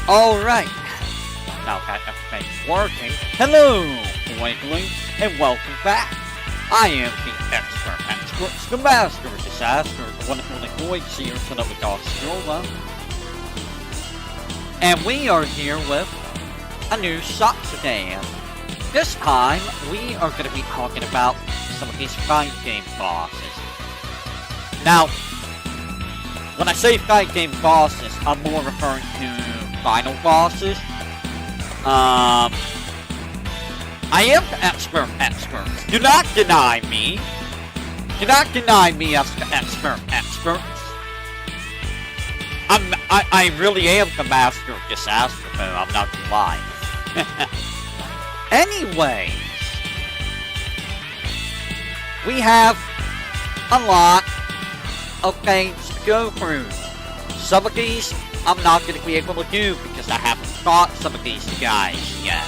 Alright, now that everything's working, hello, Wakeling, and welcome back. I am the expert, the master of disaster, the wonderful Nicoid seer, son of a dog Strolla. And we are here with a new Zatsudan. This time, we are going to be talking about some of these fight game bosses. Now, when I say fight game bosses, I'm more referring to final bosses. I am the expert of experts. Do not deny me. Do not deny me as the expert of experts. I really am the master of disaster mode, I'm not gonna lie. Anyways, we have a lot of things to go through. Some of these I'm not going to be able to do because I haven't fought some of these guys yet.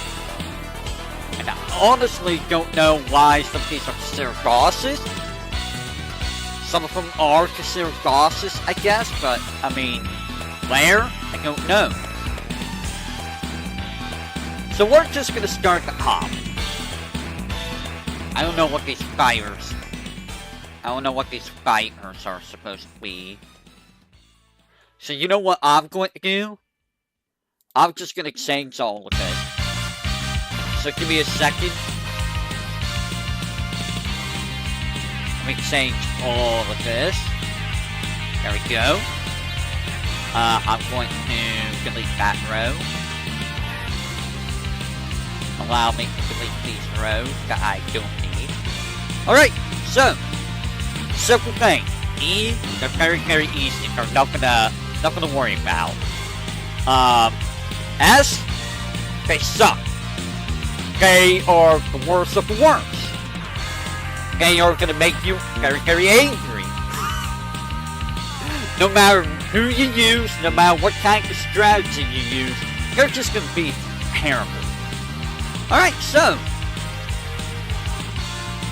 And I honestly don't know why some of these are considered bosses. Some of them are considered bosses, I guess, but, I mean, where? I don't know. So we're just going to start the top. I don't know what these fighters are supposed to be. So you know what I'm going to do? I'm just going to change all of this. So give me a second. Let me change all of this. There we go. I'm going to delete that row. Allow me to delete these rows that I don't need. Alright, so simple thing. E, they're very, very easy. They're nothing to worry about. S, they suck. They are the worst of the worst. They are gonna make you very, very angry. No matter who you use, no matter what kind of strategy you use, they're just gonna be terrible. Alright, so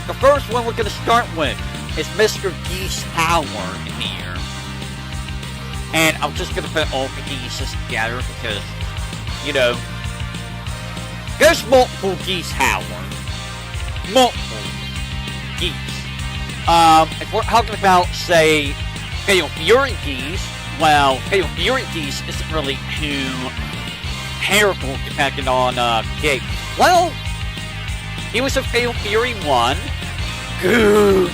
the first one we're gonna start with is Mr. Geese Howard here. And I'm just gonna put all the geese together because, you know, there's multiple Geese Howard. Multiple geese. If we're talking about, say, Fatal Fury Geese, well, Fatal Fury Geese isn't really too terrible depending on game. Well, he was a Fatal Fury 1. Good.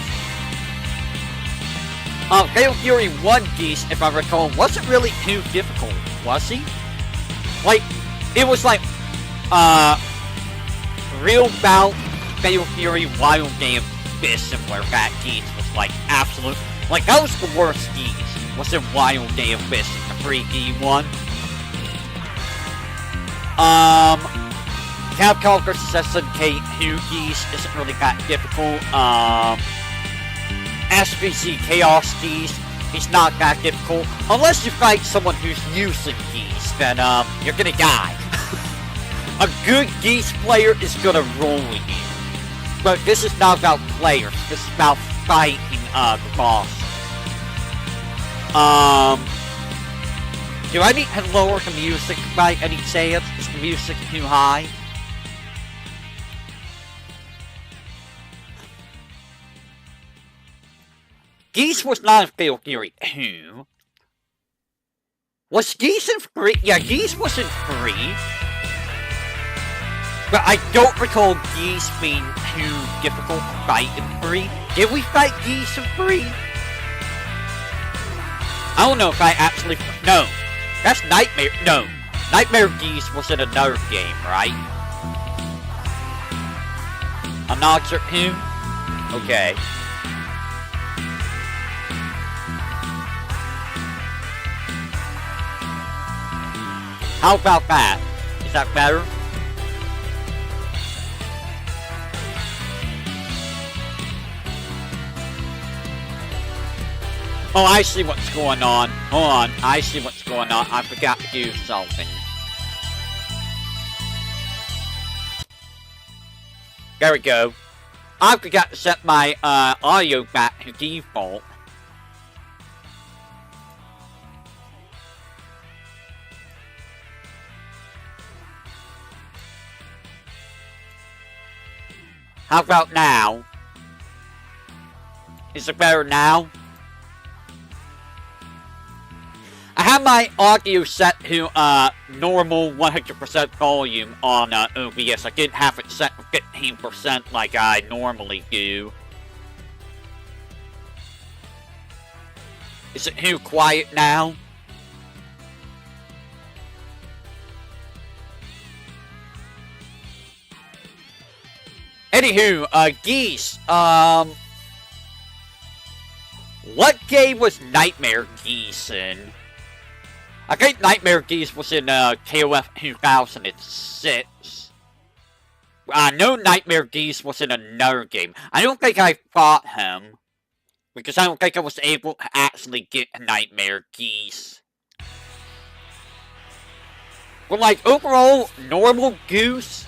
Fatal Fury 1 Geese, if I recall, wasn't really too difficult, was he? Like, it was like, real bout Fatal Fury Wild Game Fist, where that Geese was like absolute, like that was the worst Geese, was it Wild Game Fist, the 3D one? Capcom vs SNK 2 Geese isn't really that difficult. SBC Chaos Geese, he's not that difficult. Unless you fight someone who's using Geese, then you're gonna die. A good Geese player is gonna roll with you. But this is not about players, this is about fighting the boss. Do I need to lower the music by any chance? Is the music too high? Geese was not in Fatal Fury 2. Was Geese in 3? Yeah, Geese was in 3. But I don't recall Geese being too difficult to fight in 3. Did we fight Geese in 3? I don't know if I actually... No. That's Nightmare... No. Nightmare Geese was in another game, right? I'm not sure who. Okay. How about that? Is that better? Oh, I see what's going on. Hold on, I see what's going on. I forgot to do something. There we go. I forgot to set my audio back to default. How about now? Is it better now? I have my audio set to normal 100% volume on OBS. I didn't have it set to 15% like I normally do. Is it too quiet now? Anywho, Geese, what game was Nightmare Geese in? I think Nightmare Geese was in, KOF 2006. I know Nightmare Geese was in another game. I don't think I fought him, because I don't think I was able to actually get Nightmare Geese. But, like, overall, normal Goose,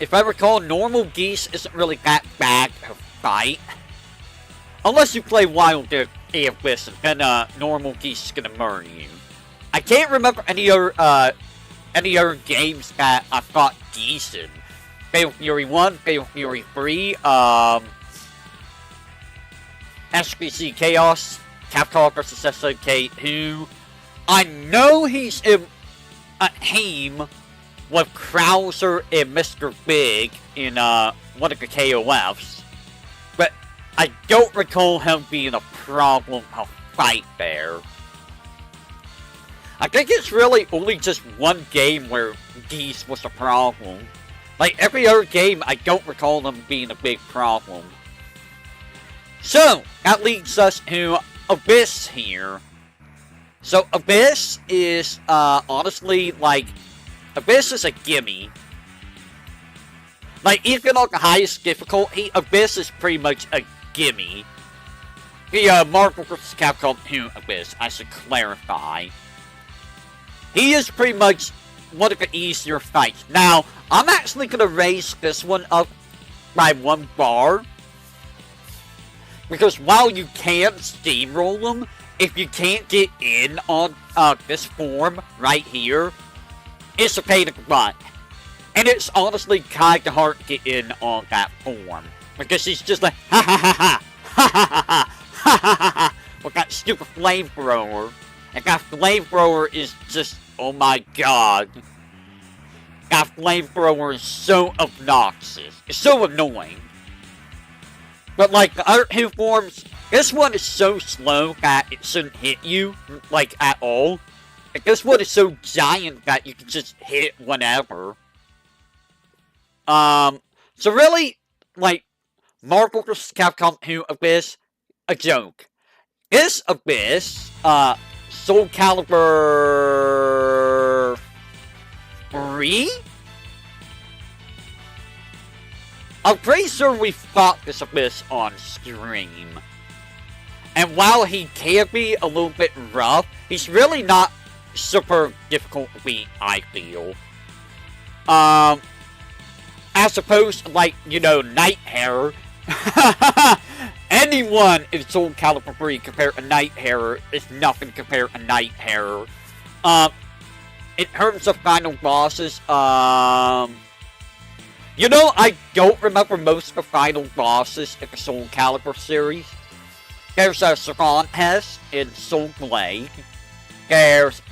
if I recall, normal Geese isn't really that bad to fight. Unless you play Wild Abyss, and then normal Geese is gonna murder you. I can't remember any other games that I fought Geese in. Fatal Fury 1, Fatal Fury 3, SBC Chaos, Capcom vs. SNK 2. I know he's in a team with Krauser and Mr. Big in one of the KOFs, but I don't recall him being a problem to fight there. I think it's really only just one game where Geese was a problem. Like every other game, I don't recall them being a big problem. So, that leads us to Abyss here. So, Abyss is, honestly, like, Abyss is a gimme. Like, even on the highest difficulty, Abyss is pretty much a gimme. The, Marvel vs. Capcom 2 Abyss, I should clarify. He is pretty much one of the easier fights. Now, I'm actually gonna raise this one up by 1 bar. Because while you can steamroll them, if you can't get in on this form right here, it's a pain in the butt. And it's honestly kinda hard to get in on that form. Because he's just like, ha ha ha ha, ha ha ha ha, ha ha ha ha, with that stupid flamethrower. And that flamethrower is just, oh my god. That flamethrower is so obnoxious. It's so annoying. But like the other 2 forms, this one is so slow that it shouldn't hit you, like, at all. Like, this one is so giant that you can just hit whenever. So really, like, Marvel vs. Capcom 2 Abyss, a joke. This Abyss, Soul Calibur 3? I'm pretty sure we fought this Abyss on stream. And while he can be a little bit rough, he's really not super difficult to beat, I feel. As opposed to, like, you know, Night Terror. Anyone in Soul Calibur 3 compared to Night Terror is nothing compared to Night Terror. In terms of final bosses, you know, I don't remember most of the final bosses in the Soul Calibur series. There's Cervantes in Soul Blade. There's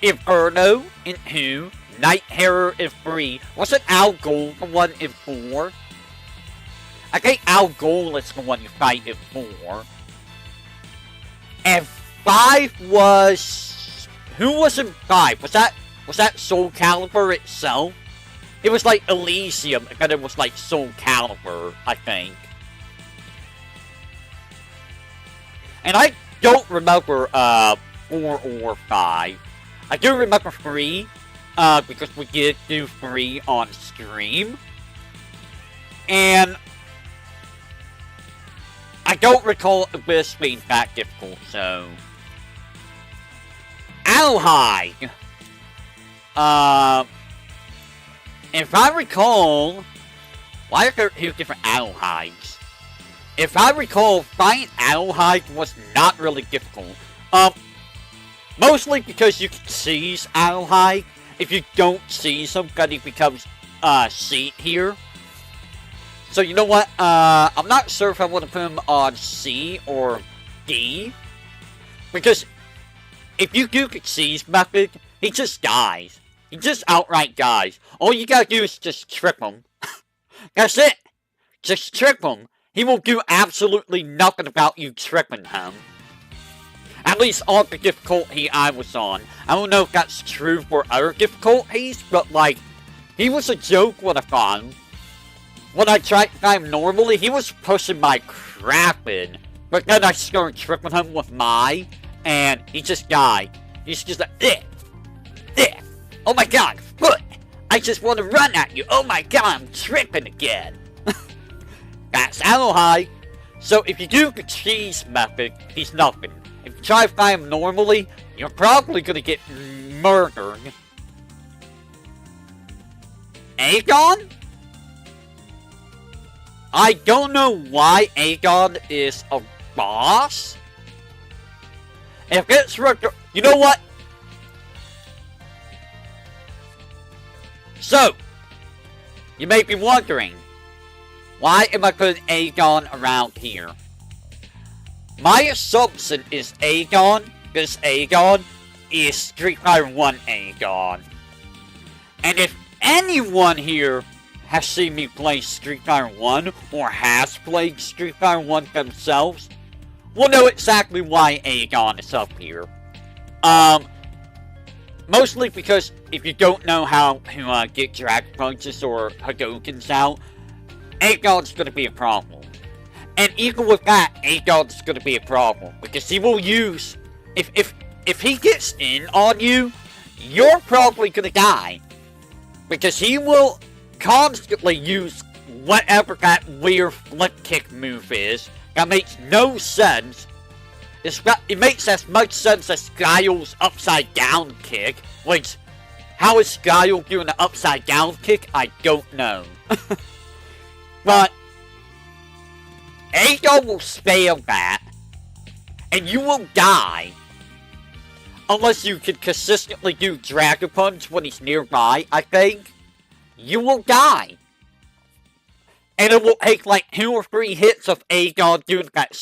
Inferno in 2. Night Terror in 3. Wasn't Al Gold the one in 4? I think Al Gold is the one you fight in 4. And 5 was... Who was in 5? Was that Soul Calibur itself? It was like Elysium, and then it was like Soul Calibur, I think. And I don't remember 4 or 5. I do remember 3, because we did do 3 on stream. And I don't recall Abyss being that difficult, so... Alhide! If I recall... Why are there 2 different Alhides? If I recall, fighting Alhide was not really difficult. Mostly because you can seize Alhide. If you don't seize him, then he becomes, seat here. So you know what? I'm not sure if I want to put him on C or D. Because if you do C's method, he just dies. He just outright dies. All you gotta do is just trip him. That's it. Just trip him. He will do absolutely nothing about you tripping him. At least on the difficulty I was on. I don't know if that's true for other difficulties, but like, he was a joke when I found him. When I tried to find him normally, he was pushing my crap in. But then I started tripping him with my, and he just died. He's just like, eh. Oh my god, foot! I just want to run at you. Oh my god, I'm tripping again. That's Alohi. So if you do the cheese method, he's nothing. If you try to find him normally, you're probably gonna get murdered. Aegon? I don't know why Aegon is a boss. If it's you know what? So, you may be wondering, why am I putting Aegon around here? My assumption is Aegon, because Aegon is Street Fighter 1 Aegon. And if anyone here has seen me play Street Fighter 1, or has played Street Fighter 1 themselves, will know exactly why Aegon is up here. Mostly because if you don't know how to get Dragon Punches or Hadokens out, Aegon's gonna be a problem. And even with that, Aegon's gonna be a problem. Because he will use... If he gets in on you, you're probably gonna die. Because he will constantly use whatever that weird flip kick move is. That makes no sense. It makes as much sense as Guile's upside down kick. Which, how is Guile doing an upside down kick? I don't know. But Aegon will spam that, and you will die. Unless you can consistently do Dragon Punch when he's nearby, I think. You will die. And it will take like 2 or 3 hits of Aegon doing that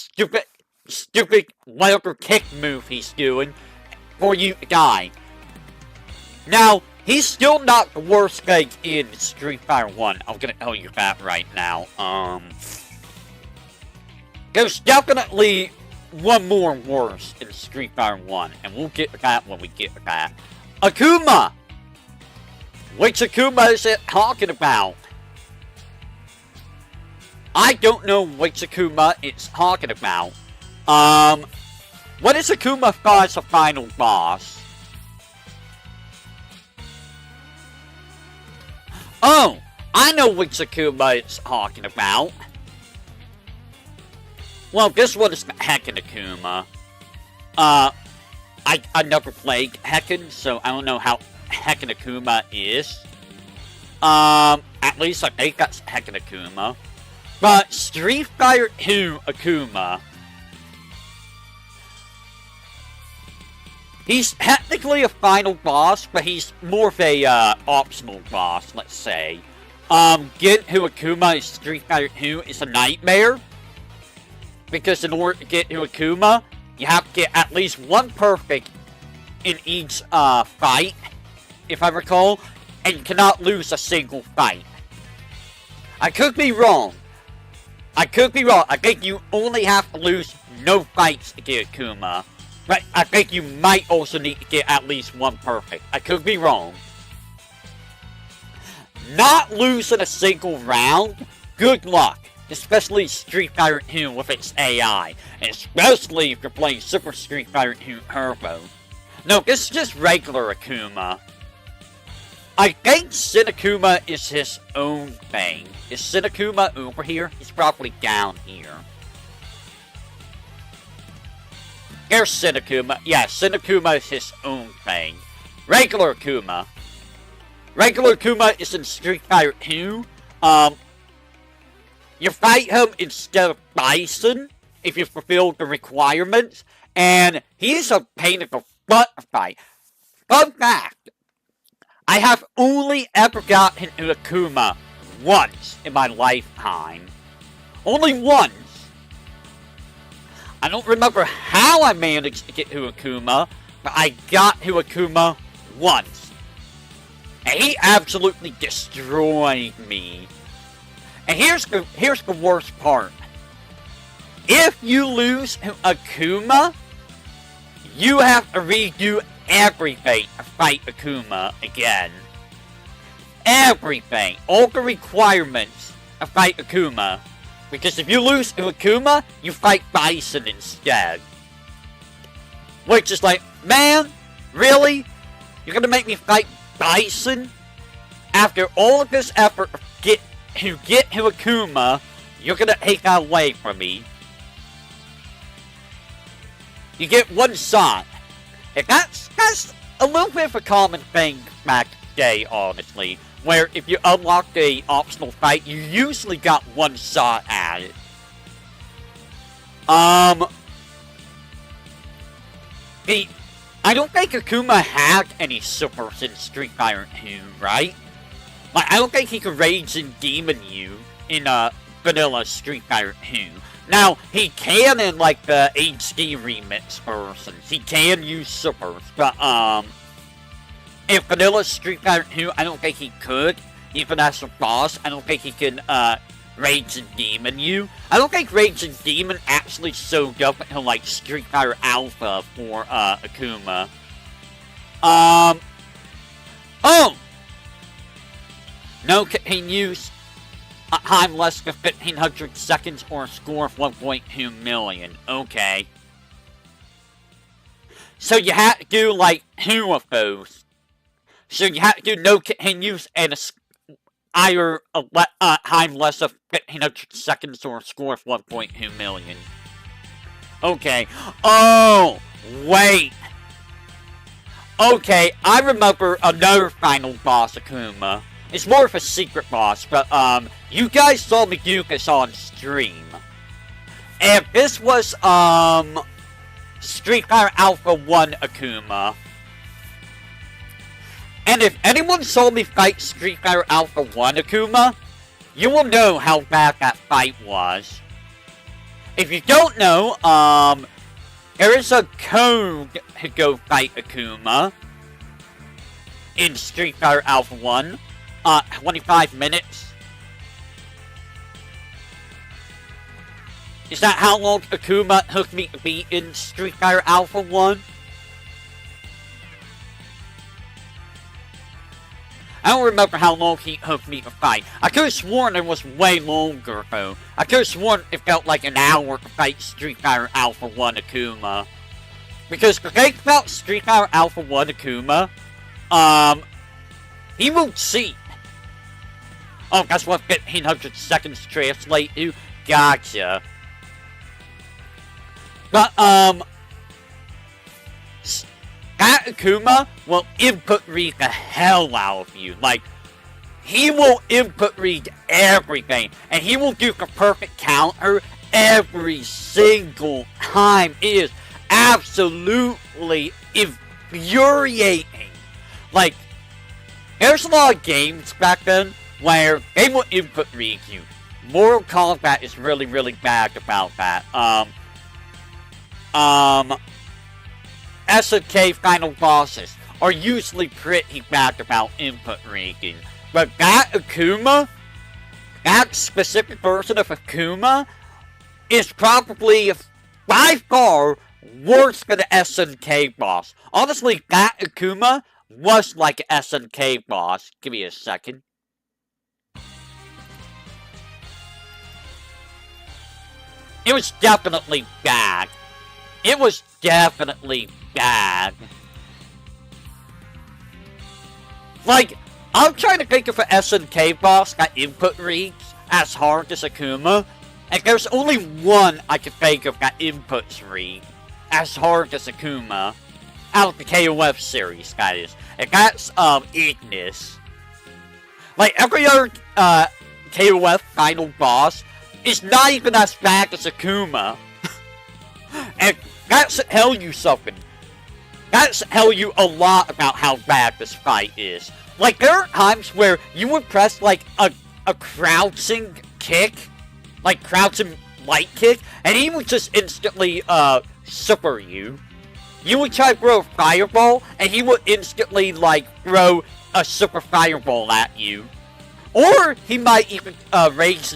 stupid whatever kick move he's doing for you to die. Now, he's still not the worst thing in Street Fighter 1. I'm gonna tell you that right now. There's definitely one more worse in Street Fighter 1, and we'll get to that when we get to that. Akuma! Which Akuma is it talking about? I don't know which Akuma it's talking about. What is Akuma as a final boss? Oh, I know which Akuma it's talking about. Well, this one is Heckin Akuma. I never played Heckin, so I don't know how Heckin Akuma is. At least I think that's Heckin Akuma. But Street Fighter 2 Akuma, he's technically a final boss, but he's more of a optional boss, let's say. Getting to Akuma in Street Fighter 2 is a nightmare. Because in order to get to Akuma, you have to get at least 1 perfect in each fight, if I recall, and you cannot lose a single fight. I could be wrong. I think you only have to lose no fights to get Akuma. But I think you might also need to get at least 1 perfect. I could be wrong. Not losing a single round, good luck. Especially Street Fighter 2 with its AI. And especially if you're playing Super Street Fighter 2 Turbo. No, this is just regular Akuma. I think Sin Akuma is his own thing. Is Sin Akuma over here? He's probably down here. Here's Sin Akuma. Yeah, Sin Akuma is his own thing. Regular Akuma. Regular Akuma is in Street Fighter 2. You fight him instead of Bison, if you fulfill the requirements, and he's a pain in the butt to fight. Fun fact, I have only ever gotten to Akuma once in my lifetime. Only once. I don't remember how I managed to get to Akuma, but I got to Akuma once. And he absolutely destroyed me. And here's the worst part. If you lose to Akuma, you have to redo everything to fight Akuma again. Everything. All the requirements to fight Akuma. Because if you lose to Akuma, you fight Bison instead. Which is like, man, really? You're gonna make me fight Bison? After all of this effort to get to Akuma, you're gonna take that away from me. You get one shot. And that's a little bit of a common thing back day, honestly. Where if you unlock the optional fight, you usually got one shot at it. I don't think Akuma had any supers in Street Fighter 2, right? Like, I don't think he could Rage and Demon you in vanilla Street Fighter 2. Now, he can in, like, the HD remix versions. He can use supers, but, in vanilla Street Fighter 2, I don't think he could. Even as a boss, I don't think he can, Rage and Demon you. I don't think Rage and Demon actually showed up until, like, Street Fighter Alpha for, Akuma. Oh! No continues a time less than 1,500 seconds or a score of 1.2 million. Okay. So you have to do, like, 2 of those. So you have to do no continues and either a time less of 1,500 seconds or a score of 1.2 million. Okay. Oh, wait. Okay, I remember another final boss Akuma. It's more of a secret boss, but you guys saw me do this on stream. And this was Street Fighter Alpha 1 Akuma. And if anyone saw me fight Street Fighter Alpha 1 Akuma, you will know how bad that fight was. If you don't know, there is a code to go fight Akuma in Street Fighter Alpha 1. 25 minutes. Is that how long Akuma took me to beat in Street Fighter Alpha 1? I don't remember how long he took me to fight. I could have sworn it was way longer, though. I could have sworn it felt like an hour to fight Street Fighter Alpha 1 Akuma. Because the thing about Street Fighter Alpha 1 Akuma, he will cheat. Oh, that's what 1,500 seconds translate to? Gotcha. But, that Akuma will input read the hell out of you. Like, he will input read everything. And he will do the perfect counter every single time. It is absolutely infuriating. Like, there's a lot of games back then where they will input read you. Mortal Kombat is really, really bad about that. SNK final bosses are usually pretty bad about input reading. But that Akuma, that specific version of Akuma, is probably by far worse than the SNK boss. Honestly, that Akuma was like an SNK boss. Give me a second. It was definitely bad. It was definitely bad. Like, I'm trying to think of an SNK boss that input reads as hard as Akuma, and there's only one I can think of that inputs read as hard as Akuma. Out of the KOF series, that is. And that's, Ignis. Like, every other, KOF final boss is not even as bad as Akuma. And that should tell you something. That should tell you a lot about how bad this fight is. Like, there are times where you would press, like, a a crouching kick, like crouching light kick, and he would just instantly super you. You would try to throw a fireball, and he would instantly like throw a super fireball at you. Or he might even rage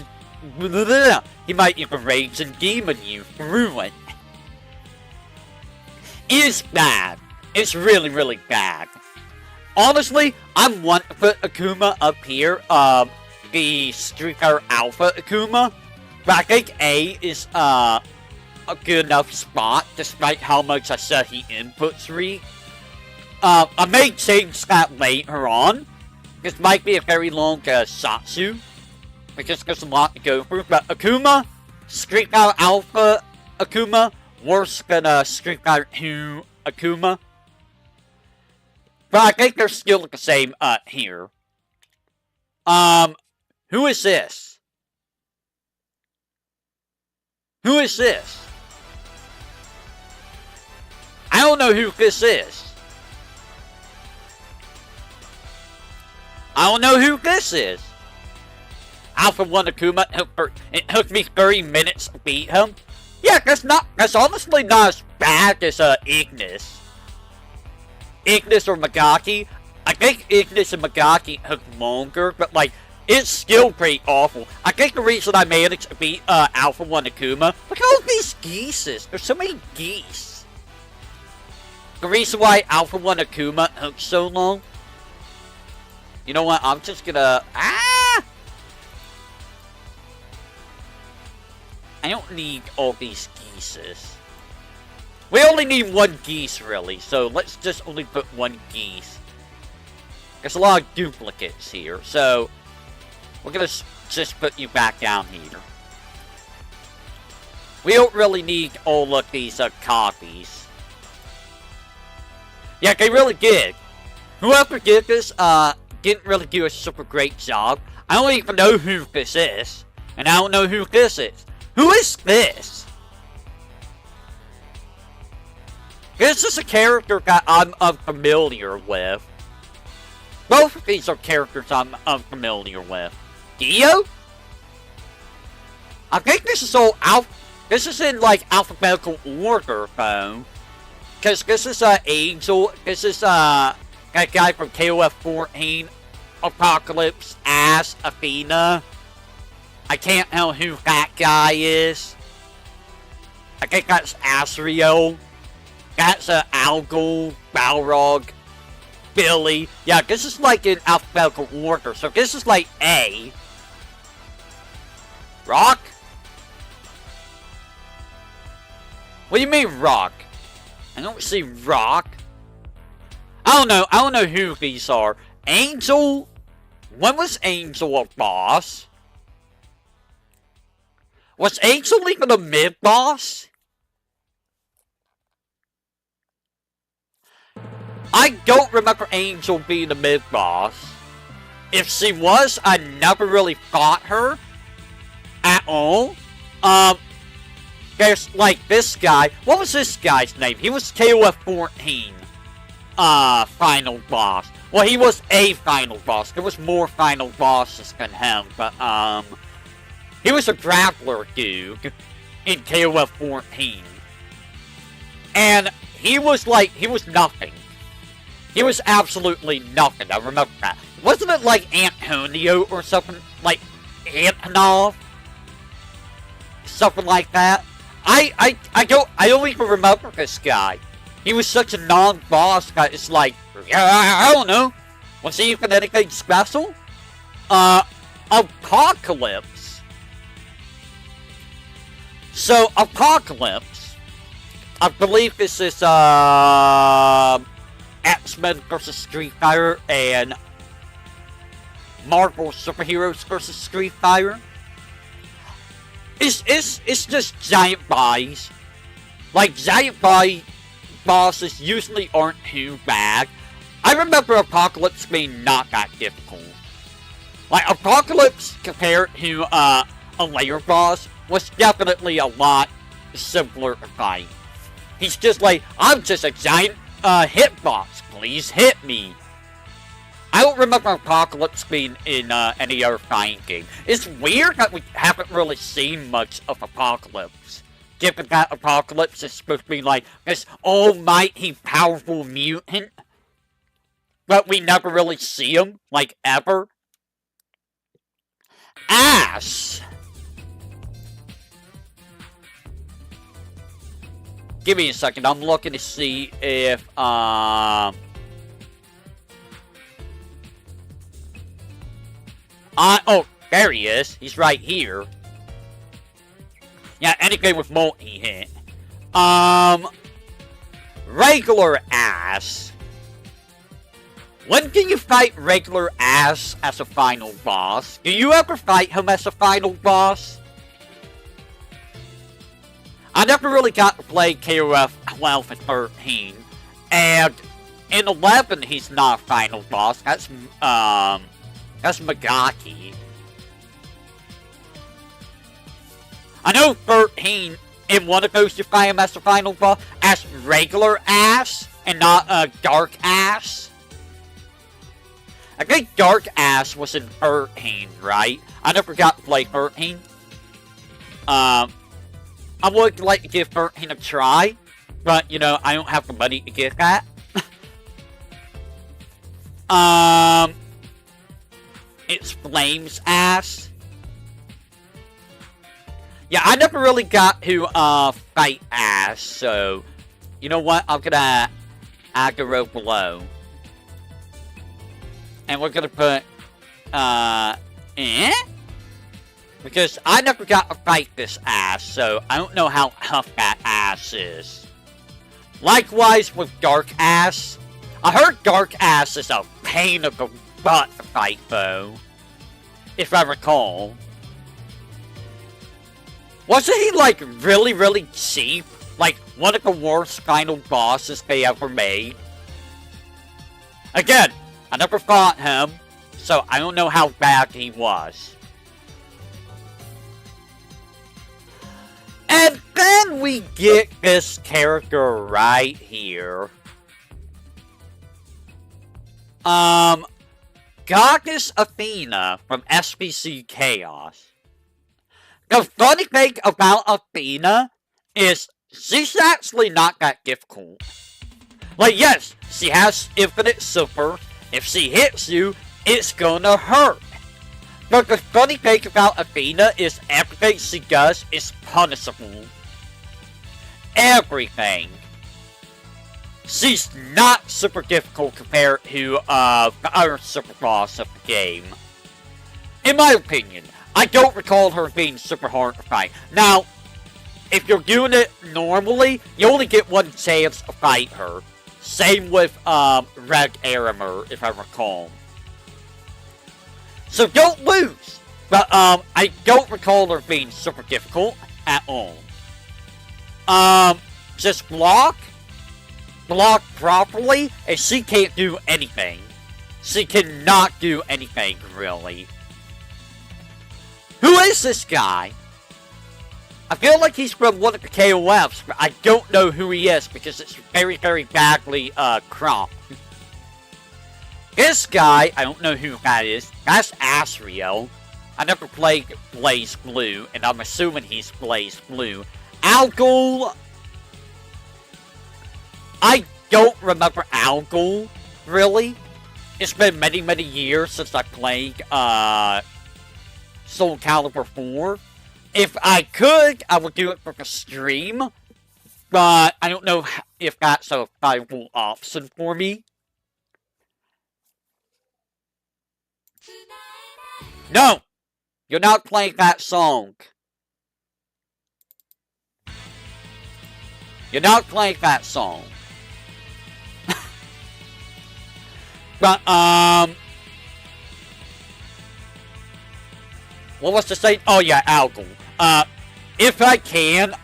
and demon you through it. It is bad. It's really, really bad. Honestly, I want to put Akuma up here, the Street Fighter Alpha Akuma, but I think A is a good enough spot, despite how much I said he inputs read. I may change that later on. This might be a very long Satsu, because there's a lot to go through. But Akuma, Street Fighter Alpha Akuma, worse than Street Fighter 2 Akuma. But I think they're still the same here. Who is this? Who is this? I don't know who this is. I don't know who this is. Alpha 1 Akuma, it took me 30 minutes to beat him. Yeah, that's honestly not as bad as Ignis. Ignis or Magaki. I think Ignis and Magaki took longer, but like, it's still pretty awful. I think the reason I managed to beat Alpha 1 Akuma, look at all these geese. There's so many geese. The reason why Alpha 1 Akuma took so long, you know what, I'm just gonna... I don't need all these geeses. We only need one geese, really, so let's just only put one geese. There's a lot of duplicates here, so we're gonna just put you back down here. We don't really need all of these copies. Yeah, they really did. Whoever did this, didn't really do a super great job. I don't even know who this is. And I don't know who this is. Who is this? This is a character that I'm unfamiliar with. Both of these are characters I'm unfamiliar with. Dio? I think this is all this is in like alphabetical order though. Cause this is Angel, this is that guy from KOF 14, Apocalypse, Ass, Athena. I can't tell who that guy is. I think that's Asriel. That's Algol, Balrog, Billy. Yeah, this is like in alphabetical order. So this is like A. Rock? What do you mean Rock? I don't see Rock. I don't know who these are. Angel? When was Angel a boss? Was Angel even a mid-boss? I don't remember Angel being a mid-boss. If she was, I never really fought her at all. There's like this guy. What was this guy's name? He was KOF 14. Final boss. Well, he was a final boss. There was more final bosses than him, but he was a grappler dude in KOF 14. And he was nothing. He was absolutely nothing. I remember that. Wasn't it like Antonio or something? Like Antonov? Something like that? I don't even remember this guy. He was such a non-boss guy. It's like, yeah, I don't know. Was he even anything special? Apocalypse. So, Apocalypse, I believe this is, X-Men vs. Street Fighter and Marvel Superheroes vs. Street Fighter. It's just giant bodies. Like, giant body bosses usually aren't too bad. I remember Apocalypse being not that difficult. Like, Apocalypse compared to a layer boss was definitely a lot simpler to fight. He's just like, I'm just a giant hitbox. Please hit me. I don't remember Apocalypse being in any other fighting game. It's weird that we haven't really seen much of Apocalypse. Given that Apocalypse is supposed to be like this almighty powerful mutant. But we never really see him, like, ever. Ass! Give me a second, I'm looking to see if, oh, there he is. He's right here. Yeah, anything with multi-hit. Regular ass. When do you fight regular ass as a final boss? Do you ever fight him as a final boss? I never really got to play KOF 12 and 13. And in 11, he's not a final boss. That's Magaki. I know 13, in one of those you fight him as the final boss, as regular ass, and not dark ass. I think dark ass was in 13, right? I never got to play 13. I would like to give 13 a try, but, you know, I don't have the money to get that. It's Flame's ass. Yeah, I never really got to, fight ass, so, you know what, I'm gonna aggro below. And we're gonna put, because I never got to fight this ass, so I don't know how tough that ass is. Likewise with Dark Ass. I heard Dark Ass is a pain in the butt to fight, though. If I recall. Wasn't he, like, really, really cheap? Like, one of the worst final bosses they ever made? Again, I never fought him, so I don't know how bad he was. And then we get this character right here. Goddess Athena from SBC Chaos. The funny thing about Athena is she's actually not that difficult. Like, yes, she has infinite super. If she hits you, it's gonna hurt. But the funny thing about Athena is everything she does is punishable. Everything. She's not super difficult compared to the other super boss of the game. In my opinion, I don't recall her being super hard to fight. Now, if you're doing it normally, you only get one chance to fight her. Same with Reg Arimer, if I recall. So don't lose. But I don't recall her being super difficult at all. Just block properly, and she can't do anything. She cannot do anything, really. Who is this guy? I feel like he's from one of the KOFs, but I don't know who he is because it's very, very badly cropped. This guy, I don't know who that is. That's Asriel. I never played Blaze Blue, and I'm assuming he's Blaze Blue. Algol. I don't remember Algol, really. It's been many, many years since I played Soul Calibur 4. If I could, I would do it for the stream. But I don't know if that's a viable option for me. No! You're not playing that song. You're not playing that song. But, what was to say? Oh, yeah, Algol. If I can,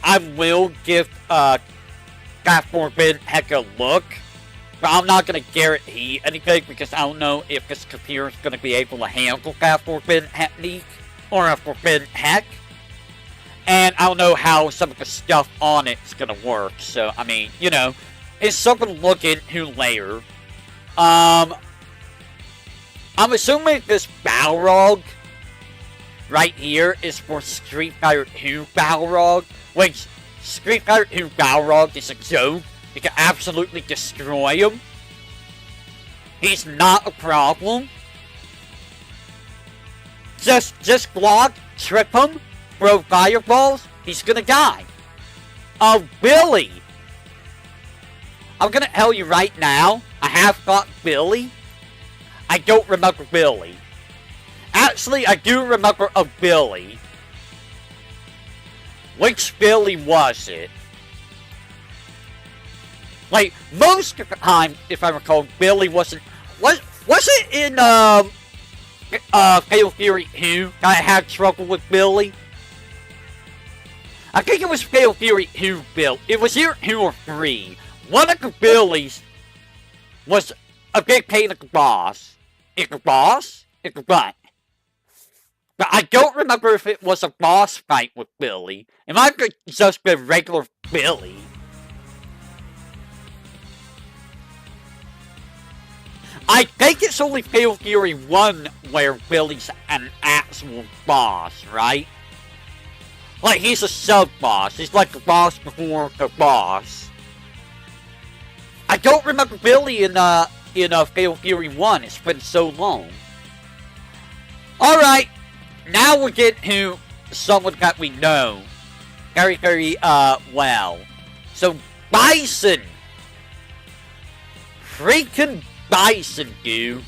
I will give, that Forbidden Heck a look. But I'm not going to guarantee anything because I don't know if this computer is going to be able to handle that Forbidden Technique or a Forbidden Heck. And I don't know how some of the stuff on it is going to work. So, I mean, you know, it's something to look into later. I'm assuming this Balrog right here is for Street Fighter 2 Balrog, which Street Fighter 2 Balrog is a joke. You can absolutely destroy him. He's not a problem. Just block, trip him, throw fireballs, he's gonna die. Oh, Billy! I'm gonna tell you right now, I have fought Billy. I don't remember Billy. Actually, I do remember a Billy. Which Billy was it? Like, most of the time, if I recall, Billy wasn't... Was it in, Fatal Fury 2 that I had trouble with Billy? I think it was Fatal Fury 2 Bill. It was either 2 or 3. One of the Billies was a big pain in the boss. It's a boss? It's a butt. But I don't remember if it was a boss fight with Billy. It might have just been regular Billy. I think it's only Fatal Fury 1 where Billy's an actual boss, right? Like, he's a sub-boss. He's like the boss before the boss. I don't remember Billy in Fatal Fury 1. It's been so long. Alright. Now we're getting to someone that we know very, very, well. So, Bison. Freaking Bison, dude.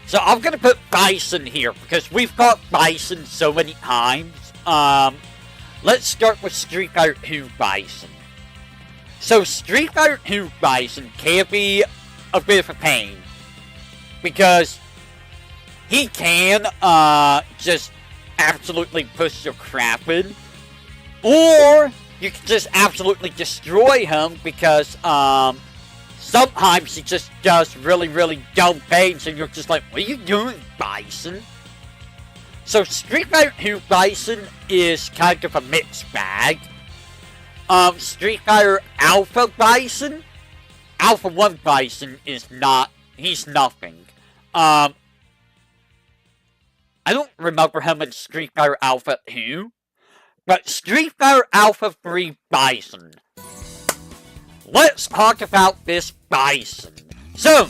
So I'm gonna put Bison here because we've got Bison so many times. Let's start with Street Fighter 2 Bison. So Street Fighter 2 Bison can be a bit of a pain because he can just absolutely push your crap in, or you can just absolutely destroy him because sometimes he just does really, really dumb things, and you're just like, what are you doing, Bison? So, Street Fighter 2 Bison is kind of a mixed bag. Street Fighter Alpha Bison? Alpha 1 Bison is not, he's nothing. I don't remember him in Street Fighter Alpha 2, but Street Fighter Alpha 3 Bison. Let's talk about this Bison. So,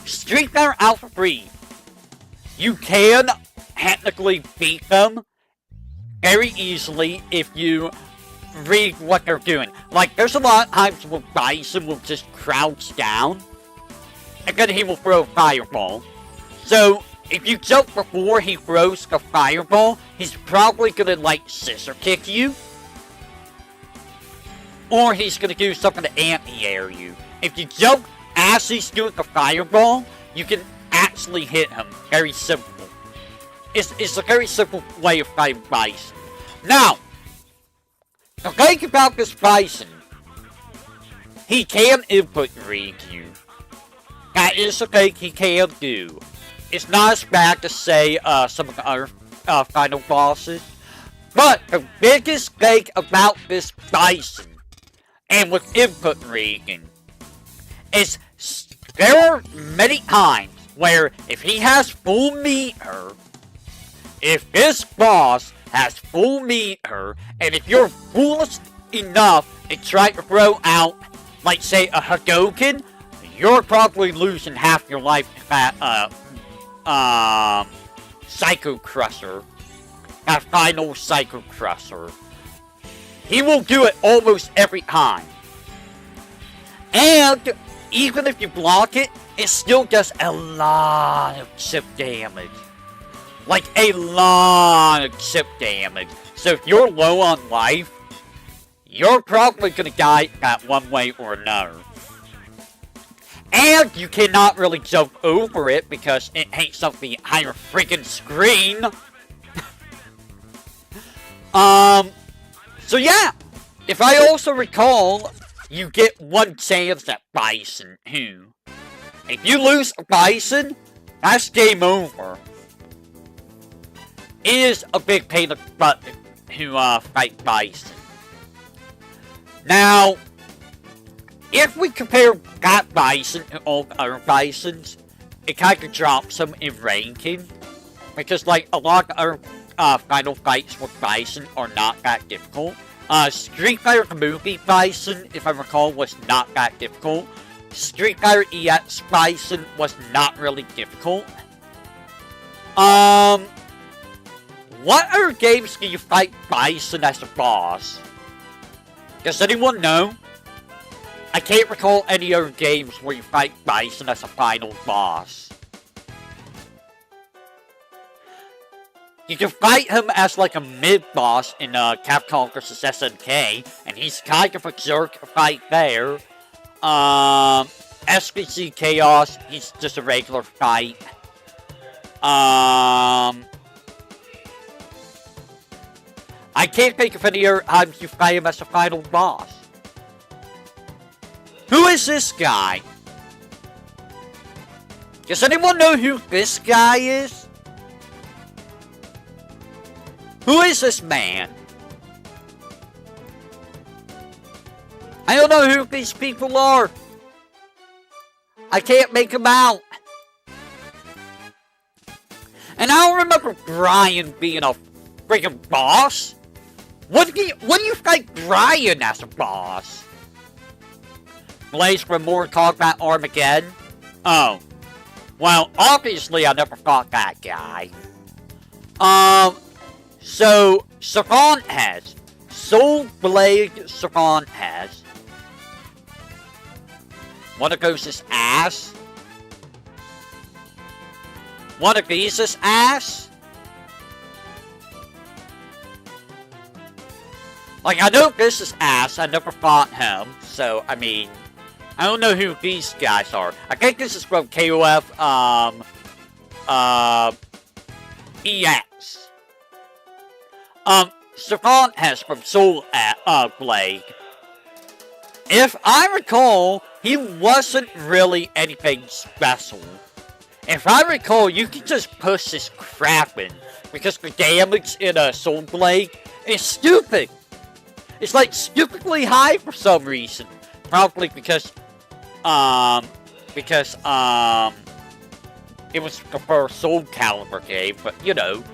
Street Fighter Alpha 3. You can technically beat them very easily if you read what they're doing. Like, there's a lot of times where Bison will just crouch down, and then he will throw a fireball. So, if you jump before he throws the fireball, he's probably gonna, like, scissor kick you. Or he's going to do something to anti-air you. If you jump as he's doing the fireball, you can actually hit him. Very simple. It's a very simple way of fighting Bison. Now, the thing about this Bison, he can input read you. That is the thing he can do. It's not as bad to say some of the other final bosses. But the biggest thing about this Bison, and with input reading, is there are many times where if he has full meter, if this boss has full meter, and if you're foolish enough to try to throw out, like say a Hadouken, you're probably losing half your life to that Psycho Crusher, that final Psycho Crusher. He will do it almost every time. And even if you block it, it still does a lot of chip damage. Like a lot of chip damage. So if you're low on life, you're probably gonna die that one way or another. And you cannot really jump over it because it takes up the entire freaking screen. So yeah, if I also recall, you get one chance at Bison too. If you lose a Bison, that's game over. It is a big pain in the butt to fight Bison. Now, if we compare that bison to all other bisons, it kind of drops them in ranking. Because, like, a lot of other final fights with bison are not that difficult. Street Fighter the movie bison, if I recall, was not that difficult. Street Fighter EX bison was not really difficult. What other games do you fight bison as a boss? Does anyone know? I can't recall any other games where you fight bison as a final boss. You can fight him as like a mid-boss in Capcom vs SNK, and he's kind of a jerk fight there. SBC Chaos, he's just a regular fight. I can't think of any other times you fight him as a final boss. Who is this guy? Does anyone know who this guy is? Who is this man? I don't know who these people are. I can't make them out. And I don't remember Brian being a freaking boss. What do you think Brian as a boss? Blaze from Mortal Kombat Armageddon? Oh. Well, obviously I never fought that guy. So, Savant has. Soul Blade Savant has. One of those is ass. One of these is ass. Like, I know this is ass. I never fought him. So, I mean, I don't know who these guys are. I think this is from KOF, EX. Savant has from Soul Blade. If I recall, he wasn't really anything special. If I recall, you can just push this crap in, because the damage in a Soul Blade is stupid. It's like stupidly high for some reason. Probably because it was the first Soul Calibur game, but you know.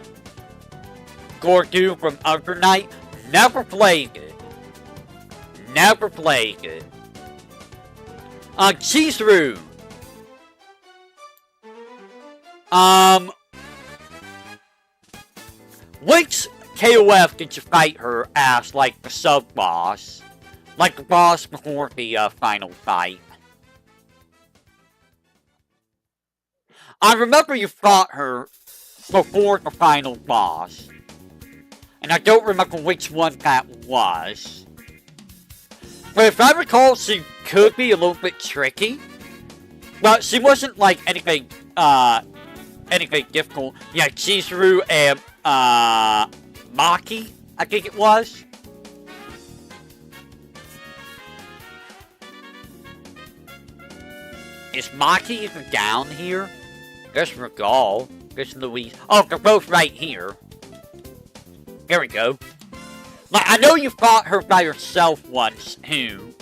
Gordu from Under Night, never played it. Never played it. Chizuru. Which KOF did you fight her as, like, the sub-boss? Like the boss before the, final fight? I remember you fought her before the final boss. And I don't remember which one that was. But if I recall, she could be a little bit tricky. But she wasn't like anything difficult. Yeah, Chizuru and Maki, I think it was. Is Maki even down here? There's Regal. There's Louise. Oh, they're both right here. There we go. Like, I know you fought her by yourself once, too.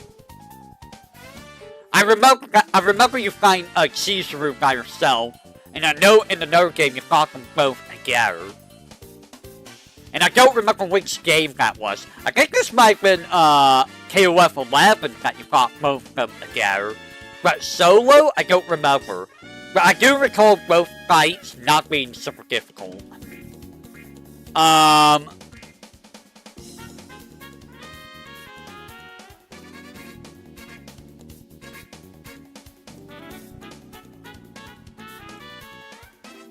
I remember you fighting Chizuru by yourself, and I know in another game you fought them both together. And I don't remember which game that was. I think this might have been KOF 11 that you fought both of them together. But solo, I don't remember. But I do recall both fights not being super difficult.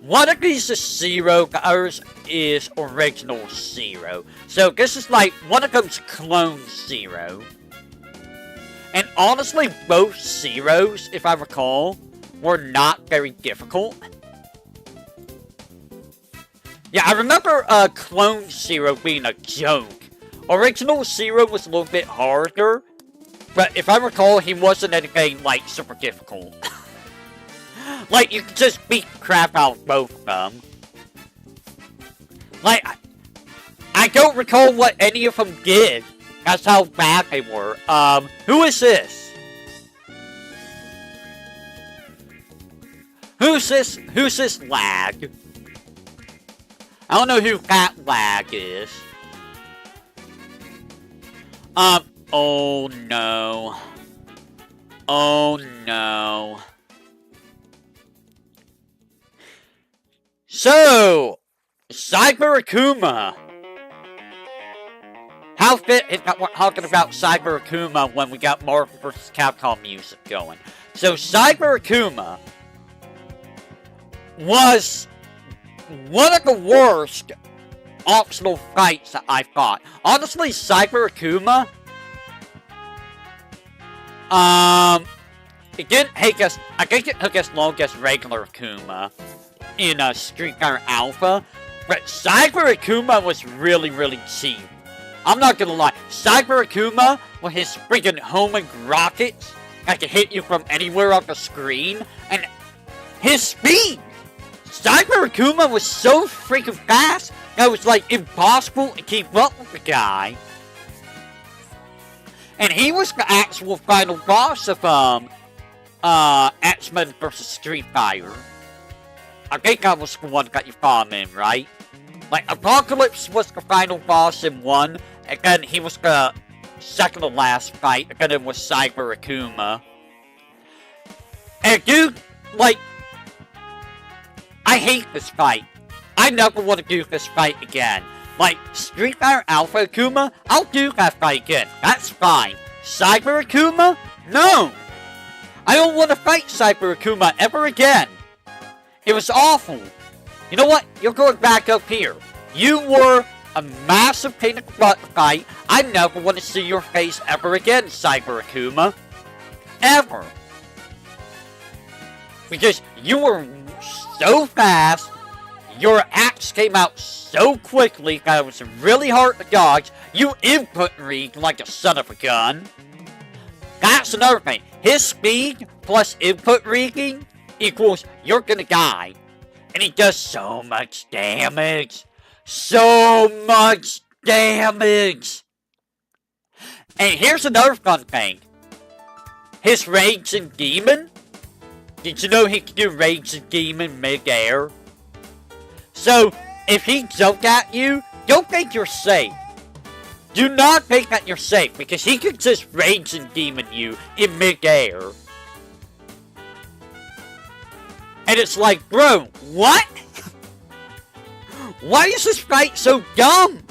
One of these is Zero, the others is original Zero. So this is like, one of them's clone Zero. And honestly, both Zeros, if I recall, were not very difficult. Yeah, I remember clone Zero being a joke. Original Zero was a little bit harder, but if I recall, he wasn't anything, like, super difficult. Like, you could just beat crap out of both of them. Like, I don't recall what any of them did. That's how bad they were. Who is this? Who's this lag? I don't know who that lag is. Oh no. Oh no. So, Cyber Akuma. How fit is that we're talking about Cyber Akuma when we got Marvel vs. Capcom music going? So, Cyber Akuma was one of the worst optional fights that I fought. Honestly, Cyber Akuma, it didn't take us, I think it took as long as regular Akuma in Street Fighter Alpha, but Cyber Akuma was really, really cheap. I'm not gonna lie, Cyber Akuma, with his freaking homing rockets that can hit you from anywhere on the screen, and his speed! Cyber Akuma was so freaking fast that it was like impossible to keep up with the guy. And he was the actual final boss of X-Men vs. Street Fighter. I think that was the one that you fought in, right? Like, Apocalypse was the final boss in 1, and then he was the second to last fight, and then it was Cyber Akuma. And dude, like, I hate this fight. I never want to do this fight again. Like, Street Fighter Alpha Akuma, I'll do that fight again. That's fine. Cyber Akuma? No! I don't want to fight Cyber Akuma ever again. It was awful. You know what? You're going back up here. You were a massive pain in the butt fight. I never want to see your face ever again, Cyber Akuma. Ever. Because you were so fast, your axe came out so quickly that it was really hard to dodge. You input read like a son of a gun. That's another thing. His speed plus input reading equals you're gonna die. And he does so much damage. So much damage. And here's another fun thing. His Raging Demon. Did you know he can do Raging Demon mid-air? So, if he jumped at you, don't think you're safe. Do not think that you're safe, because he could just Raging Demon you in mid-air. And it's like, bro, what? Why is this fight so dumb?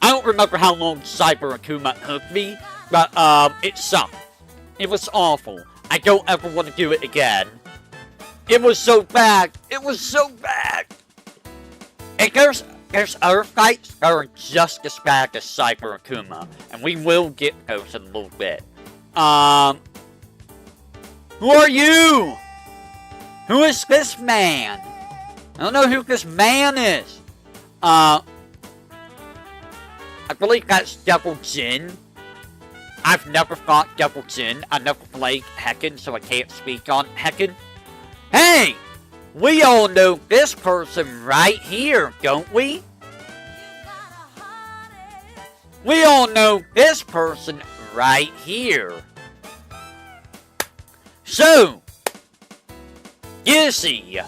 I don't remember how long Cyber Akuma took me, but it sucked. It was awful. I don't ever want to do it again. It was so bad. It was so bad. And there's other fights that are just as bad as Cyber Akuma, and we will get those in a little bit. Who are you? Who is this man? I don't know who this man is. I believe that's Devil Jin. I've never fought Devil Jin. I never played Tekken, so I can't speak on Tekken. Hey! We all know this person right here, don't we? We all know this person right here. So, Gizzy.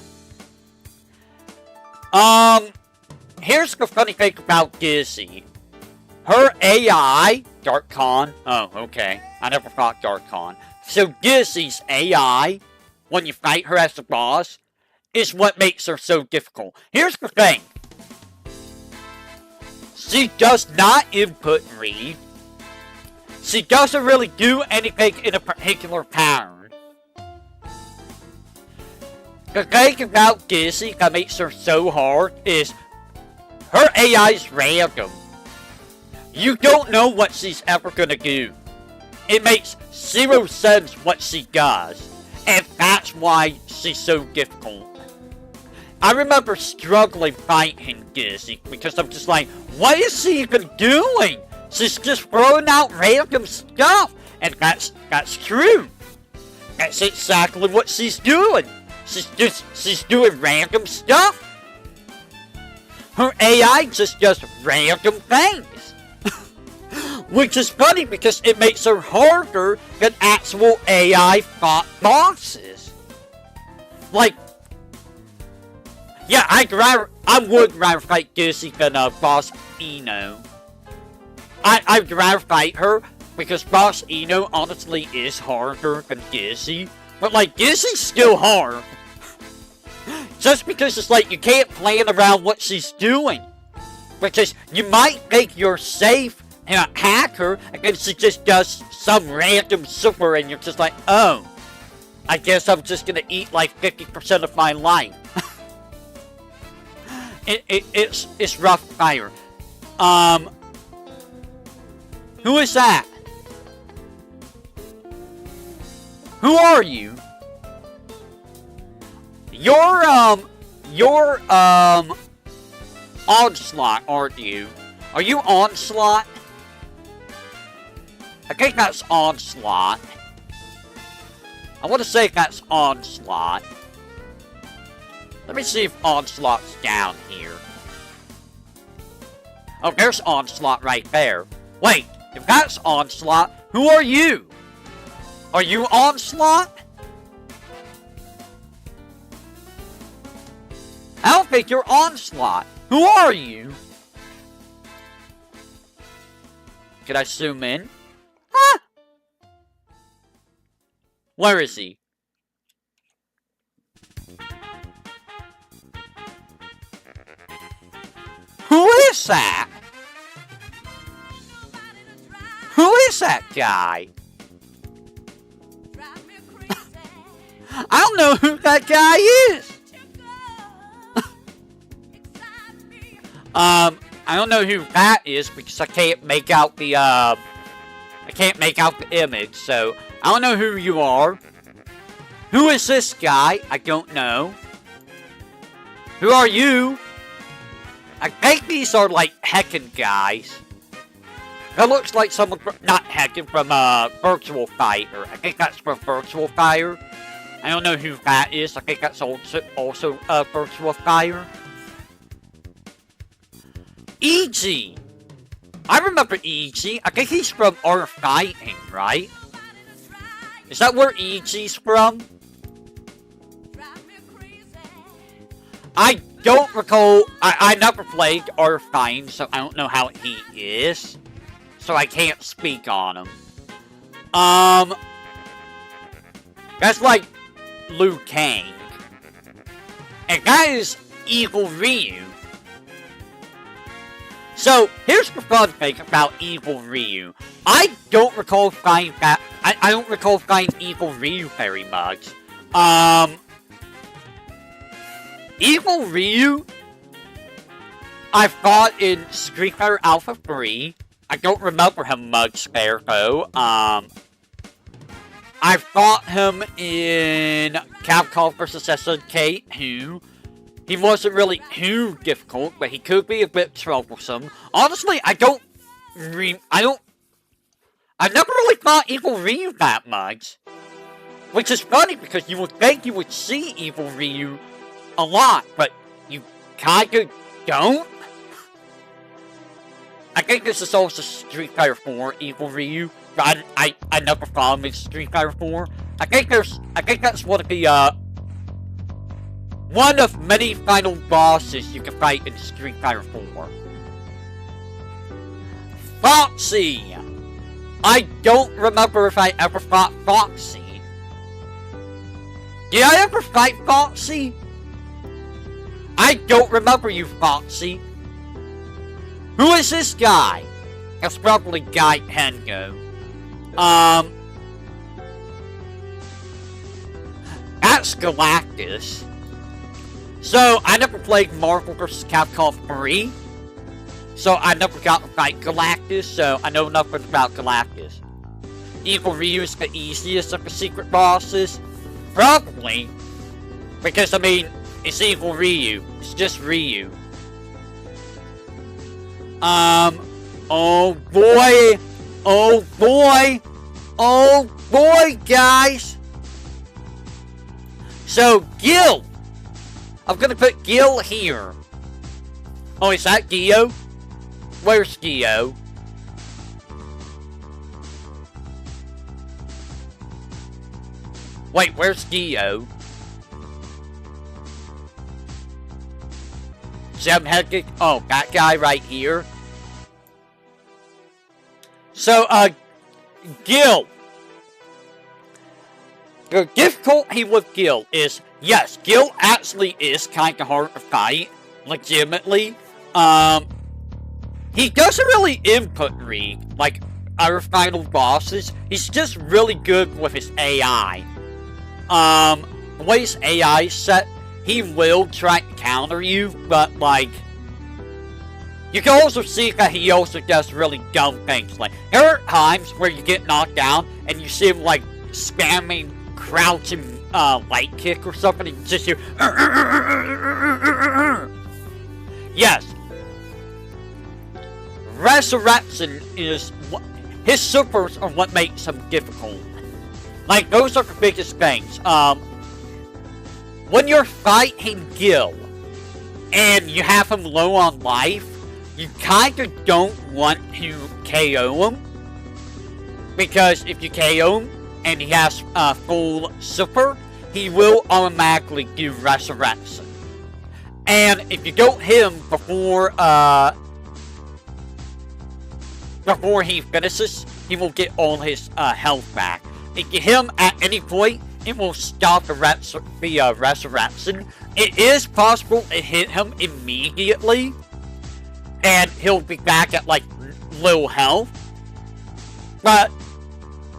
Here's the funny thing about Gizzy. Her AI, Dark Khan. Oh, okay. I never fought Dark Khan. So Gizzy's AI, when you fight her as the boss, is what makes her so difficult. Here's the thing. She does not input read. She doesn't really do anything in a particular pattern. The thing about Gizzy that makes her so hard is her AI is random. You don't know what she's ever gonna do. It makes zero sense what she does. And that's why she's so difficult. I remember struggling fighting Gizzy because I'm just like, what is she even doing? She's just throwing out random stuff. And that's true. That's exactly what she's doing. She's doing random stuff. Her AI just does random things. Which is funny because it makes her harder than actual AI fought bosses. Like, yeah, I would rather fight Gizzy than Boss Eno. I'd rather fight her because Boss Eno honestly is harder than Gizzy. But like, Gizzy's still hard. Just because it's like you can't plan around what she's doing. Because you might think you're safe and hack her, and then she just does some random super and you're just like, oh, I guess I'm just gonna eat like 50% of my life. It's rough fire. Who is that? Who are you? You're Onslaught, aren't you? Are you Onslaught? I think that's Onslaught. I want to say that's Onslaught. Let me see if Onslaught's down here. Oh, there's Onslaught right there. Wait, if that's Onslaught, who are you? Are you Onslaught? I don't think you're Onslaught. Who are you? Can I zoom in? Huh? Where is he? Who is that? Who is that guy? I don't know who that guy is. I don't know who that is because I can't make out the image, so I don't know who you are. Who is this guy? I don't know. Who are you? I think these are like Heckin guys. That looks like someone from, not Heckin, from Virtual Fighter. I think that's from Virtual Fire. I don't know who that is. I think that's also Virtual Fire. EG! I remember EG. I think he's from Art Fighting, right? Is that where EG's from? I don't recall. I never played Art Fighting, so I don't know how he is. So I can't speak on him. That's like Liu Kang. And that is Evil Ryu. So, here's the fun thing about Evil Ryu. I don't recall fighting that. I don't recall fighting Evil Ryu very much. Evil Ryu, I fought in Street Fighter Alpha 3. I don't remember him much there, though. I fought him in Capcom vs. SNK 2. He wasn't really too difficult, but he could be a bit troublesome. Honestly, I've never really fought Evil Ryu that much. Which is funny, because you would think you would see Evil Ryu a lot, but you kinda don't. I think this is also Street Fighter 4 Evil Ryu, but I never found him in Street Fighter 4. I think that's one of the one of many final bosses you can fight in Street Fighter 4. Foxy! I don't remember if I ever fought Foxy. Did I ever fight Foxy? I don't remember you, Foxy. Who is this guy? That's probably Guy Tengo. That's Galactus. So, I never played Marvel vs. Capcom 3. So, I never got to fight Galactus, so I know nothing about Galactus. Evil Ryu is the easiest of the secret bosses. Probably. Because, I mean, it's Evil Ryu. It's just Ryu. Oh boy. Oh boy. Oh boy, guys. So, Gil. I'm gonna put Gil here. Oh, is that Gio? Where's Gio? Wait, where's Gio? Gem-headed, oh, that guy right here. So, Gil. The difficulty with Gil is, yes, Gil actually is kind of hard to fight, legitimately. He doesn't really input read, like our final bosses. He's just really good with his AI. The way his AI is set, he will try to counter you, but, like, you can also see that he also does really dumb things. Like, there are times where you get knocked down, and you see him, like, spamming crouching, light kick or something, and you just hear, yes. Resurrection is, his supers are what makes him difficult. Like, those are the biggest things. When you're fighting Gil, and you have him low on life, you kinda don't want to KO him. Because if you KO him, and he has full super, he will automatically do Resurrection. And if you don't hit him before he finishes, he will get all his health back. If you hit him at any point, it will stop the Resurrection. It is possible to hit him immediately, and he'll be back at, like, low health. But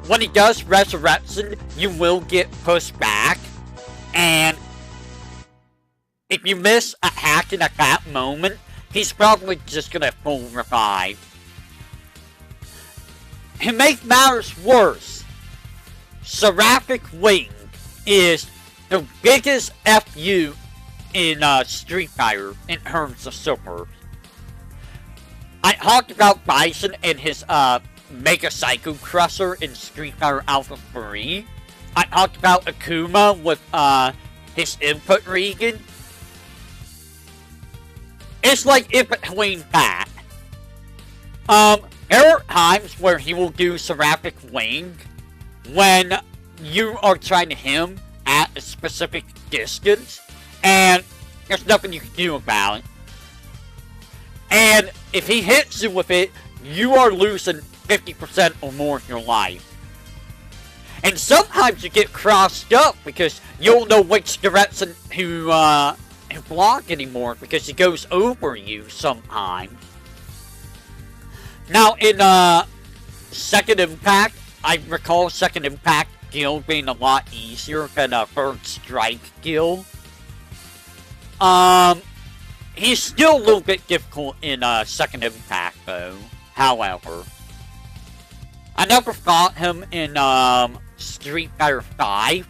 when he does Resurrection, you will get pushed back, and if you miss a hacking at that moment, he's probably just gonna full revive. To make matters worse, Seraphic Wing is the biggest FU in Street Fighter in terms of super. I talked about Bison and his Mega Psycho Crusher in Street Fighter Alpha 3. I talked about Akuma with his input Regan. It's like in between that. There are times where he will do Seraphic Wing when you are trying to hit him at a specific distance, and there's nothing you can do about it. And if he hits you with it, you are losing 50% or more of your life. And sometimes you get crossed up because you don't know which direction to block anymore because he goes over you sometimes. Now in Second Impact, I recall Second Impact Gil being a lot easier than Third Strike Gil. He's still a little bit difficult in Second Impact though, however. I never fought him in Street Fighter 5.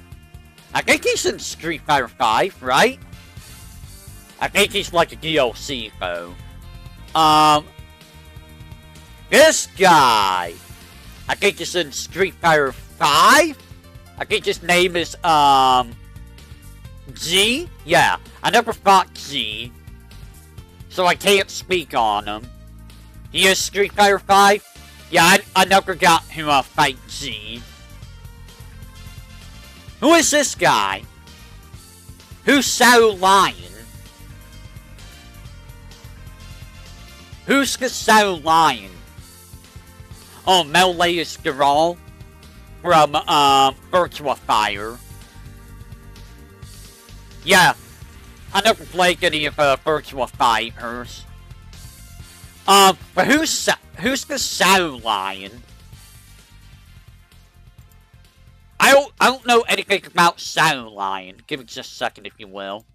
I think he's in Street Fighter 5, right? I think he's like a DLC though. This guy, I think he's in Street Fighter 5. I think his name is G. Yeah, I never fought G, so I can't speak on him. He is Street Fighter 5. Yeah, I never got to fight G. Who is this guy? Who's Shadow Lion? Who's the Shadow Lion? Oh, Melee is Geralt from Virtua Fire. Yeah, I never played any of Virtua Fighters. But who's the Shadow Lion? I don't know anything about Shadow Lion. Give me just a second, if you will.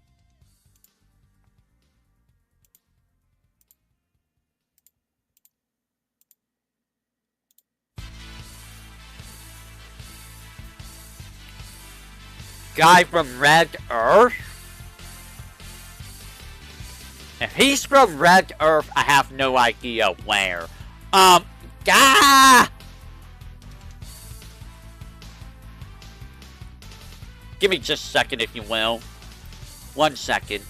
Guy from Red Earth? If he's from Red Earth, I have no idea where. Give me just a second, if you will. 1 second.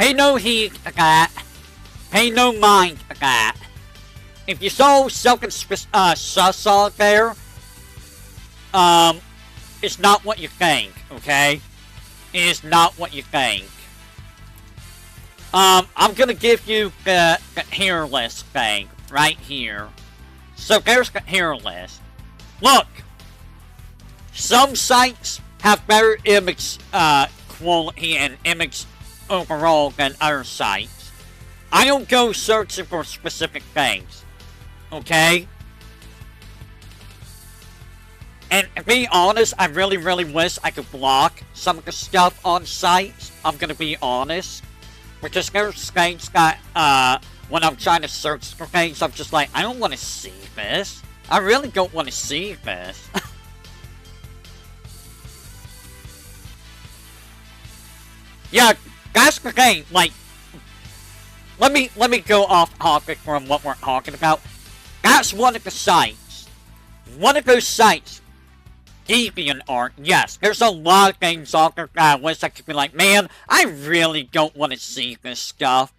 Pay no heed to that. Pay no mind to that. If you saw something sus on there, it's not what you think, okay? It is not what you think. I'm gonna give you the hair list thing right here. So there's the hair list. Look! Some sites have better image quality and image overall than other sites. I don't go searching for specific things. Okay? And to be honest, I really wish I could block some of the stuff on sites. I'm gonna be honest. Because there's things that, when I'm trying to search for things, I'm just like, I don't want to see this. I really don't want to see this. Yeah, that's the thing, like, let me go off topic from what we're talking about. That's one of the sites. One of those sites, DeviantArt, yes, there's a lot of things on there that I wish I could be like, man, I really don't want to see this stuff.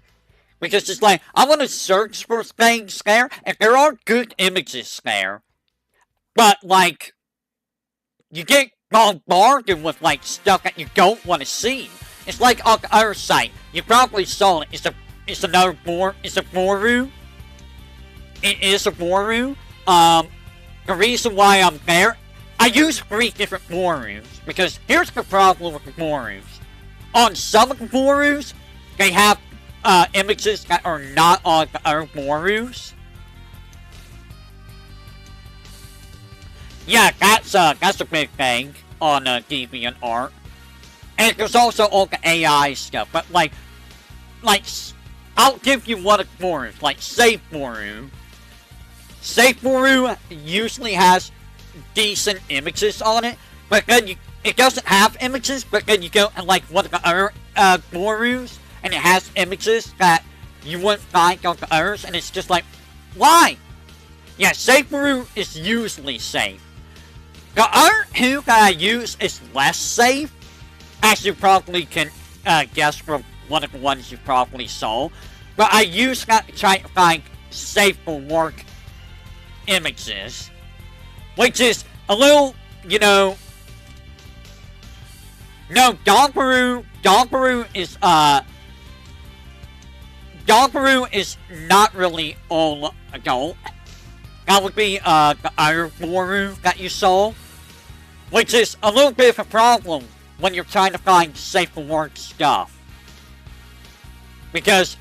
Because it's like, I want to search for things there, and there are good images there. But, like, you get bombarded with, like, stuff that you don't want to see. It's like on the other site. You probably saw it. It's another Boru. It's a Boru. It is a Boru. The reason why I'm there, I use 3 different Borus. Because here's the problem with the Borus. On some of the Borus, they have images that are not on the other Borus. Yeah, that's a big thing on DeviantArt. And there's also all the AI stuff, but like, I'll give you one of the Borus, like Safe Boru. Safe Boru usually has decent images on it, but then it doesn't have images, but then you go and like one of the other Borus, and it has images that you wouldn't find on the others, and it's just like, why? Yeah, Safe Boru is usually safe. The other 2 that I use is less safe, as you probably can guess from one of the ones you probably saw. But I use that to try to find safe for work images. Which is a little, you know... No, Dogbaru is not really all adult. That would be the other Boru that you saw. Which is a little bit of a problem when you're trying to find safe for work stuff. Because,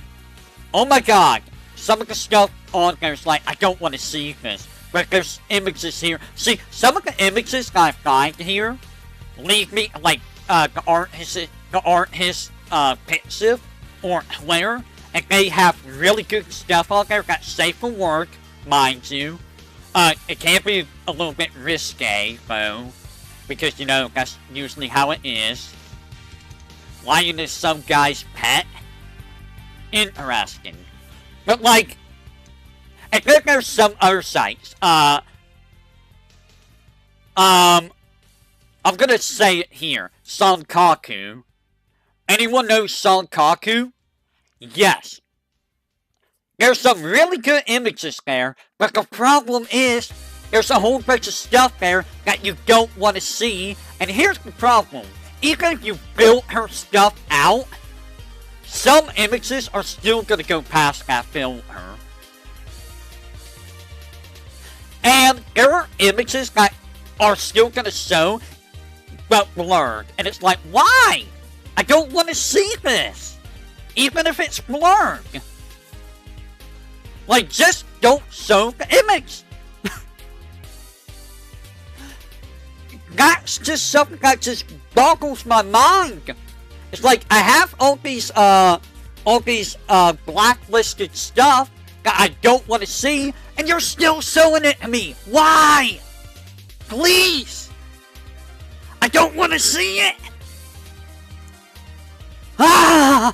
oh my god, some of the stuff on there is like, I don't want to see this. But there's images here. See, some of the images that I find here leave me, like, the art is pensive or clear. And they have really good stuff on there that's safe for work, mind you. It can be a little bit risque, though. Because, you know, that's usually how it is. Lion is some guy's pet. Interesting. But, like, I think there's some other sites. I'm gonna say it here. Sankaku. Anyone know Sankaku? Yes. There's some really good images there, but the problem is, there's a whole bunch of stuff there that you don't want to see, and here's the problem. Even if you built her stuff out, some images are still going to go past that filter. And there are images that are still going to show, but blurred. And it's like, why? I don't want to see this. Even if it's blurred. Like, just don't show the image. That's just something that just boggles my mind. It's like, I have all these blacklisted stuff that I don't want to see, and you're still showing it to me. Why? Please. I don't want to see it. Ah!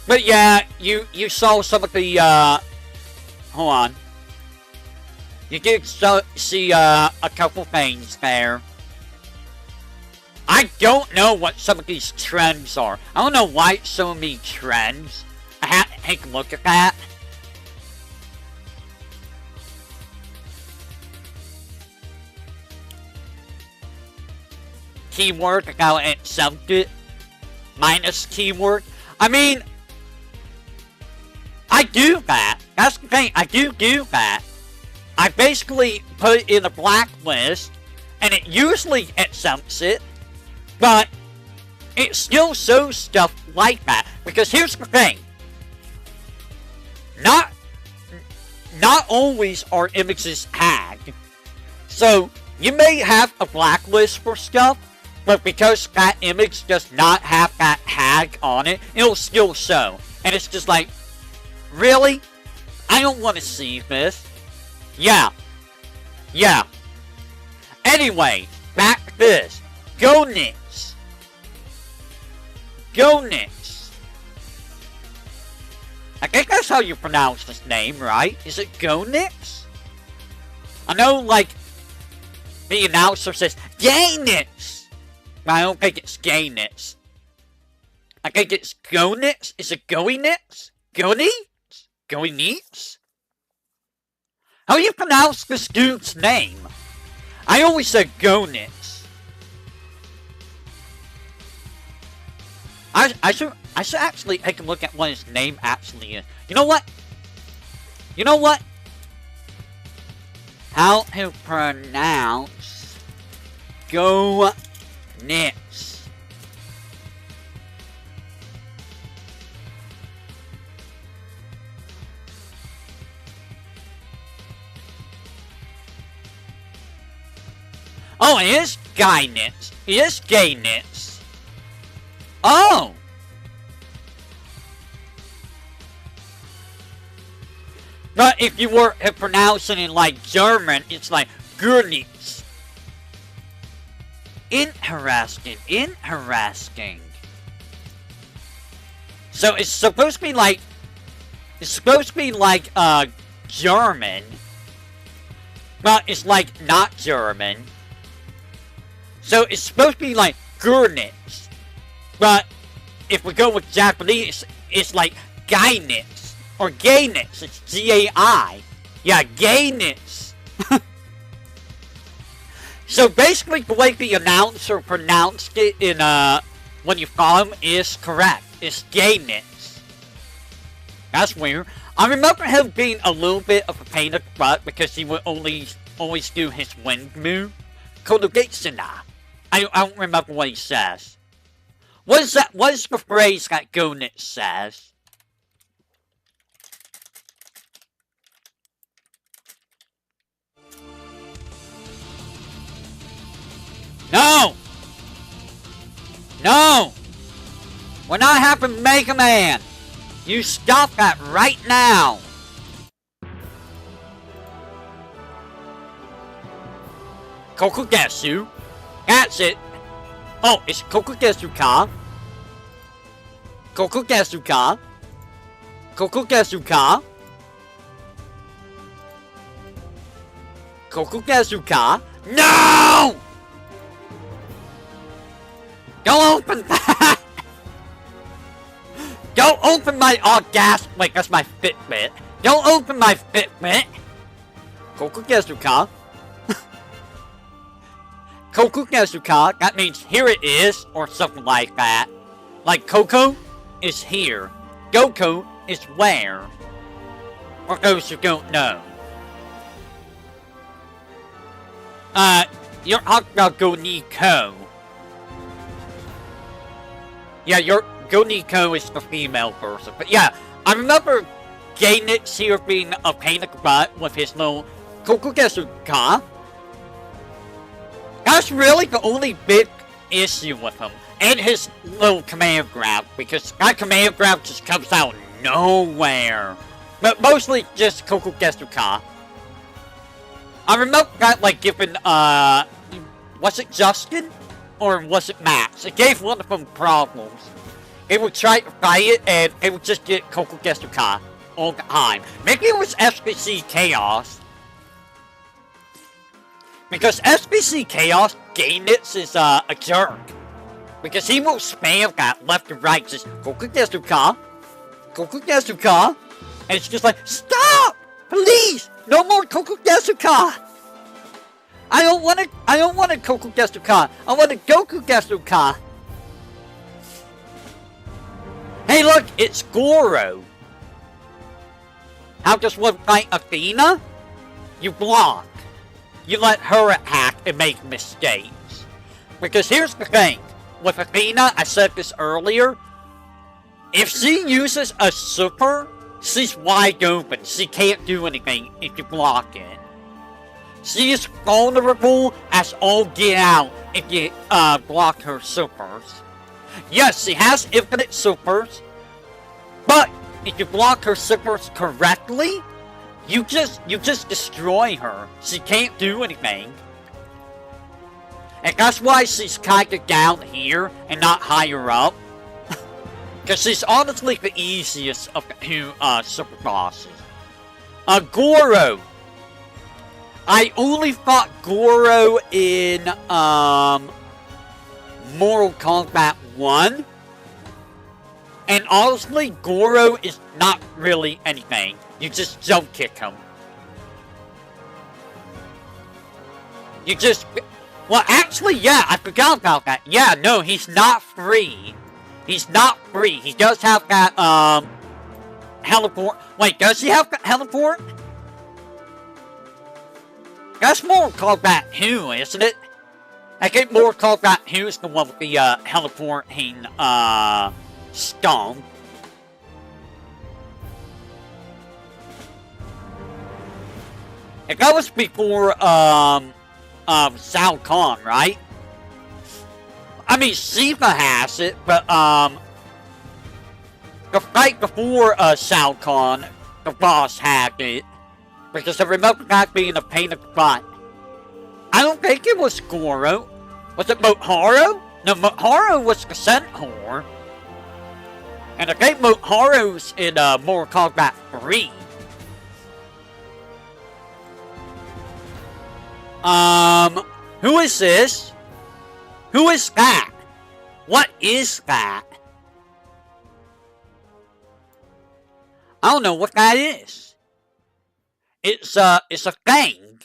But yeah, you saw some of the, hold on. You did see, a couple things there. I I don't know what some of these trends are. I don't know why it's showing me trends. I have to take a look at that. Keyword, I gotta accept it. Minus keyword. I mean, I do that. That's the thing, I do that. I basically put it in a blacklist, and it usually accepts it, but it still shows stuff like that. Because here's the thing. Not always are images tagged. So, you may have a blacklist for stuff, but because that image does not have that tag on it, it'll still show. And it's just like, really? I don't want to see this. Yeah. Anyway, back to this. Go Knicks. I think that's how you pronounce this name, right? Is it Go Knicks? I know, like, the announcer says, Gay Knicks! But I don't think it's Gay Knicks. I think it's Go Knicks? Is it Goey Knicks? Goey Knicks? How do you pronounce this dude's name? I always said Go Knicks. I should actually take a look at what his name actually is. You know what? How to pronounce Go Knicks. Oh, it is Guy Knits. It is Gay Knits. Oh! But if you were to pronounce it in, like, German, it's like Gurnitz. Interesting. So it's supposed to be like... German. But it's, like, not German. So it's supposed to be like Gurnitz. But if we go with Japanese, it's like Gaynitz. Or Gaynitz. It's G-A-I. Yeah, Gaynitz. So basically the way the announcer pronounced it in when you follow him is correct. It's Gaynitz. That's weird. I remember him being a little bit of a pain in the butt because he would always do his wind move. Kodogetsuna. I don't remember what he says. What is that? What is the phrase that Gonit says? No! No! We're not having Mega Man! You stop that right now! Kokugetsu? That's it! Oh, it's Kokugetsu-ka? Kokugetsu-ka? Kokugetsu-ka? Kokugetsu-ka? No! Don't open that! Don't open my... Oh, gas... Wait, that's my Fitbit. Don't open my Fitbit! Kokugetsu-ka? Kokugetsu-ka, that means here it is, or something like that. Like Coco is here. Goku is where. For those who don't know. You're talking about Goniko. Yeah, Goniko is the female person. But yeah, I remember Gaynix here being a pain in the butt with his little Kokugetsu-ka. That's really the only big issue with him. And his little command grab, because that command grab just comes out of nowhere. But mostly just Kokugetsu-ka. I remember that, like, giving, was it Justin? Or was it Max? It gave one of them problems. It would try to fight it, and it would just get Kokugetsu-ka all the time. Maybe it was SBC Chaos. Because SBC Chaos, Gaynitz is, a jerk. Because he will spam that left and right, just Kokudesuka, Kokudesuka, and it's just like, stop! Please! No more Kokudesuka! I don't want a Kokudesuka! I want a Gokudesuka! Hey look, it's Goro! How does one fight Athena? You block. You let her attack and make mistakes. Because here's the thing. With Athena, I said this earlier. If she uses a super, she's wide open. She can't do anything if you block it. She is vulnerable as all get out if you block her supers. Yes, she has infinite supers. But if you block her supers correctly, you just destroy her. She can't do anything. And that's why she's kinda down here and not higher up. Because she's honestly the easiest of the two super bosses. Goro. I only fought Goro in Mortal Kombat 1. And honestly, Goro is not really anything. You just jump kick him. You just... Well, actually, yeah, I forgot about that. Yeah, no, he's not free. He's not free. He does have that, teleport. Wait, does he have that teleport? That's Mortal Kombat 2, isn't it? I think Mortal Kombat 2 is the one with the, teleporting, stone. And that was before, Shao Kahn, right? I mean, Shiva has it, but, the fight before, Shao Kahn, the boss had it. Because I remember that being a pain in the butt. I don't think it was Goro. Was it Motaro? No, Motaro was the Centaur. And I think Motaro's in, Mortal Kombat 3. Who is this? Who is that? What is that? I don't know what that is. It's a thing.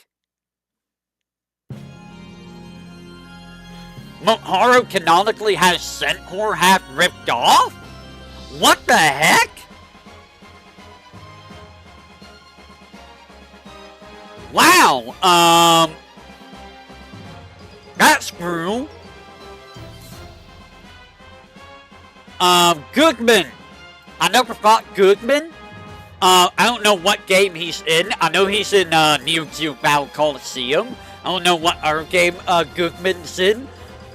Motaro canonically has Centaur half ripped off? What the heck? Wow, that's true. Goodman. I never fought Goodman. I don't know what game he's in. I know he's in, Neo Geo Battle Coliseum. I don't know what other game, Goodman's in.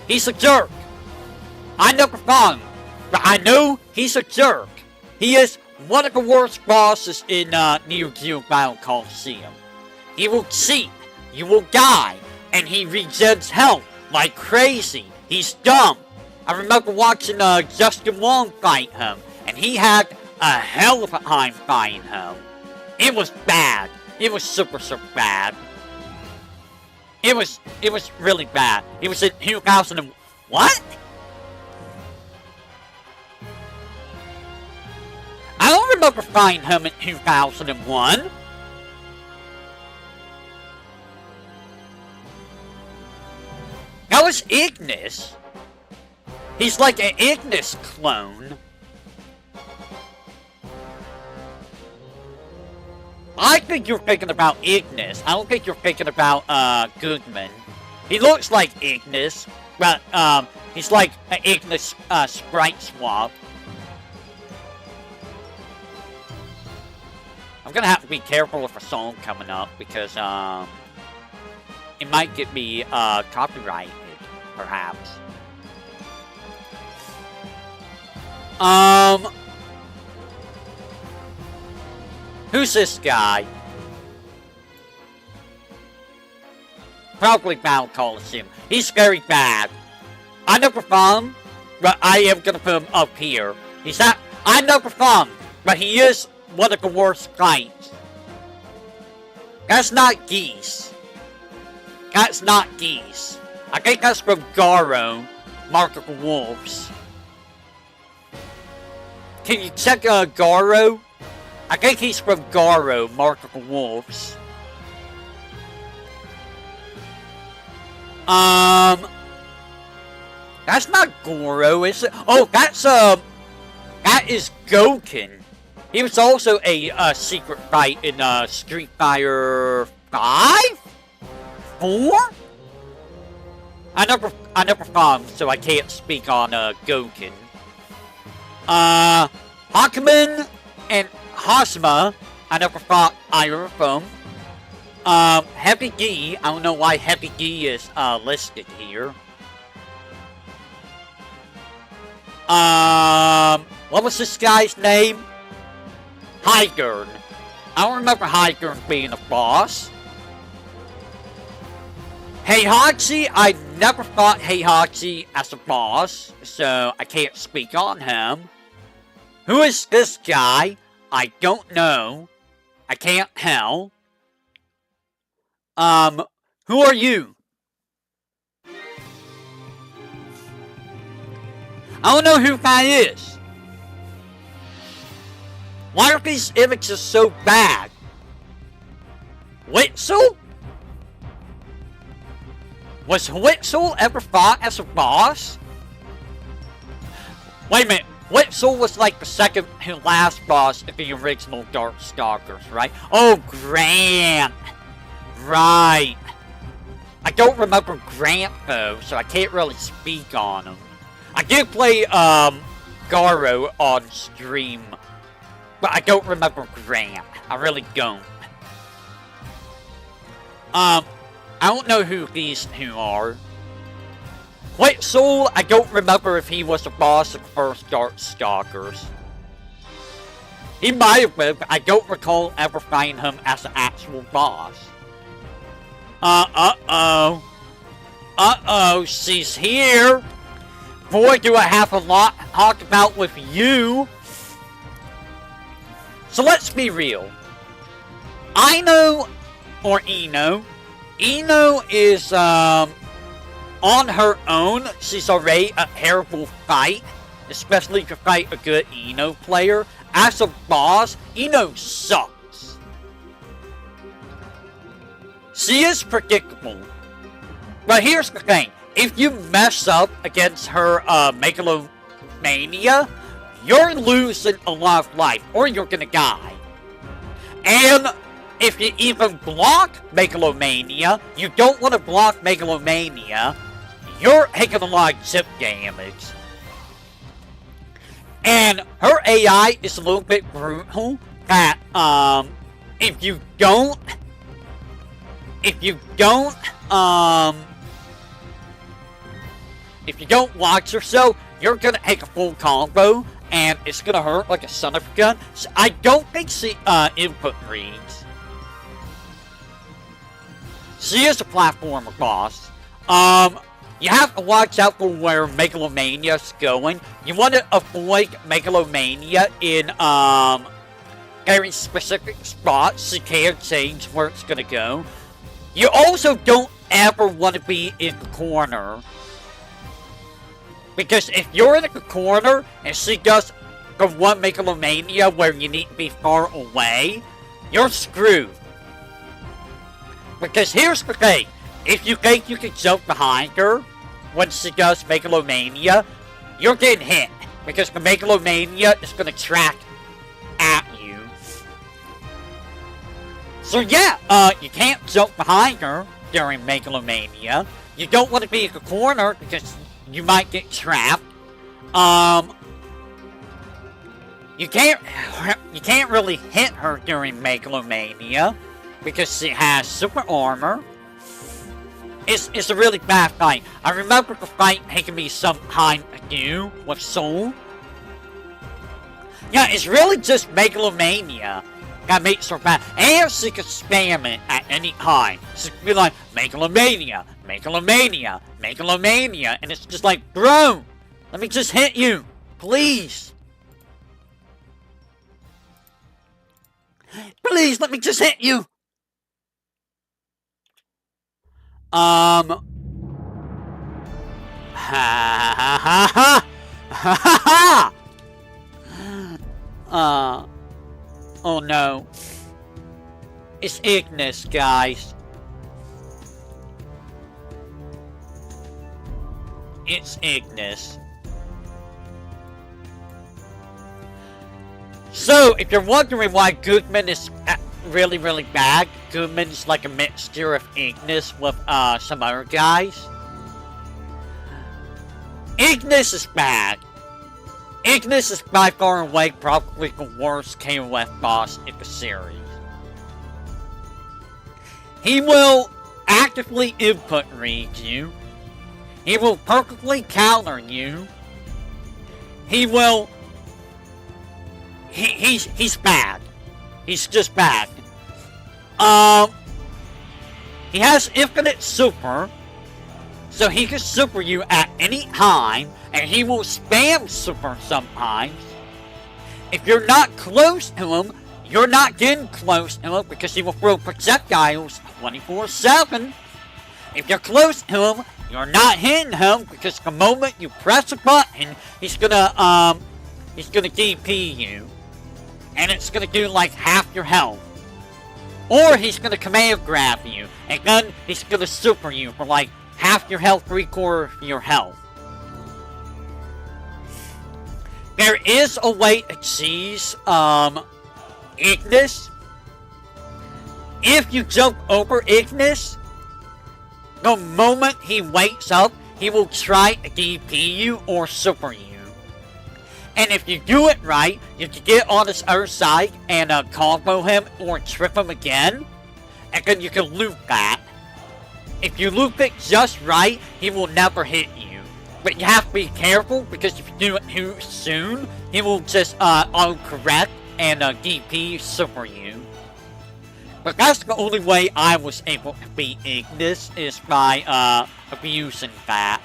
He's a jerk. I never fought him. But I know he's a jerk. He is one of the worst bosses in, Neo Geo Battle Coliseum. He will cheat. You will die. And he regens health like crazy. He's dumb. I remember watching Justin Wong fight him. And he had a hell of a time fighting him. It was bad. It was super, super bad. It was really bad. It was in 2000 and... What? I don't remember fighting him in 2001. That was Ignis. He's like an Ignis clone. I think you're thinking about Ignis. I don't think you're thinking about, Goodman. He looks like Ignis, but, he's like an Ignis, sprite swap. I'm gonna have to be careful with a song coming up, because, it might get me, copyrighted, perhaps. Who's this guy? Probably Battle Coliseum. He's very bad. I never fought him, but I am gonna put him up here. He's not... I never fought him, but he is one of the worst fights. That's not Geese. That's not Geese. I think that's from Garo. Mark of the Wolves. Can you check Garo? I think he's from Garo, Mark of the Wolves. That's not Goro, is it? Oh, that is Goken. He was also a secret fight in Street Fighter 5? 4? I never found him, so I can't speak on Goken. Hakumen and Hasma, I never fought either of them. Heavy G, I don't know why Heavy G is listed here. What was this guy's name? Heigern. I don't remember Heigern being a boss. Heihachi, I never fought Heihachi as a boss, so I can't speak on him. Who is this guy? I don't know. I can't tell. Who are you? I don't know who that is. Why are these images so bad? Witzel? Was Witzel ever fought as a boss? Wait a minute. Witzel was like the second to last boss of the original Darkstalkers, right? Oh, Grant. Right. I don't remember Grant, though, so I can't really speak on him. I did play, Garo on stream, but I don't remember Grant. I really don't. I don't know who these two are. Wait, Soul, I don't remember if he was a boss of the first Darkstalkers. He might have been, but I don't recall ever finding him as an actual boss. Uh-oh. Uh-oh, she's here. Boy, do I have a lot to talk about with you. So let's be real. Ino, or Ino. Ino is, on her own. She's already a terrible fight. Especially to fight a good Ino player. As a boss, Ino sucks. She is predictable. But here's the thing. If you mess up against her Megalomania, you're losing a lot of life, or you're gonna die. And if you even block Megalomania, you don't want to block Megalomania, you're taking a lot of chip damage. And her AI is a little bit brutal, that, if you don't watch yourself, you're gonna take a full combo, and it's gonna hurt like a son of a gun. So I don't think she, input reads. She is a platformer boss. You have to watch out for where Megalomania's going. You want to avoid Megalomania in, very specific spots. She can change where it's gonna go. You also don't ever want to be in the corner. Because if you're in the corner and she does the one Megalomania where you need to be far away, you're screwed. Because here's the thing. If you think you can jump behind her when she does Megalomania, you're getting hit. Because the Megalomania is going to track at you. So yeah, you can't jump behind her during Megalomania. You don't want to be in the corner because you might get trapped. You can't really hit her during Megalomania because she has super armor. It's a really bad fight. I remember the fight taking me some time to do with Soul. Yeah, it's really just Megalomania that makes her bad. And she can spam it at any time. She can be like, Megalomania, Megalomania, Megalomania. And it's just like, bro, let me just hit you. Please. Please, let me just hit you. Ha ha ha ha ha ha! Oh no. It's Ignis, guys. It's Ignis. So, if you're wondering why Goodman is really, really bad, Goodman's like a mixture of Ignis with some other guys. Ignis is bad. Ignis is by far and away probably the worst KOF boss in the series. He will actively input read you. He will perfectly counter you. He will... He's bad. He's just bad. He has infinite super. So he can super you at any time, and he will spam super sometimes. If you're not close to him, you're not getting close to him because he will throw projectiles 24/7. If you're close to him, you're not hitting him because the moment you press a button, he's gonna DP you, and it's gonna do like half your health. Or he's gonna command grab you, and then he's gonna super you for like half your health, 3/4 of your health. There is a way to cheese Ignis. If you jump over Ignis, the moment he wakes up, he will try to DP you or super you. And if you do it right, you can get on this other side and combo him or trip him again, and then you can loop that. If you loop it just right, he will never hit you. But you have to be careful, because if you do it too soon, he will just auto-correct and DP super you. But that's the only way I was able to beat Ignis, is by abusing that.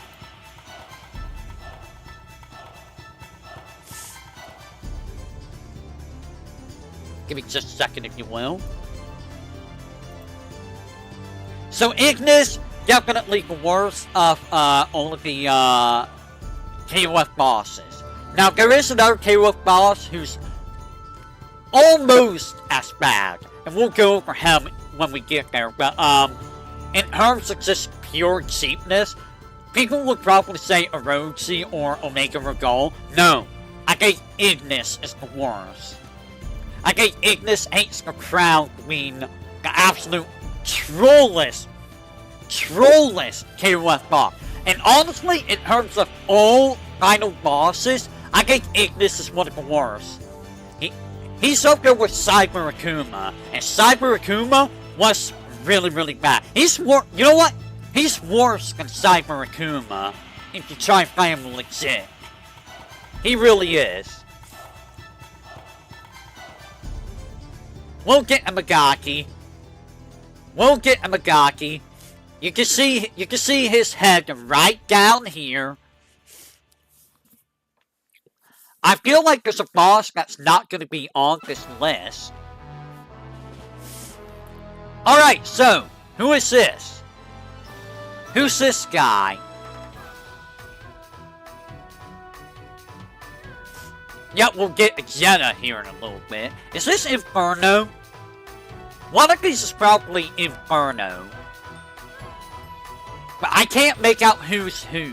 Give me just a second if you will. So Ignis, definitely the worst of all of the KOF bosses. Now there is another KOF boss who's almost as bad, and we'll go over him when we get there. But in terms of just pure cheapness, people would probably say Orochi or Omega Regal. No, I think Ignis is the worst. I think Ignis hates the crown being the absolute trollest KOF boss. And honestly, in terms of all final bosses, I think Ignis is one of the worst. He's up there with Cyber Akuma, and Cyber Akuma was really, really bad. He's you know what? He's worse than Cyber Akuma if you try to find him legit. He really is. We'll get a Megaki. You can see his head right down here. I feel like there's a boss that's not going to be on this list. Alright, so, who is this? Who's this guy? Yep, we'll get Jetta here in a little bit. Is this Inferno? One of these is probably Inferno. But I can't make out who's who.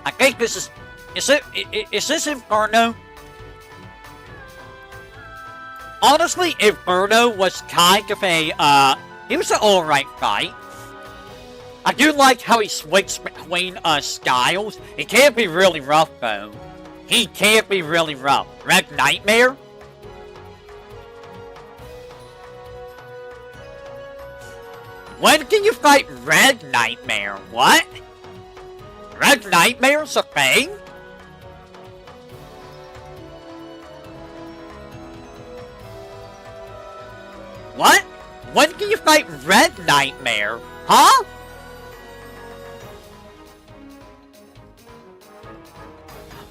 I think this is... Is this Inferno? Honestly, Inferno was kind of a, he was an alright fight. I do like how he switches between, styles. He can be really rough, though. He can be really rough. Red Nightmare? When can you fight Red Nightmare? What? Red Nightmare's a thing? What? When can you fight Red Nightmare? Huh?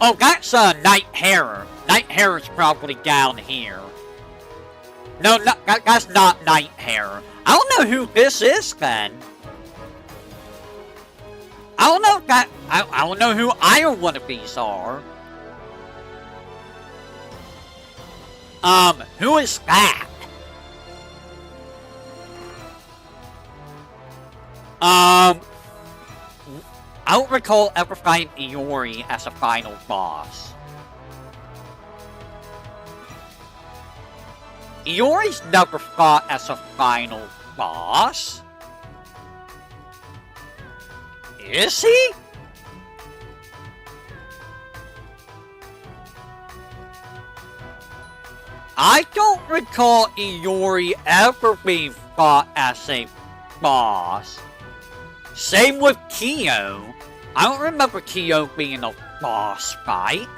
Oh, that's Night Terror. Night Terror's probably down here. No, that's not Night Terror. I don't know who this is then. I don't know if that, I don't know who either one of these are. Who is that? I don't recall ever fighting Iori as a final boss. Iori's never fought as a final boss. Is he? I don't recall Iori ever being fought as a boss. Same with Kyo. I don't remember Kyo being a boss fight.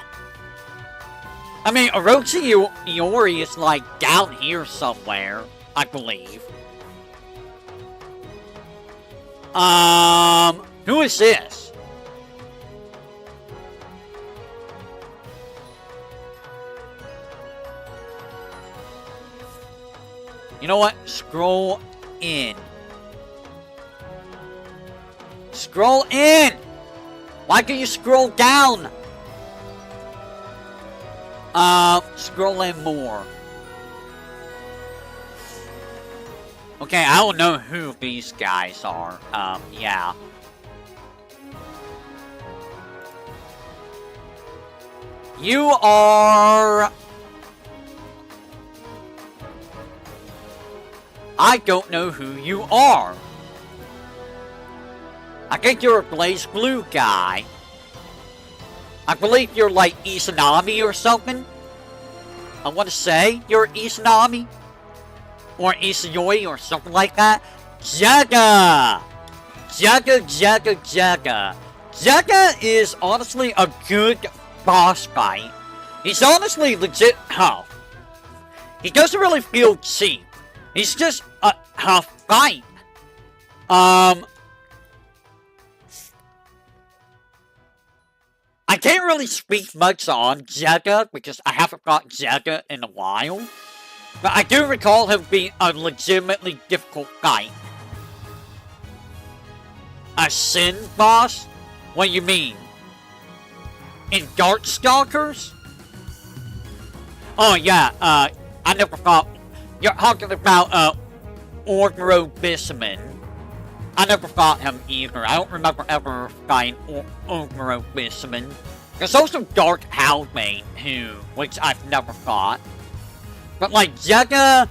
I mean, Orochi Iori is like down here somewhere, I believe. Who is this? You know what? Scroll in. Scroll in! Why can you scroll down? Scroll in more. Okay, I don't know who these guys are. Yeah. You are... I don't know who you are. I think you're a Blaze Blue guy. I believe you're like Izanami or something. I want to say you're Izanami. Or Izayoi or something like that. Jaga! Jaga. Jaga is honestly a good boss fight. He's honestly legit tough. He doesn't really feel cheap. He's just a tough fight. I can't really speak much on Jaga because I haven't fought Jaga in a while. But I do recall him being a legitimately difficult fight. A Sin boss? What do you mean? In Darkstalkers? Oh yeah, I never fought... You're talking about, Orgro Bisman. I never fought him either. I don't remember ever fighting Orgro Bisman. There's also Dark Howlbane, which I've never fought. But like Jaga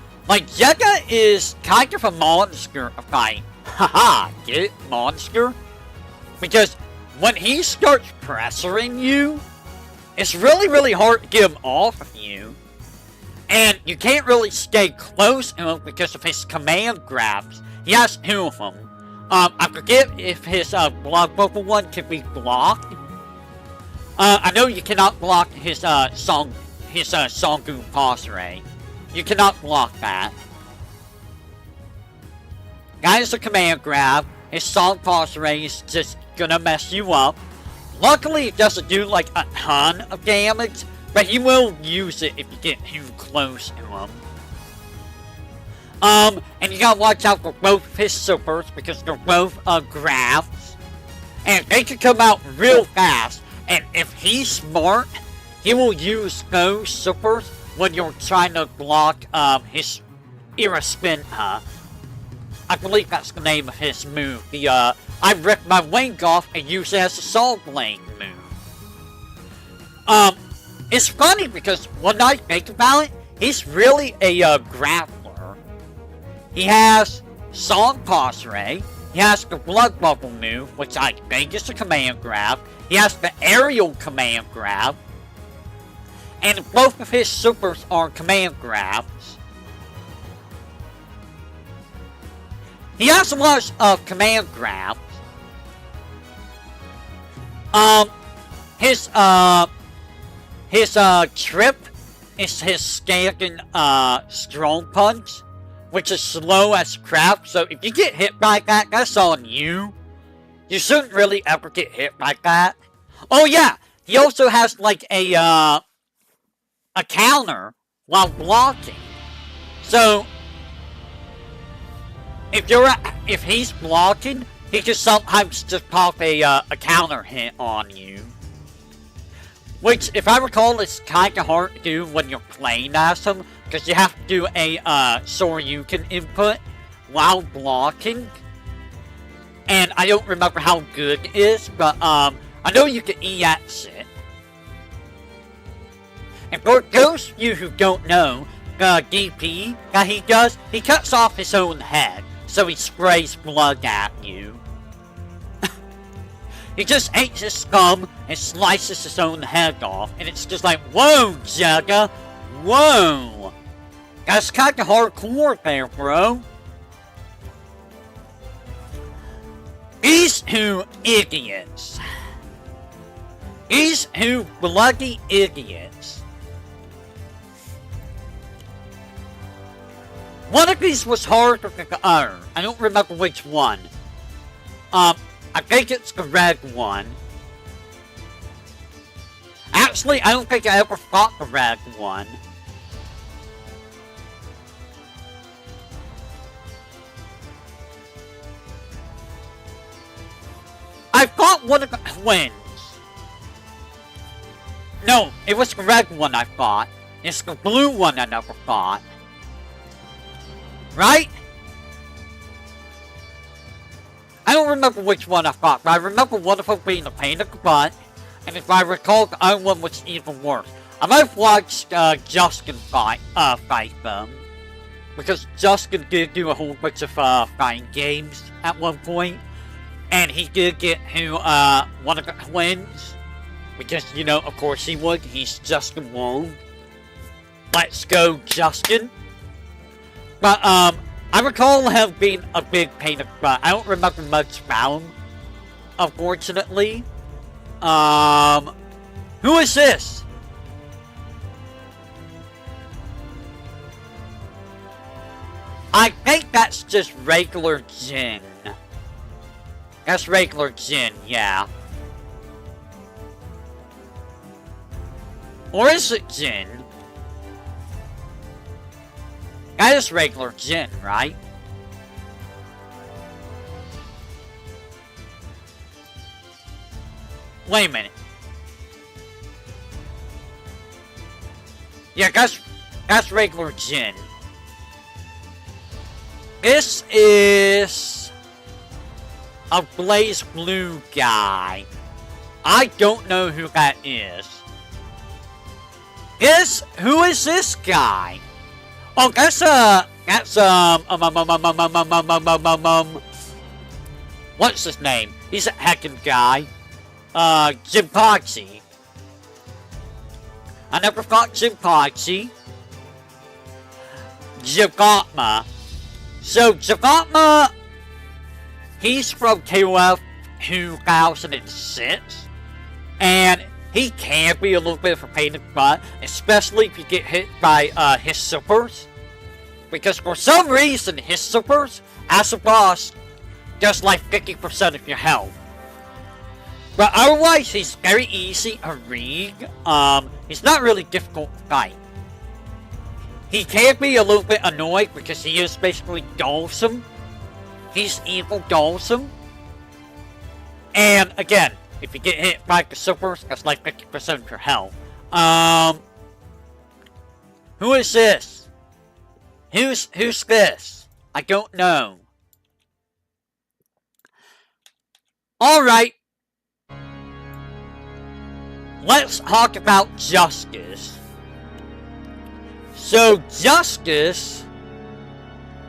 is kind of a monster fight. Haha, get it? Monster? Because when he starts pressuring you, it's really, really hard to get him off of you. And you can't really stay close to him because of his command grabs. He has two of them. I forget if his blood bubble one can be blocked. I know you cannot block his Songu Pasare. You cannot block that. That is a command grab. His Song Pasare is just gonna mess you up. Luckily, it doesn't do like a ton of damage, but he will use it if you get too close to him. And you gotta watch out for both of his supers because they're both grabs. And they can come out real fast. And if he's smart, he will use those supers when you're trying to block his Iraspin. I believe that's the name of his move. The I rip my wing off and use it as a Soul Blade move. It's funny because when I think about it, he's really a grappler. He has Song Pasare. He has the Blood Bubble move, which I think is a command grab. He has the aerial command grab. And both of his supers are command grabs. He has a lot of command grabs. His trip is his standing strong punch, which is slow as crap. So if you get hit by that, that's on you. You shouldn't really ever get hit by that. Oh yeah, he also has like a counter while blocking. So if he's blocking, he can sometimes just pop a counter hit on you. Which, if I recall, is kind of hard to do when you're playing as him, because you have to do a Shoryuken input while blocking. And I don't remember how good it is, but I know you can EX it. And for those of you who don't know, DP that he does, he cuts off his own head, so he sprays blood at you. He just eats his scum and slices his own head off, and it's just like, whoa, Jagga, whoa! That's kinda hardcore there, bro. These two idiots. These two bloody idiots. One of these was harder than the other. I don't remember which one. I think it's the red one. Actually, I don't think I ever fought the red one. I fought one of the twins. No, it was the red one I fought. It's the blue one I never fought. Right? I don't remember which one I fought, but I remember one of them being a pain in the butt, and if I recall, the other one was even worse. I might have watched Justin fight them, because Justin did do a whole bunch of fighting games at one point, and he did get to one of the twins, because, you know, of course he would, he's Justin Wong. Let's go, Justin. But, I recall him being a big pain in the butt. I don't remember much about him, unfortunately. Who is this? I think that's just regular Jin. That's regular Jin, yeah. Or is it Jin? That is regular Jin, right? Wait a minute. Yeah, that's regular Jin. This is a Blaze Blue guy. I don't know who that is. Who is this guy? Oh, that's what's his name? He's a heckin' guy. Jinpachi. I never fought Jinpachi. Jagatma. So, Jagatma, he's from KOF 2006. And he can be a little bit of a pain in the butt, especially if you get hit by his supers. Because for some reason, his supers, as a boss, does like 50% of your health. But otherwise, he's very easy to read. He's not really difficult to fight. He can be a little bit annoyed because he is basically Dawson. He's evil Dawson. And again, if you get hit by the supers, that's like 50% of your health. Who is this? Who's this? I don't know. Alright. Let's talk about Justice. So, Justice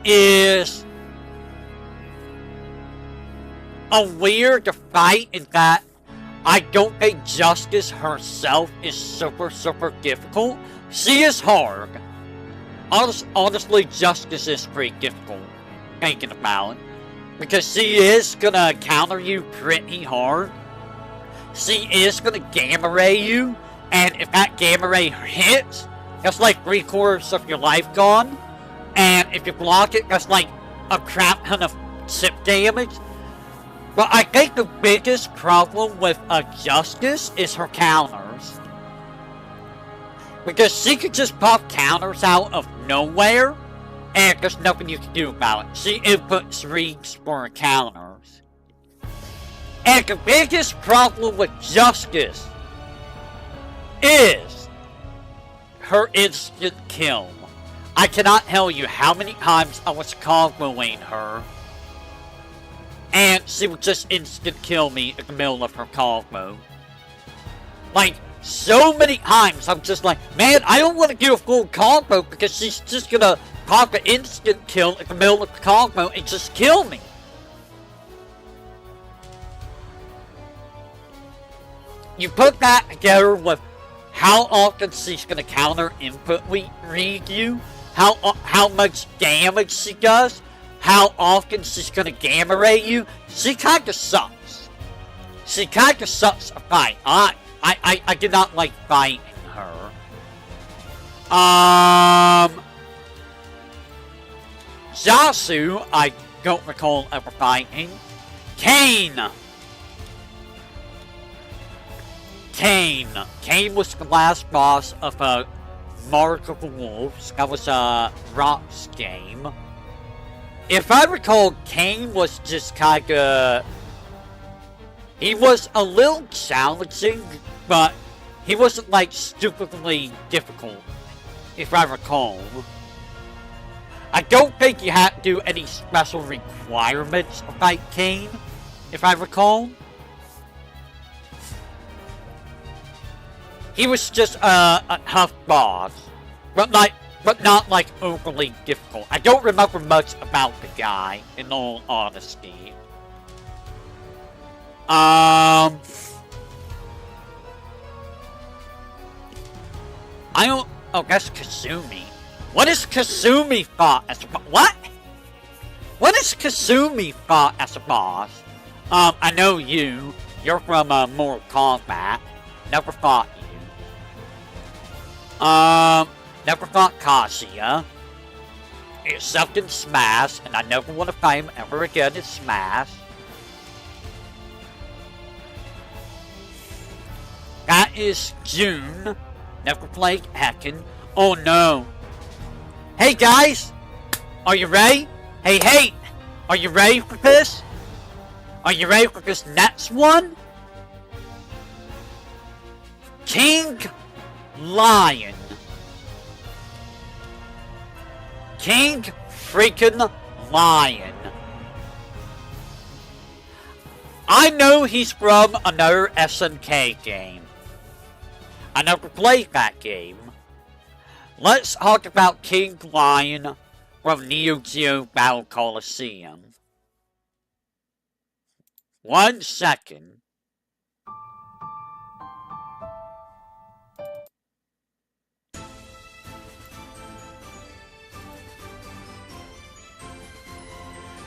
is a weird fight in that I don't think Justice herself is super difficult. She is hard. Honestly, Justice is pretty difficult, thinking about it. Because she is gonna counter you pretty hard. She is gonna Gamma Ray you, and if that Gamma Ray hits, that's like 3/4 of your life gone. And if you block it, that's like a crap ton of chip damage. But I think the biggest problem with Justice is her counters. Because she could just pop counters out of nowhere, and there's nothing you can do about it. She inputs reads for her counters. And the biggest problem with Justice is her instant kill. I cannot tell you how many times I was comboing her, and she would just instant kill me in the middle of her combo. Like, so many times I'm just like, man, I don't want to do a full combo because she's just gonna pop an instant kill in the middle of the combo and just kill me. You put that together with how often she's gonna counter input read you, how much damage she does, how often she's gonna gamma ray you. She kinda sucks. She kinda sucks a fight. I did not like fighting her. Zasu, I don't recall ever fighting. Kane was the last boss of Mark of the Wolves. That was Rock's game. If I recall, Kane was just kinda... He was a little challenging, but he wasn't like stupidly difficult, if I recall. I don't think you had to do any special requirements to fight Kane, if I recall. He was just a tough boss, but not like overly difficult. I don't remember much about the guy, in all honesty. I don't. Oh, that's Kasumi. What is Kasumi fought as a boss? What? What is Kasumi fought as a boss? I know you. You're from Mortal Kombat. Never fought you. Never fought Kazuya. Except in Smash, and I never want to fight him ever again in Smash. That is June. Never played Tekken. Oh no. Hey guys! Are you ready? Hey! Are you ready for this? Are you ready for this next one? King Lion. King freaking Lion. I know he's from another SNK game. I never played that game. Let's talk about King Lion from Neo Geo Battle Coliseum. 1 second.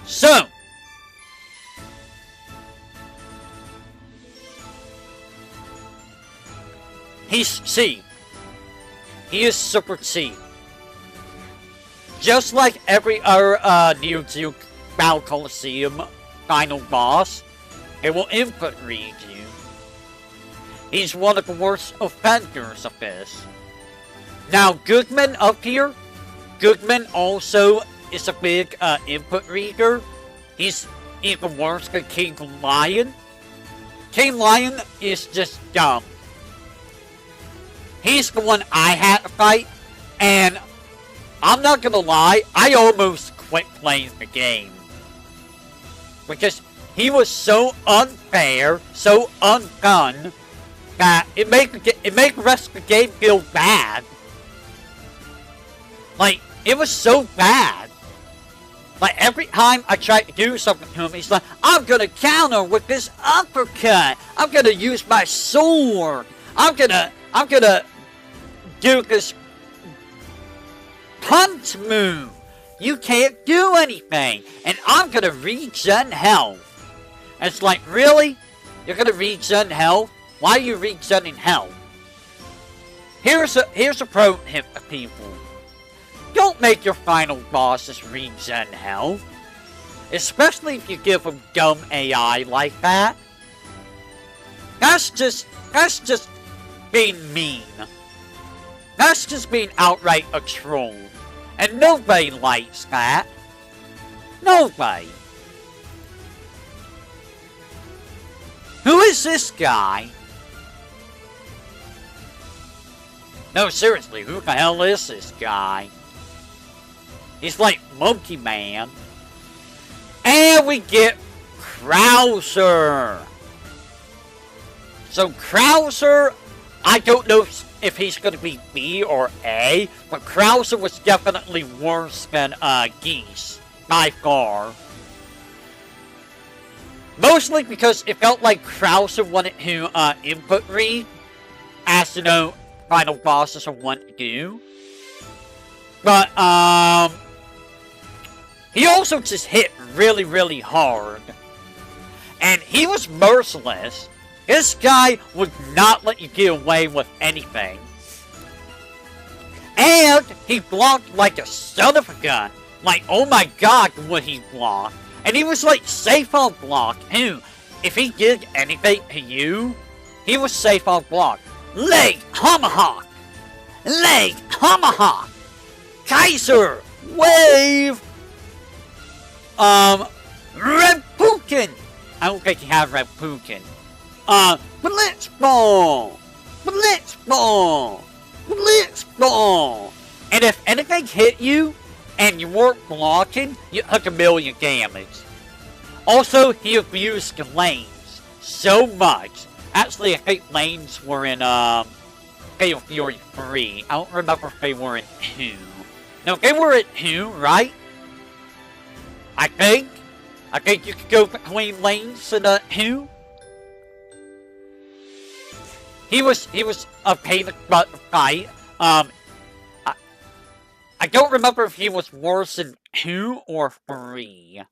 So, he's cheap. He is super cheap. Just like every other Neo Geo Battle Coliseum final boss, it will input read you. He's one of the worst offenders of this. Now, Goodman up here, Goodman also is a big input reader. He's even worse than King Lion. King Lion is just dumb. He's the one I had to fight, and I'm not gonna lie, I almost quit playing the game. Because he was so unfair, so undone, that it made the rest of the game feel bad. Like, it was so bad. Like, every time I tried to do something to him, he's like, I'm gonna counter with this uppercut. I'm gonna use my sword. I'm gonna do this punch move. You can't do anything. And I'm gonna regen health. And it's like, really? You're gonna regen health? Why are you regenning health? Here's a pro tip to people. Don't make your final bosses regen health. Especially if you give them dumb AI like that. That's just being mean. That's just being outright a troll. And nobody likes that. Nobody. Who is this guy? No, seriously, who the hell is this guy? He's like Monkey Man. And we get Krauser. So Krauser, I don't know if he's going to be B or A, but Krauser was definitely worse than Geese, by far. Mostly because it felt like Krauser wanted to input read, as you know, final bosses are want to do. But he also just hit really, really hard. And he was merciless. This guy would not let you get away with anything. And he blocked like a son of a gun. Like, oh my god, would he block. And he was like safe on block too. If he did anything to you, he was safe on block. Leg Tomahawk! Leg Tomahawk! Kaiser! Wave! Repukin! I don't think he had Repukin. Blitzball! Blitzball! Blitzball! And if anything hit you, and you weren't blocking, you took a million damage. Also, he abused the lanes so much. Actually, I think lanes were in, Fatal Fury 3. I don't remember if they were in 2. No, they were in 2, right? I think you could go between lanes in 2. He was a pain in the butt to fight. I don't remember if he was worse in 2 or 3.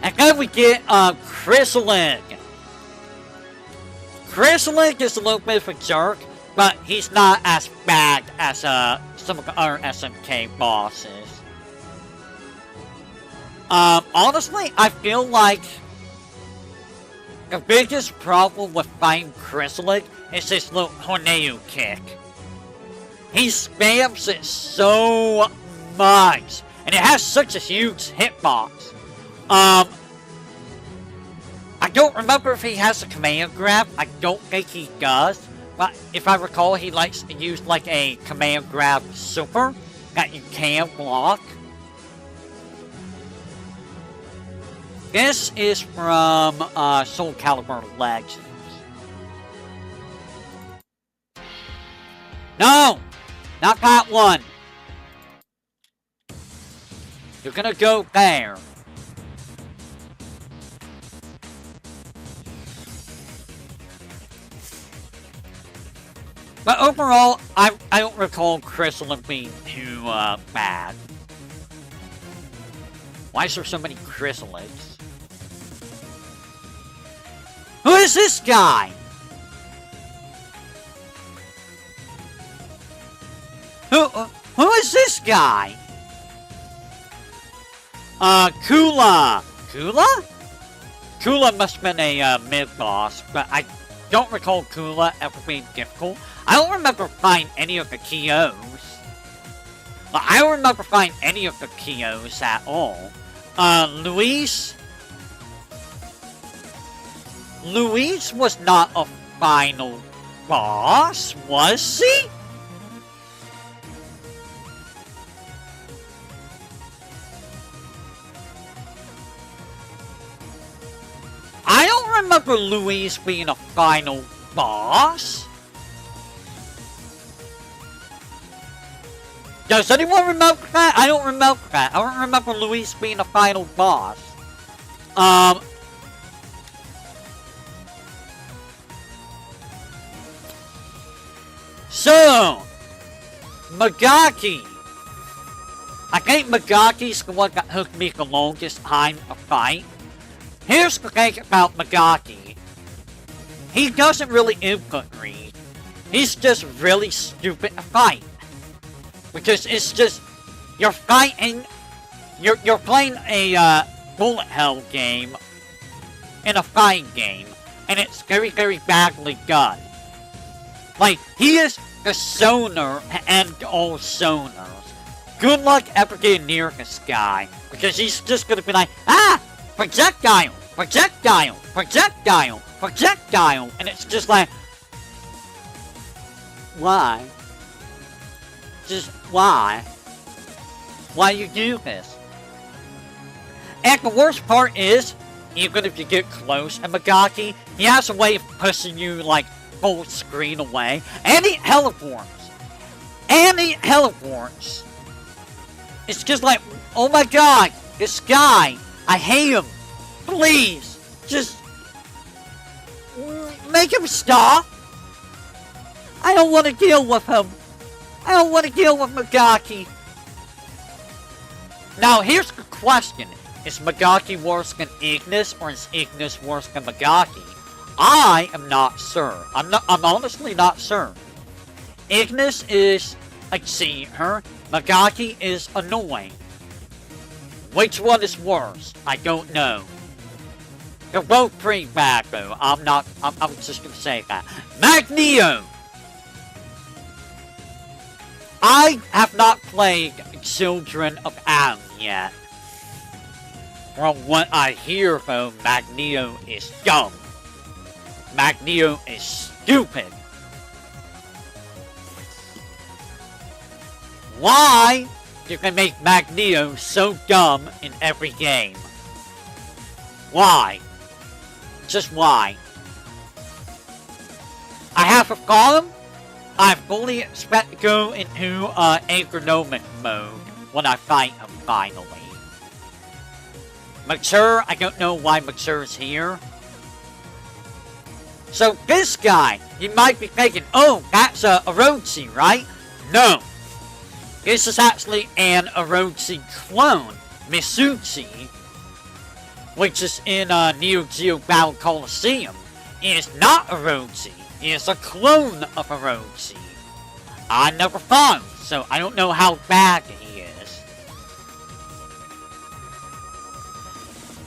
And then we get Chrysalig. Chrysalig is a little bit of a jerk, but he's not as bad as some of the other SMK bosses. Honestly, I feel like the biggest problem with fighting Chrysalig is this little tornado kick. He spams it so much, and it has such a huge hitbox. I don't remember if he has a command grab. I don't think he does. But if I recall, he likes to use like a command grab super that you can block. This is from Soul Calibur Legends. No! Not that one! You're gonna go there. But overall, I don't recall Chrysalig being too bad. Why is there so many Chrysalids? Who is this guy? Who is this guy? Kula. Kula? Kula must have been a mid-boss, but I don't recall Kula ever being difficult. I don't remember finding any of the Kios. But I don't remember finding any of the Kios at all. Luis? Luis was not a final boss, was he? I don't remember Luis being a final boss. Does anyone remember that? I don't remember that. I don't remember Luis being a final boss. So, Magaki. I think Magaki's the one that took me the longest time to fight. Here's the thing about Magaki. He doesn't really input read. He's just really stupid to fight. Because it's just, you're fighting, you're playing a bullet hell game in a fighting game, and it's very, very badly done. Like, he is the sonar to end all sonars. Good luck ever getting near this guy, because he's just gonna be like, ah, projectile, projectile, projectile, projectile, and it's just like, why? Just why? Why you do this? And the worst part is, even if you get close to Magaki, he has a way of pushing you like full screen away, and he teleports. And he teleports. It's just like, oh my god, this guy, I hate him. Please, just make him stop. I don't want to deal with him. I don't want to deal with Magaki. Now, here's the question. Is Magaki worse than Ignis, or is Ignis worse than Magaki? I am not sure. I'm honestly not sure. Ignis is exceeding her. Magaki is annoying. Which one is worse? I don't know. They're both pretty bad though. I'm just gonna say that. Magneto! I have not played Children of Adam yet. From what I hear though, Magneto is dumb. Magneto is stupid. Why you can make Magneto so dumb in every game? Why? Just why? I have a column. I fully expect to go into agronomic mode when I fight him finally. Mature, I don't know why Mature is here. So this guy, you might be thinking, oh, that's a Orochi, right? No. This is actually an Orochi clone, Misuchi, which is in Neo Geo Battle Coliseum. It is not Orochi. It is a clone of Orochi. I never fought him, so I don't know how bad he is.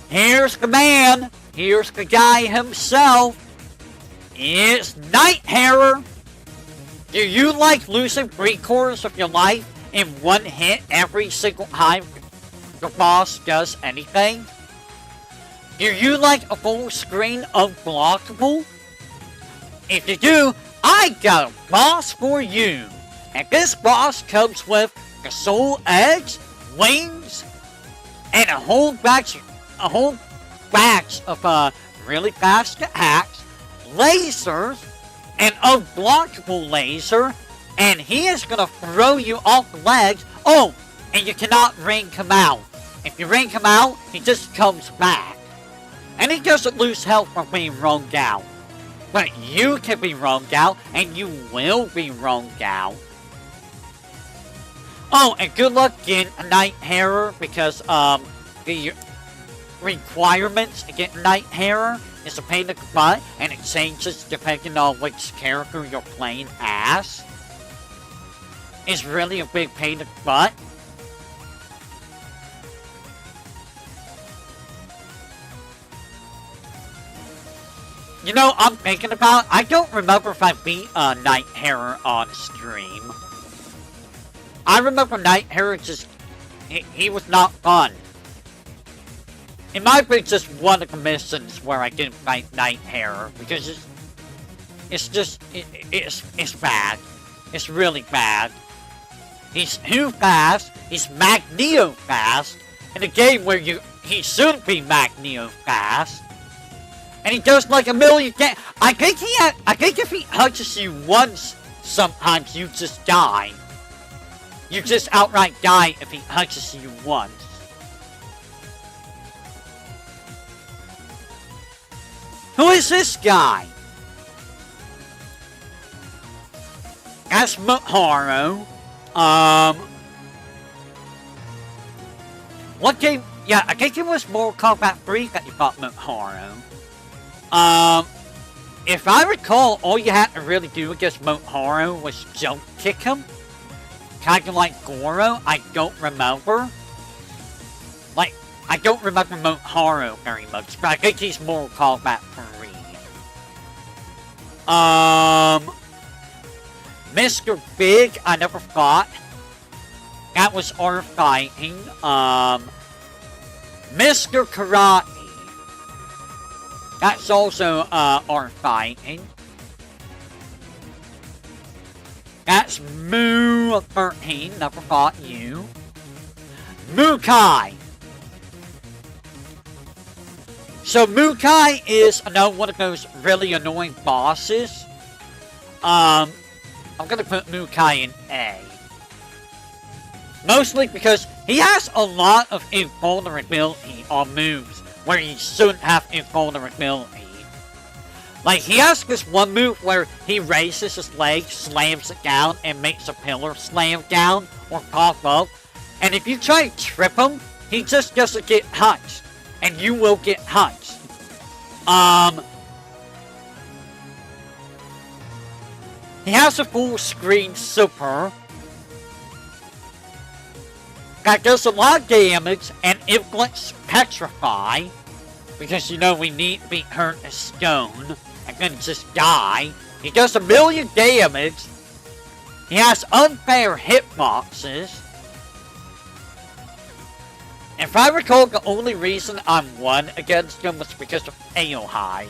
Here's the man. Here's the guy himself. It's Nighthairer. Do you like losing 3/4 of your life in one hit every single time the boss does anything? Do you like a full screen unblockable? If you do, I got a boss for you. And this boss comes with the soul eggs, wings, and a whole batch of really fast attacks, lasers, an unblockable laser, and he is gonna throw you off the legs. Oh, and you cannot ring him out. If you ring him out, he just comes back. And he doesn't lose health from being wronged out. But you can be wronged out, and you will be wronged out. Oh, and good luck getting a Nighthairer, because the requirements to get Nighthairer is a pain in the butt, and it changes depending on which character you're playing as. It's really a big pain in the butt. You know, I'm thinking about, I don't remember if I beat Nighthairer on stream. I remember Nighthairer just, he was not fun. It might be just one of the missions where I didn't fight Nighthairer, because it's bad. It's really bad. He's too fast, he's Magneto fast, in a game where he should be Magneto fast. And he does like a million things. I think if he touches you once, sometimes you just die. You just outright die if he touches you once. Who is this guy? That's Mutaro. What game? Yeah, I think it was Mortal Kombat 3 that you fought Mutaro. If I recall, all you had to really do against Motaro was jump kick him. Kinda like Goro, I don't remember. Like, I don't remember Motaro very much, but I think he's Mortal Kombat 3. Mr. Big, I never fought. That was our fighting. Mr. Karate. That's also, our fighting. That's Moo 13, never fought you. Mukai. So Mukai is another one of those really annoying bosses. I'm gonna put Mukai in A. Mostly because he has a lot of invulnerability on moves where he shouldn't have invulnerability. Like, he has this one move where he raises his leg, slams it down, and makes a pillar slam down or pop up. And if you try to trip him, he just doesn't get hunched. And you will get hunched. He has a full screen super that does a lot of damage and inflicts petrify. Because, you know, we need to be hurt as stone and then just die. He does 1,000,000 damage. He has unfair hitboxes. If I recall, the only reason I won against him was because of AOHI.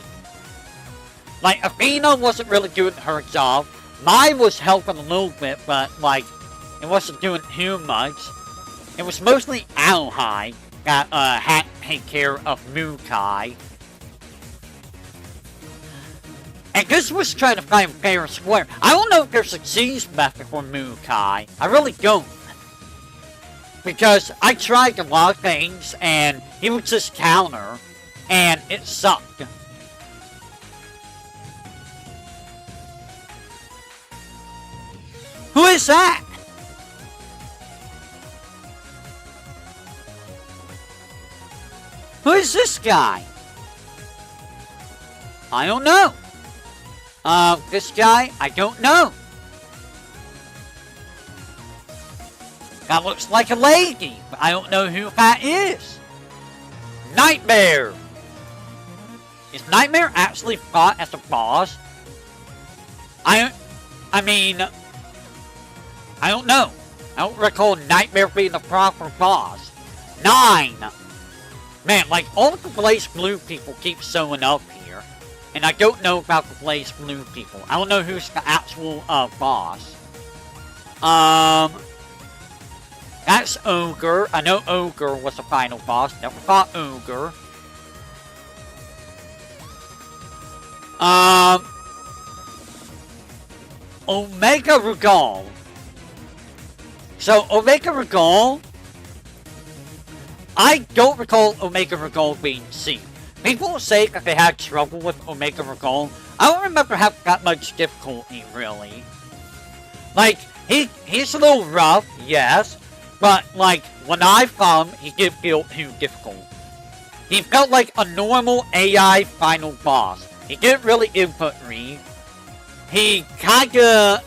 Like, Athena wasn't really doing her job. Mine was helping a little bit, but, like, it wasn't doing too much. It was mostly AOHI that, had to take care of Mukai. And this was trying to find fair and square. I don't know if there's a cheese method for Mukai. I really don't. Because I tried a lot of things, and he would just counter, and it sucked. Who is that? Who is this guy? I don't know. This guy, I don't know. That looks like a lady, but I don't know who that is. Nightmare. Is Nightmare actually fought as a boss? I mean, I don't know. I don't recall Nightmare being the proper boss. 9. Man, like, all of the Blaze Blue people keep showing up here. And I don't know about the Blaze Blue people. I don't know who's the actual, boss. That's Ogre. I know Ogre was the final boss. Never fought Ogre. Omega Regal. So, Omega Regal, I don't recall Omega Regal being seen. People say that they had trouble with Omega Regal. I don't remember having that much difficulty, really. Like, he's a little rough, yes. But, like, when I found him, he didn't feel too difficult. He felt like a normal AI final boss. He didn't really input read. He kinda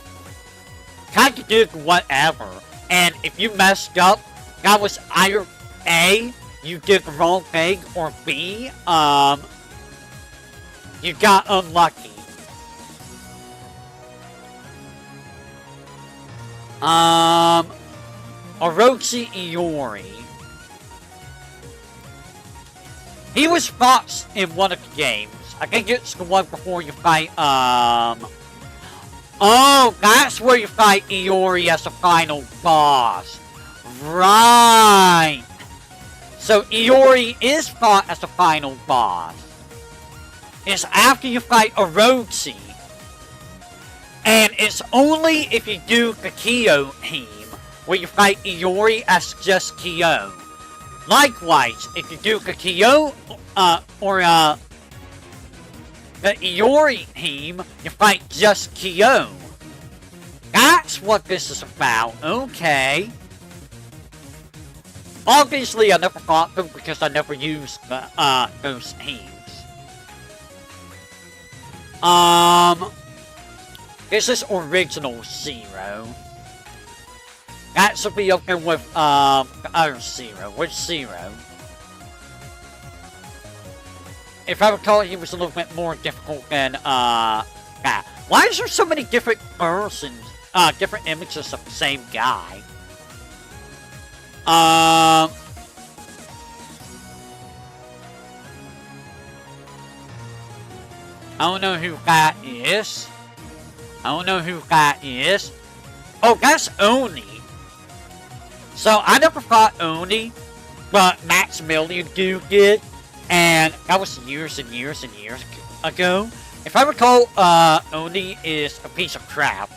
did whatever. And if you messed up, that was either A, you did the wrong thing, or B, you got unlucky. Orochi Iori. He was fought in one of the games. I think it's the one before you fight, oh, that's where you fight Iori as the final boss. Right. So Iori is fought as the final boss. It's after you fight Orochi. And it's only if you do the Kyo team where you fight Iori as just Kyo. Likewise, if you do the Kyo, the Iori team, you fight just Kyo. That's what this is about, okay. Obviously, I never fought them because I never used those teams. This is original Zero. That should be up there with, the other Zero. Which Zero? If I recall, he was a little bit more difficult than, that. Why is there so many different versions, different images of the same guy? I don't know who that is. I don't know who that is. Oh, that's Oni. So, I never fought Oni, but Maximilian Dude did. And that was years and years and years ago. If I recall, Oni is a piece of crap.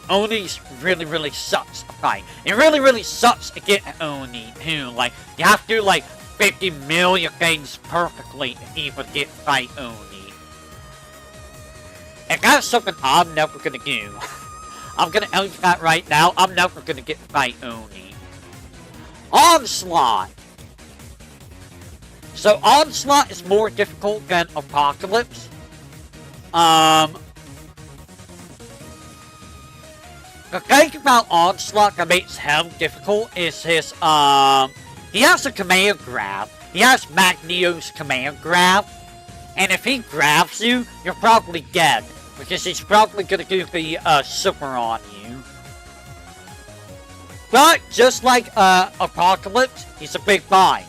Oni's really sucks to fight. It really sucks to get an Oni, too. Like, you have to do, like, 50 million things perfectly to even get fight Oni. And that's something I'm never gonna do. I'm gonna tell you that right now. I'm never gonna get fight Oni. Onslaught! So, Onslaught is more difficult than Apocalypse. The thing about Onslaught that makes him difficult is his, he has a command grab. He has Magneto's command grab. And if he grabs you, you're probably dead. Because he's probably gonna do the, super on you. But, just like, Apocalypse, he's a big buy.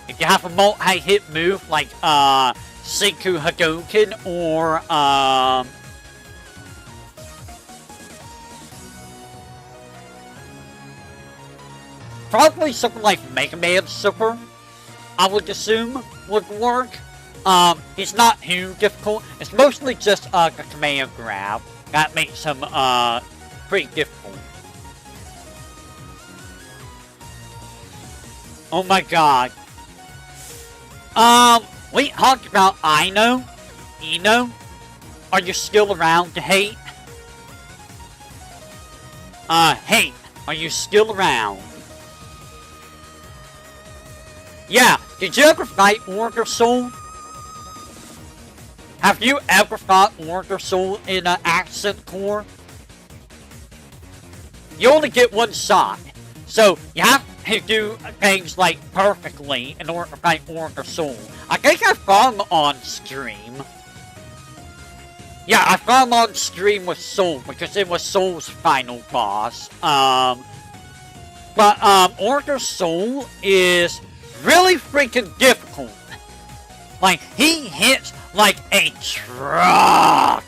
If you have a multi-hit move like, Senku Hadouken or, probably something like Mega Man Super, I would assume, would work. It's not too difficult. It's mostly just, a command grab. That makes him, pretty difficult. Oh my god. We talked about Ino. Are you still around to hate? Hate, are you still around? Yeah, did you ever fight Order Soul? Have you ever fought Order Soul in an Accent Core? You only get one shot. So, you have to do things like perfectly in order to fight Order Soul. I think I found him on stream. Yeah, I found him on stream with Soul because it was Soul's final boss. Order Soul is really freaking difficult. Like, he hits like a truck.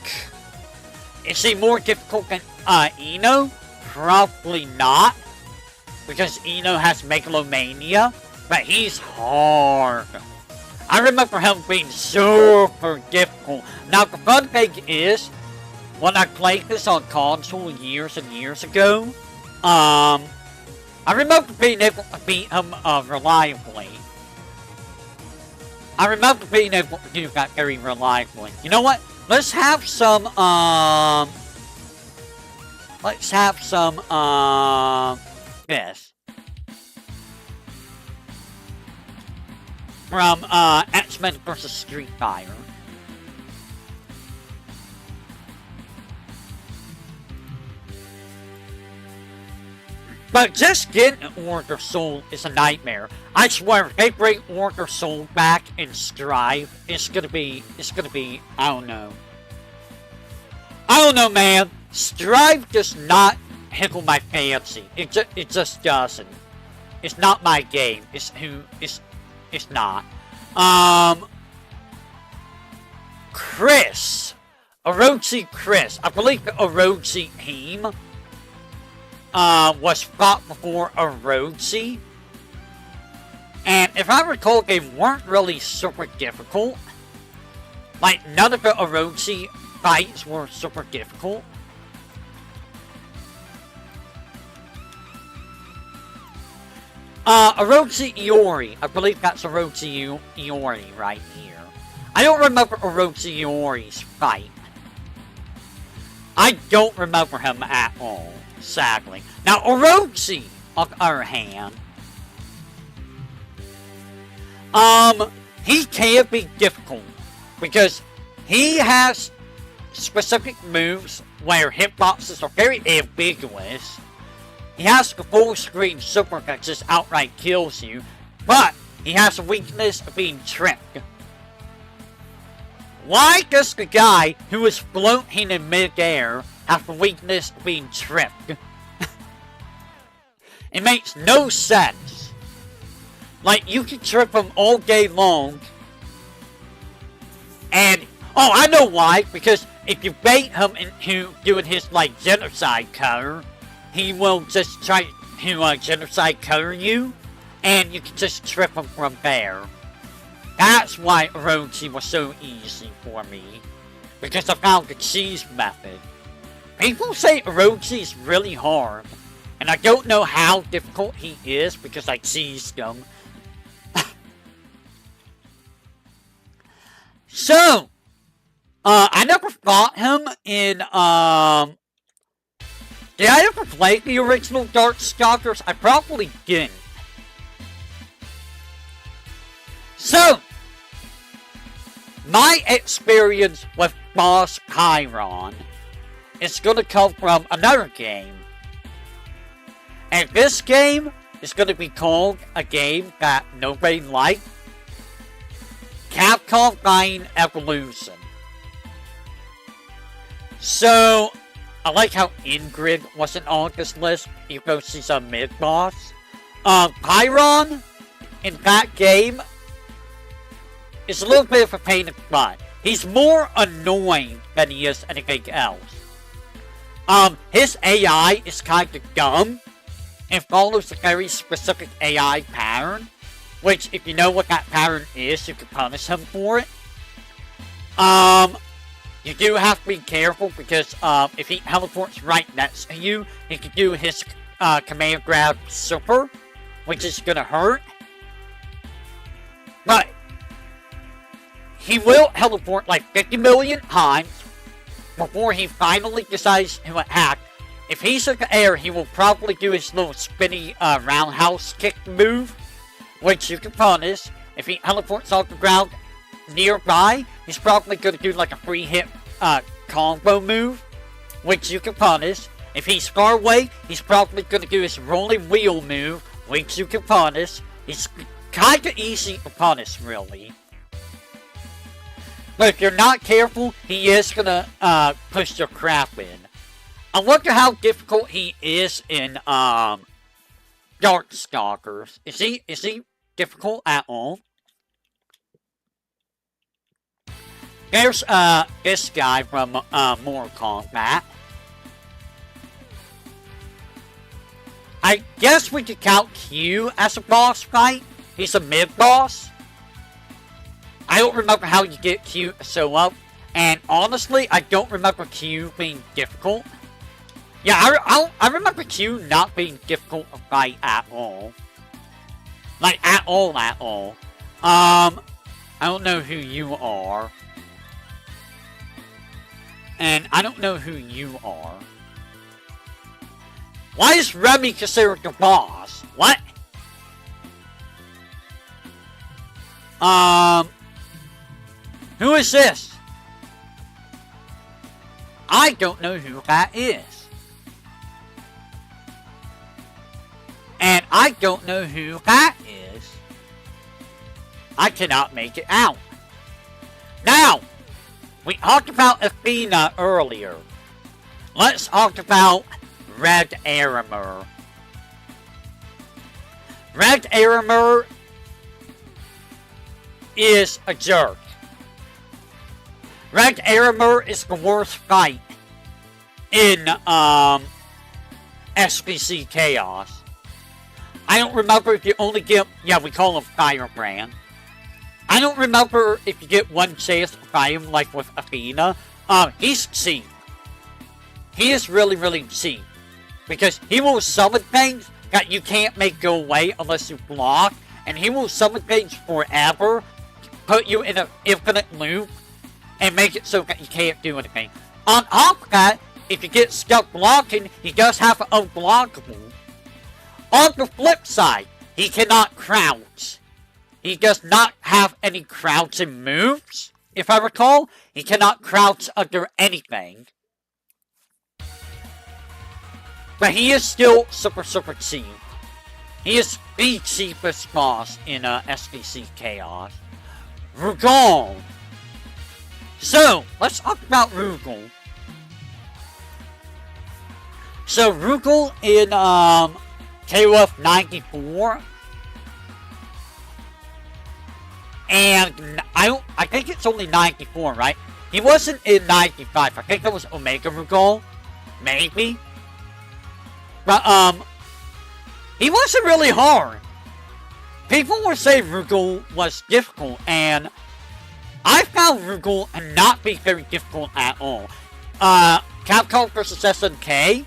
Is he more difficult than Ino? Probably not. Because Ino has Megalomania, but he's hard. I remember him being super difficult. Now, the fun thing is, when I played this on console years and years ago, I remember being able to beat him reliably. I remember being able to do that very reliably. You know what? Let's have some, this. From, X-Men vs. Street Fighter. But just getting Order Soul is a nightmare. I swear, if they bring Order Soul back in Strive, it's gonna be, I don't know. I don't know, man. Strive does not tickle my fancy. It just doesn't. It's not my game. It's not. Chris. Orochi Chris. I believe the Orochi team was fought before Orochi. And if I recall, they weren't really super difficult. Like, none of the Orochi fights were super difficult. Orochi Iori. I believe that's Orochi Iori right here. I don't remember Orochi Iori's fight. I don't remember him at all, sadly. Now, Orochi, on the other hand, he can be difficult because he has specific moves where hitboxes are very ambiguous. He has the full screen super that just outright kills you, but he has a weakness of being tripped. Why does the guy who is floating in midair have the weakness of being tripped? It makes no sense. Like, you can trip him all day long, and Oh, I know why. Because if you bait him into doing his, like, genocide cover, he will just try to genocide cover you, and you can just trip him from there. That's why Orochi was so easy for me. Because I found the cheese method. People say Orochi is really hard. And I don't know how difficult he is because I cheesed him. So, I never fought him in, did I ever play the original Darkstalkers? I probably didn't. So, my experience with Boss Chiron is going to come from another game. And this game is going to be called a game that nobody liked. Capcom 9 Evolution. So, I like how Ingrid wasn't on this list, even though she's a mid-boss. Chiron, in that game, is a little bit of a pain in the butt. He's more annoying than he is anything else. His AI is kind of dumb, and follows a very specific AI pattern. Which, if you know what that pattern is, you can punish him for it. You do have to be careful because if he teleports right next to you, he can do his command grab super, which is gonna hurt. But he will teleport like 50 million times before he finally decides to attack. If he's in the air, he will probably do his little spinny roundhouse kick move, which you can punish. If he teleports off the ground nearby, he's probably going to do like a free hit combo move, which you can punish. If he's far away, he's probably going to do his rolling wheel move, which you can punish. He's kind of easy to punish, really. But if you're not careful, he is going to push your crap in. I wonder how difficult he is in Darkstalkers. Is he difficult at all? There's this guy from Mortal Kombat. I guess we could count Q as a boss fight. He's a mid-boss. I don't remember how you get Q to show up. And honestly, I don't remember Q being difficult. Yeah, I remember Q not being difficult to fight at all. Like, at all. I don't know who you are. And I don't know who you are. Why is Remy considered the boss? What? Who is this? I don't know who that is. And I don't know who that is. I cannot make it out. Now, we talked about Athena earlier. Let's talk about Red Arimer. Red Arimer is a jerk. Red Arimer is the worst fight in SPC Chaos. I don't remember if you only get... Yeah, we call him Firebrand. I don't remember if you get one chance to fight him like with Athena. He's cheap. He is really, really cheap. Because he will summon things that you can't make go away unless you block. And he will summon things forever. Put you in an infinite loop. And make it so that you can't do anything. On top of that, if you get stuck blocking, he does have an unblockable. On the flip side, he cannot crouch. He does not have any crouching moves, if I recall. He cannot crouch under anything. But he is still super, super cheap. He is the cheapest boss in SPC Chaos. Rugal. So, let's talk about Rugal. So, Rugal in KOF 94. And I think it's only 94, right? He wasn't in 95. I think that was Omega Rugal. Maybe. But, he wasn't really hard. People were saying Rugal was difficult, and I found Rugal not be very difficult at all. Capcom vs. SNK,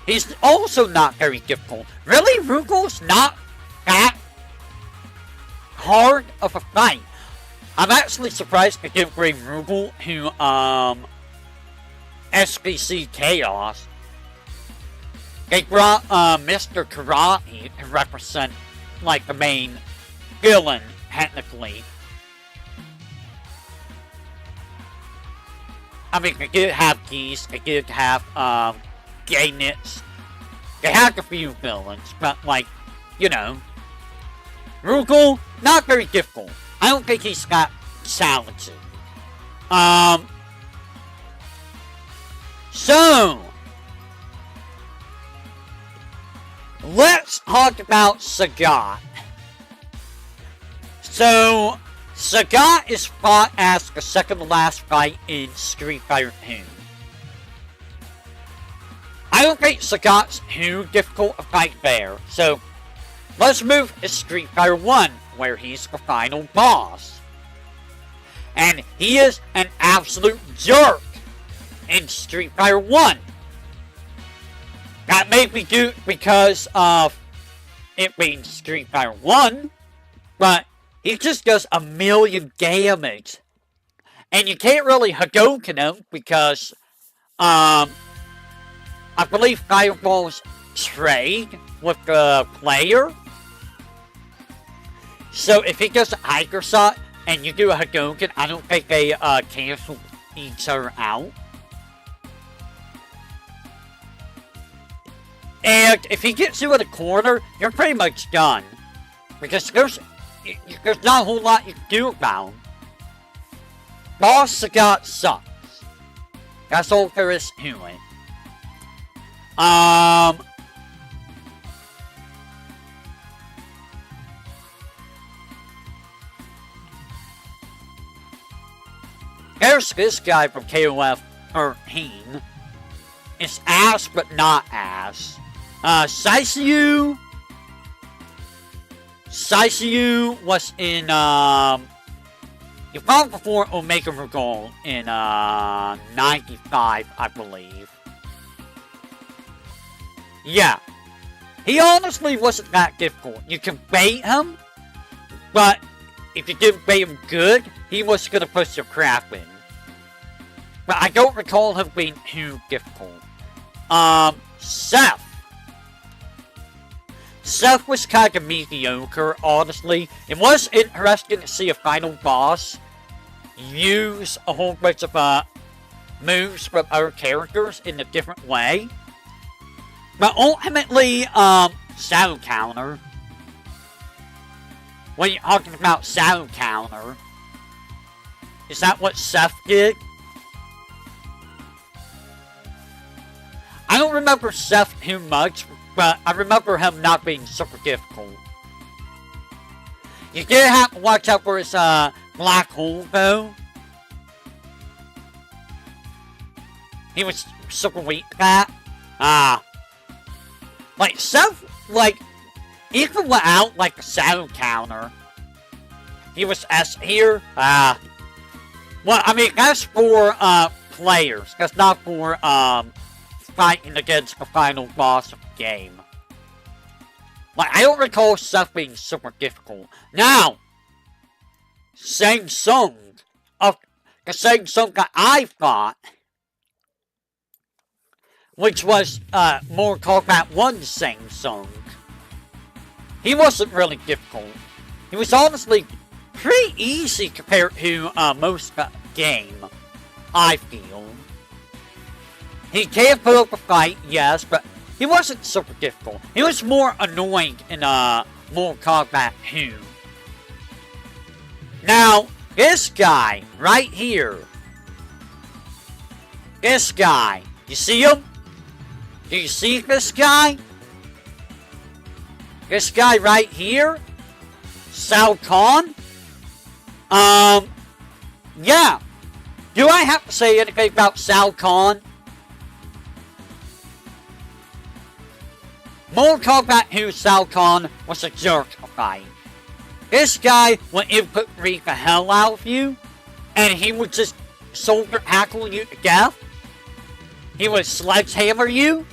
he's also not very difficult. Really, Rugal's not that hard of a fight. I'm actually surprised to give Grave Rugal who, SBC Chaos. They brought, Mr. Karate to represent, like, the main villain, technically. I mean, they did have Geese, they did have, Gaynits. They had a few villains, but, like, you know. Rugal, not very difficult. I don't think he's got talented. So, let's talk about Sagat. So, Sagat is fought as the second to last fight in Street Fighter 2. I don't think Sagat's too difficult a fight there, so let's move to Street Fighter 1, where he's the final boss. And he is an absolute jerk in Street Fighter 1. That may be due because of it being Street Fighter 1, but he just does a million damage. And you can't really Hadouken him because, I believe Fireballs trade with the player. So if he does a Tiger Shot and you do a Hadouken, I don't think they cancel each other out. And if he gets you in a corner, you're pretty much done. Because there's not a whole lot you can do about him. Boss Sagat sucks. That's all there is to it. There's this guy from KOF 13. It's ass, but not ass. Saisyu was in, you fought before Omega Rugal in, 95, I believe. Yeah. He honestly wasn't that difficult. You can bait him, but if you didn't bait him good, he was gonna push your crap in. But I don't recall him being too difficult. Seth. Seth was kind of mediocre, honestly. It was interesting to see a final boss use a whole bunch of moves from other characters in a different way. But ultimately, Shadow Counter. When you're talking about Shadow Counter, is that what Seth did? I don't remember Seth too much, but I remember him not being super difficult. You did have to watch out for his black hole, though. He was super weak to that. Like, Seth, like, even without, like, a Shadow Counter, he was S here. Well, I mean, that's for, players. That's not for, fighting against the final boss of the game. Like, I don't recall Seth being super difficult. Now, Shang Tsung, of the Shang Tsung that I fought, which was, Mortal Kombat 1 Shang Tsung, he wasn't really difficult. He was honestly pretty easy compared to, most of the game, I feel. He can put up a fight, yes, but he wasn't super difficult. He was more annoying in Mortal Kombat 2. Now, this guy, right here. This guy. You see him? Do you see this guy? This guy right here? Shao Kahn? Yeah. Do I have to say anything about Shao Kahn? Mortal Kombat 2 Shao Kahn was a jerk to fight. This guy would input beat the hell out of you, and he would just shoulder tackle you to death. He would sledgehammer you.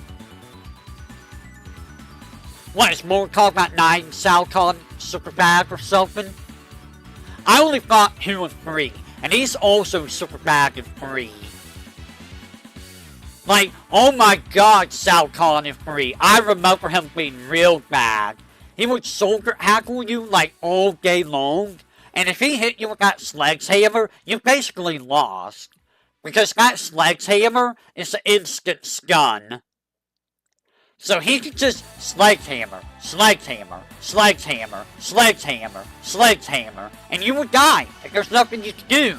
What, is Mortal Kombat 9 Shao Kahn super bad or something? I only fought 2 and 3, and he's also super bad in 3. Like, oh my god, Shao Kahn in 3. I remember him being real bad. He would shoulder tackle you like all day long, and if he hit you with that sledgehammer, you basically lost. Because that sledgehammer is an instant stun. So he could just sledgehammer, sledgehammer, sledgehammer, sledgehammer, sledgehammer, and you would die. Like there's nothing you can do.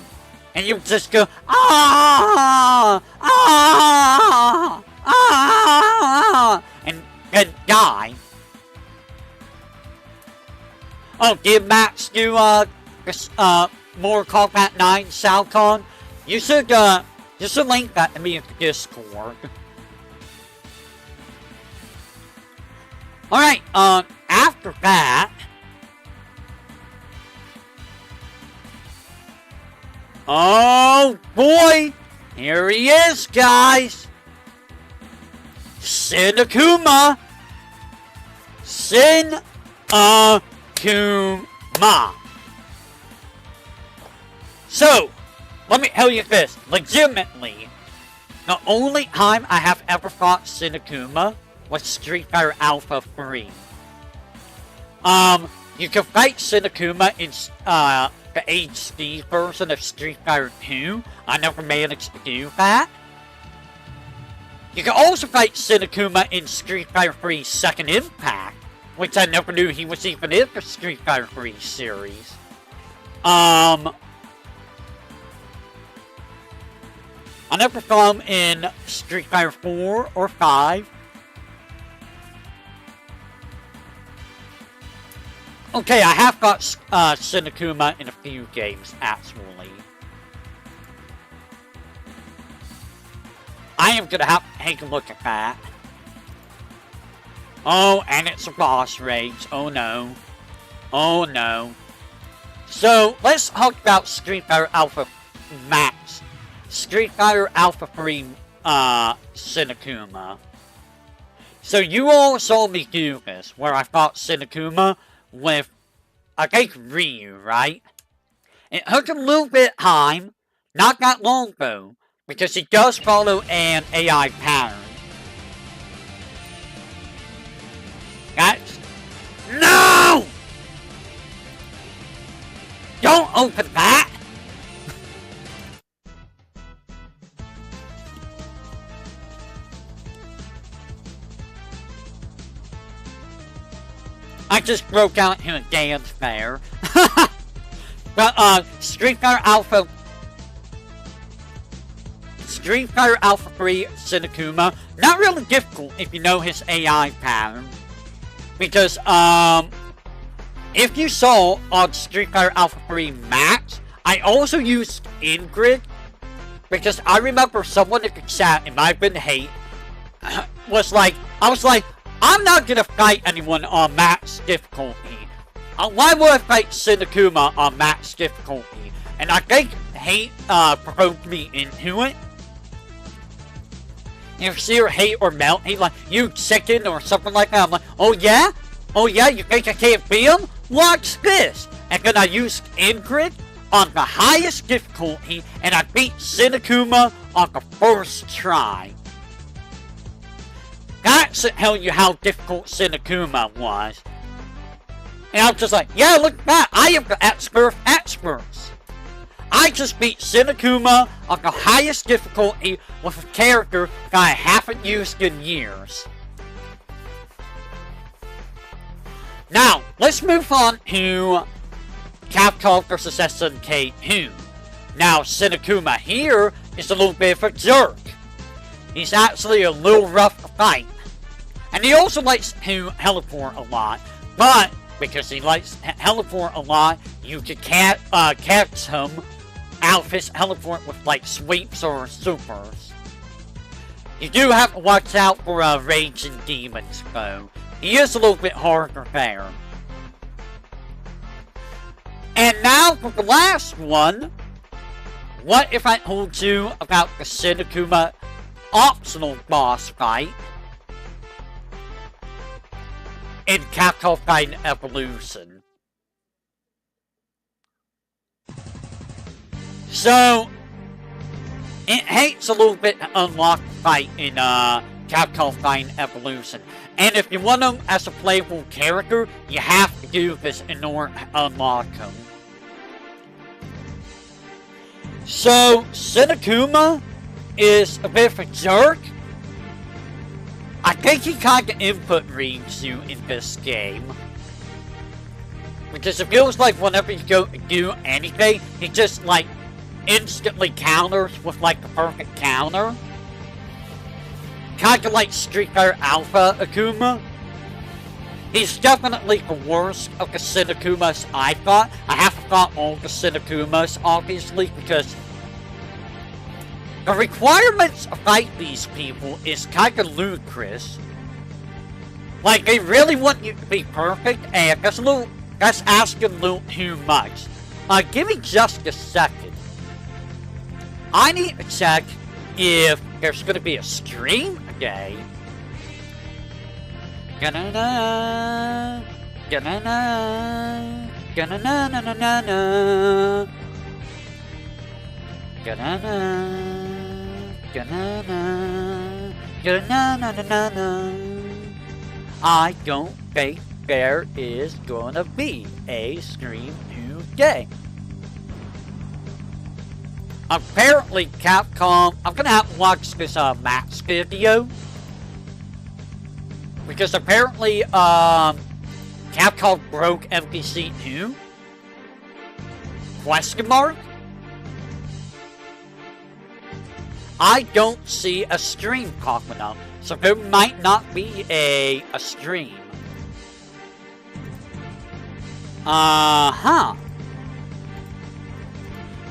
And you would just go, ah, ah, ah, and die. Oh, did Max do, Mortal Kombat 9 Shao Kahn? You should link that to me in the Discord. Alright, after that... Oh, boy! Here he is, guys! Akuma! Akuma! So, let me tell you this, legitimately, the only time I have ever fought Akuma was Street Fighter Alpha 3. You can fight Akuma in, the HD version of Street Fighter 2. I never managed to do that. You can also fight Akuma in Street Fighter 3 Second Impact, which I never knew he was even in the Street Fighter 3 series. I never saw him in Street Fighter 4 or 5. Okay, I have got Akuma in a few games, actually. I am gonna have to take a look at that. Oh, and it's a boss rage. Oh no. Oh no. So, let's talk about Street Fighter Alpha Max. Street Fighter Alpha 3, Akuma. So, you all saw me do this, where I fought Akuma with, I think, Ryu, right? It took a little bit of time, not that long though, because he does follow an AI pattern. That's... No! Don't open that! I just broke out in a dance there. But, Street Fighter Alpha 3 Akuma, not really difficult if you know his AI pattern. Because, if you saw on Street Fighter Alpha 3 Max, I also used Ingrid. Because I remember someone in the chat, it might have been hate, was like, I was like, I'm not gonna fight anyone on max difficulty. Why would I fight Akuma on max difficulty? And I think hate provoked me into it. You see her hate or melt, he like, you chicken or something like that. I'm like, oh yeah? Oh yeah, you think I can't beat him? Watch this! And then I used Ingrid on the highest difficulty, and I beat Akuma on the first try. That should tell you how difficult Akuma was. And I'm just like, yeah, look at that. I am the expert of experts. I just beat Akuma on the highest difficulty with a character that I haven't used in years. Now, let's move on to Capcom vs. SNK 2. Now, Akuma here is a little bit of a jerk. He's actually a little rough to fight. And he also likes to teleport a lot. But, because he likes to teleport a lot, you can catch him outfits teleport with like sweeps or supers. You do have to watch out for Raging Demons though. He is a little bit harder there. And now for the last one. What if I told you about the Senokuma optional boss fight in Capcom Fighting Evolution? So, it takes a little bit to unlock the fight in Capcom Fighting Evolution. And if you want them as a playable character, you have to do this in order to unlock them. So, Senokuma is a bit of a jerk. I think he kinda input reads you in this game. Because it feels like whenever you go to do anything, he just like instantly counters with like the perfect counter. Kinda like Street Fighter Alpha Akuma. He's definitely the worst of the Senokumas I fought. I haven't fought all the Senokumas, obviously, because the requirements to fight these people is kinda ludicrous. Like, they really want you to be perfect, and that's asking a little too much. Give me just a second. I need to check if there's gonna be a stream today. Ga-na-na, ga-na-na, ga-na-na-na-na-na, ga-na-na, ga-na-na, ga-na-na-na-na-na. I don't think there is gonna be a stream today. Apparently Capcom, I'm gonna have to watch this match video. Because apparently, Capcom broke MVC 2? Question mark? I don't see a stream popping up, so there might not be a stream.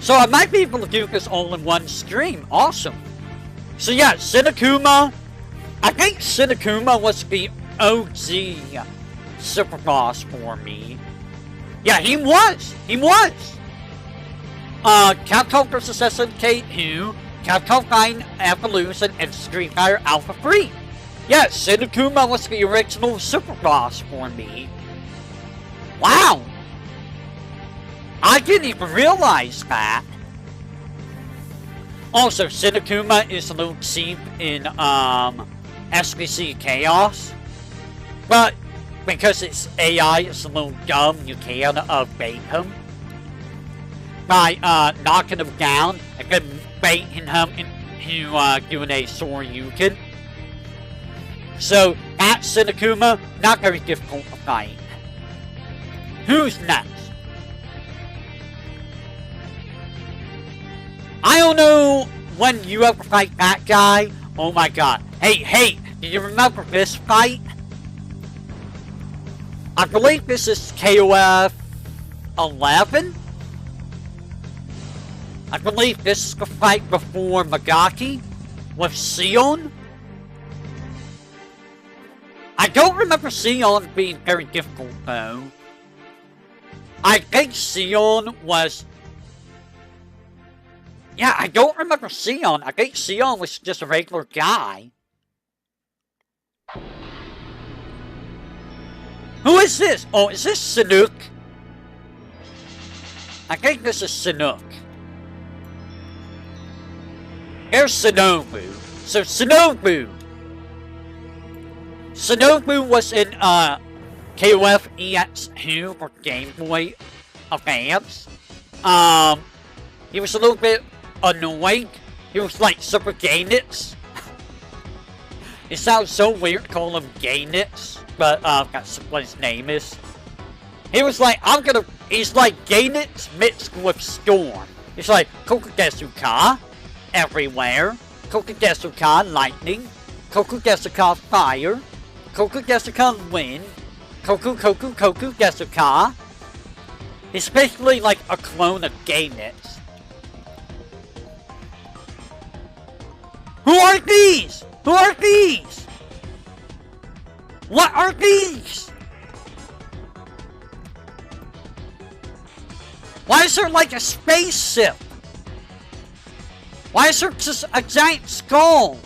So I might be able to do this all in one stream. Awesome. So yeah, Senokuma. I think Senokuma was the OG super boss for me. Yeah, he was. He was. Capcom vs. SNK 2, Capcom Fighting Evolution, and Street Fighter Alpha 3. Yeah, Senokuma was the original super boss for me. Wow. I didn't even realize that. Also, Senokuma is a little cheap in, SBC Chaos. But, because it's AI, it's a little dumb, you can, bait him. By, knocking him down, and then baiting him into, doing a Soryuken. So, at Senokuma, not very difficult to fight. Who's next? I don't know when you ever fight that guy. Oh my god. Hey, do you remember this fight? I believe this is KOF 11? I believe this is the fight before Magaki with Sion. I don't remember Sion being very difficult though. I think Sion was... Yeah, I don't remember Sion. I think Sion was just a regular guy. Who is this? Oh, is this Sanook? I think this is Sanook. Here's Shinobu. So Shinobu. Shinobu was in KOF EX2 for Game Boy Advance. He was a little bit annoying. He was like Super Gaynitz. It sounds so weird to call him Gaynitz, but that's what his name is. He was like, he's like Gaynitz mixed with Storm. He's like Kokudesuka everywhere. Kokudesuka lightning. Kokudesuka fire. Kokudesuka wind. Kokudesuka. He's basically like a clone of Gaynitz. Who are these? Who are these? What are these? Why is there like a spaceship? Why is there just a giant skull?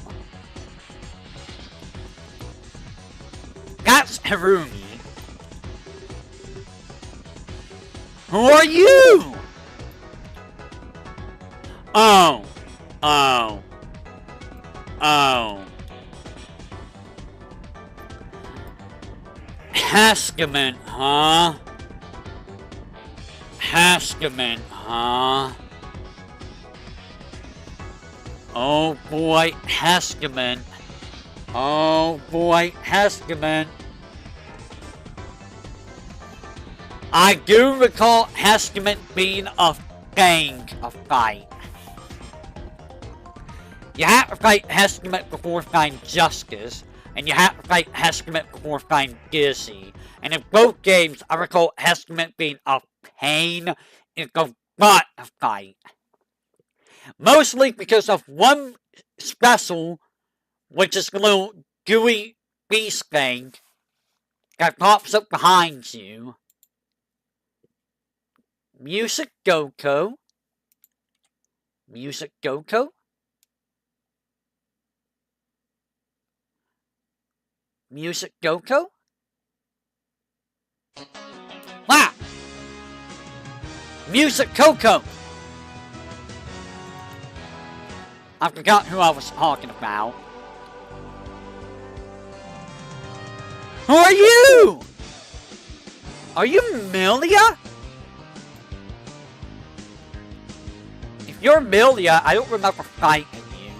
That's Harumi. Who are you? Oh. Haskament, huh? Haskament, huh? Oh boy, Haskament. Oh boy, Haskament. I do recall Haskament being a thing of fight. You have to fight Haskament before find Justice, and you have to fight Haskament before find Dizzy. And in both games, I recall Haskament being a pain in the butt of fight. Mostly because of one special, which is a little gooey beast thing that pops up behind you. Music Goko. Music Goko. Music Goko? Wow! Music Coco! I forgot who I was talking about. Who are you? Are you Milia? If you're Milia, I don't remember fighting you.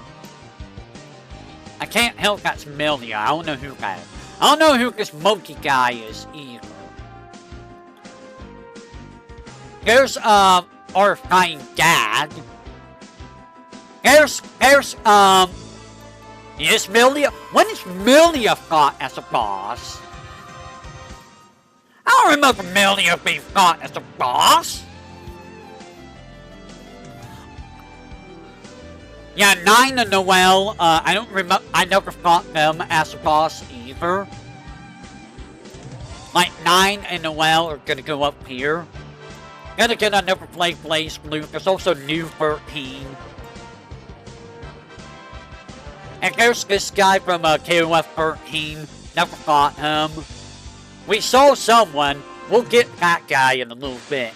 I can't help that's Milia. I don't know who that is. I don't know who this monkey guy is either. There's, our fine dad. There's, is Milia? When is Milia fought as a boss? I don't remember Milia being fought as a boss. Yeah, Nine and Noelle, I don't remember, I never fought them as a boss either. Like, 9 and Noelle are gonna go up here. Then again, I never played Blaze Blue. There's also New 13. And there's this guy from KOF 13. Never fought him. We saw someone. We'll get that guy in a little bit.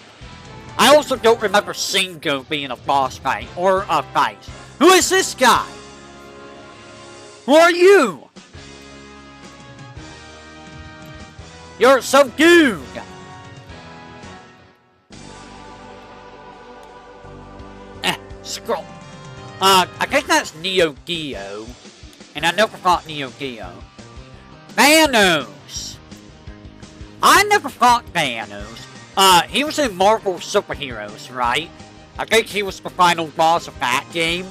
I also don't remember Singo being a boss fight or a fight. Who is this guy? Who are you? You're some dude. Scroll. I think that's Neo Geo. And I never fought Neo Geo. Thanos. I never fought Thanos. He was in Marvel Superheroes, right? I think he was the final boss of that game.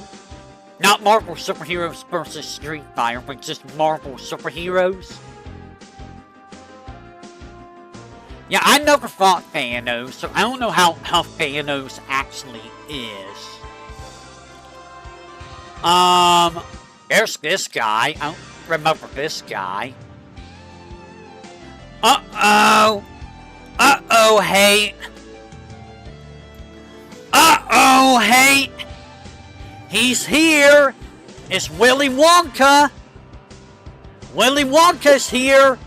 Not Marvel Superheroes versus Street Fighter, but just Marvel Superheroes. Yeah, I never fought Thanos, so I don't know how Thanos actually is. There's this guy. I don't remember this guy. Uh-oh, hate. Uh-oh, hate. He's here. It's Willy Wonka. Willy Wonka's here.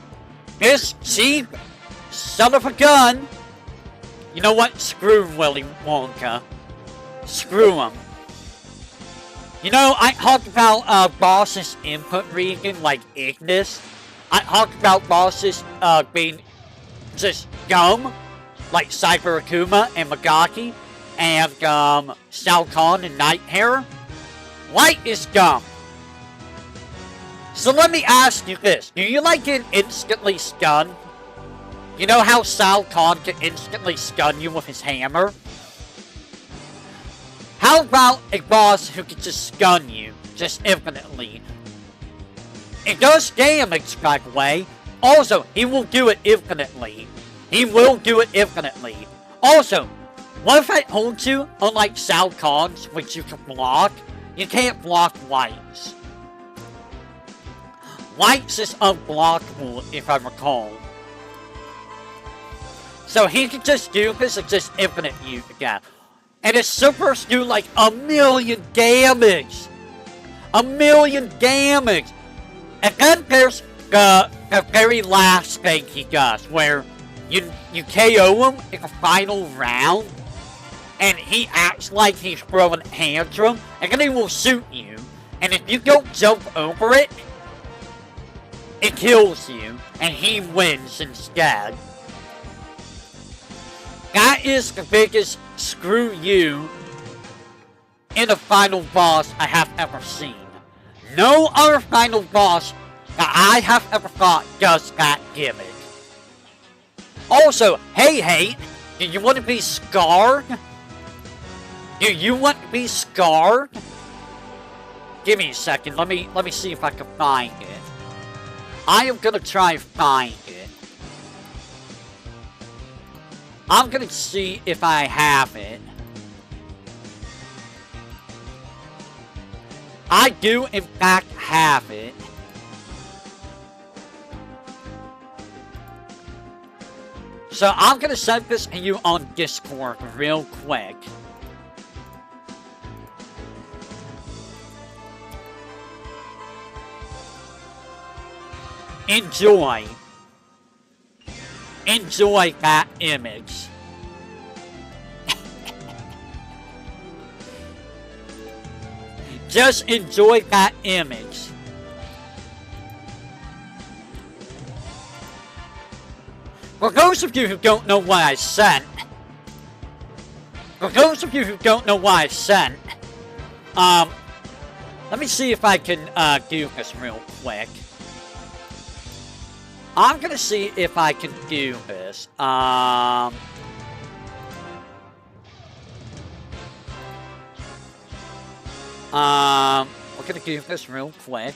This cheap son of a gun. You know what? Screw Willy Wonka. Screw him. You know, I talked about bosses' input reading, like Ignis. I talked about bosses being just dumb, like Cyber Akuma and Magaki, and Shao Kahn and Nighthair. Light is dumb. So let me ask you this. Do you like getting instantly stunned? You know how Shao Kahn can instantly stun you with his hammer? How about a boss who can just stun you, just infinitely? It does damage, by the way. Also, he will do it infinitely. He will do it infinitely. Also, what if I hold you, unlike Shao Kahn's, which you can block? You can't block lights. White's is unblockable, if I recall. So he can just do this and just infinite use again. And his supers do like 1,000,000 damage. 1,000,000 damage. And then there's the very last thing he does, where you KO him in the final round, and he acts like he's throwing a tantrum, and then he will shoot you. And if you don't jump over it, it kills you, and he wins instead. That is the biggest screw you in a final boss I have ever seen. No other final boss that I have ever fought does that gimmick. Also, hey, do you want to be scarred? Do you want to be scarred? Give me a second, let me see if I can find it. I am gonna try and find it. I'm gonna see if I have it. I do in fact have it. So I'm gonna send this to you on Discord real quick. Enjoy. Enjoy that image. Just enjoy that image. For those of you who don't know what I sent, let me see if I can do this real quick. I'm gonna see if I can do this. We're gonna do this real quick.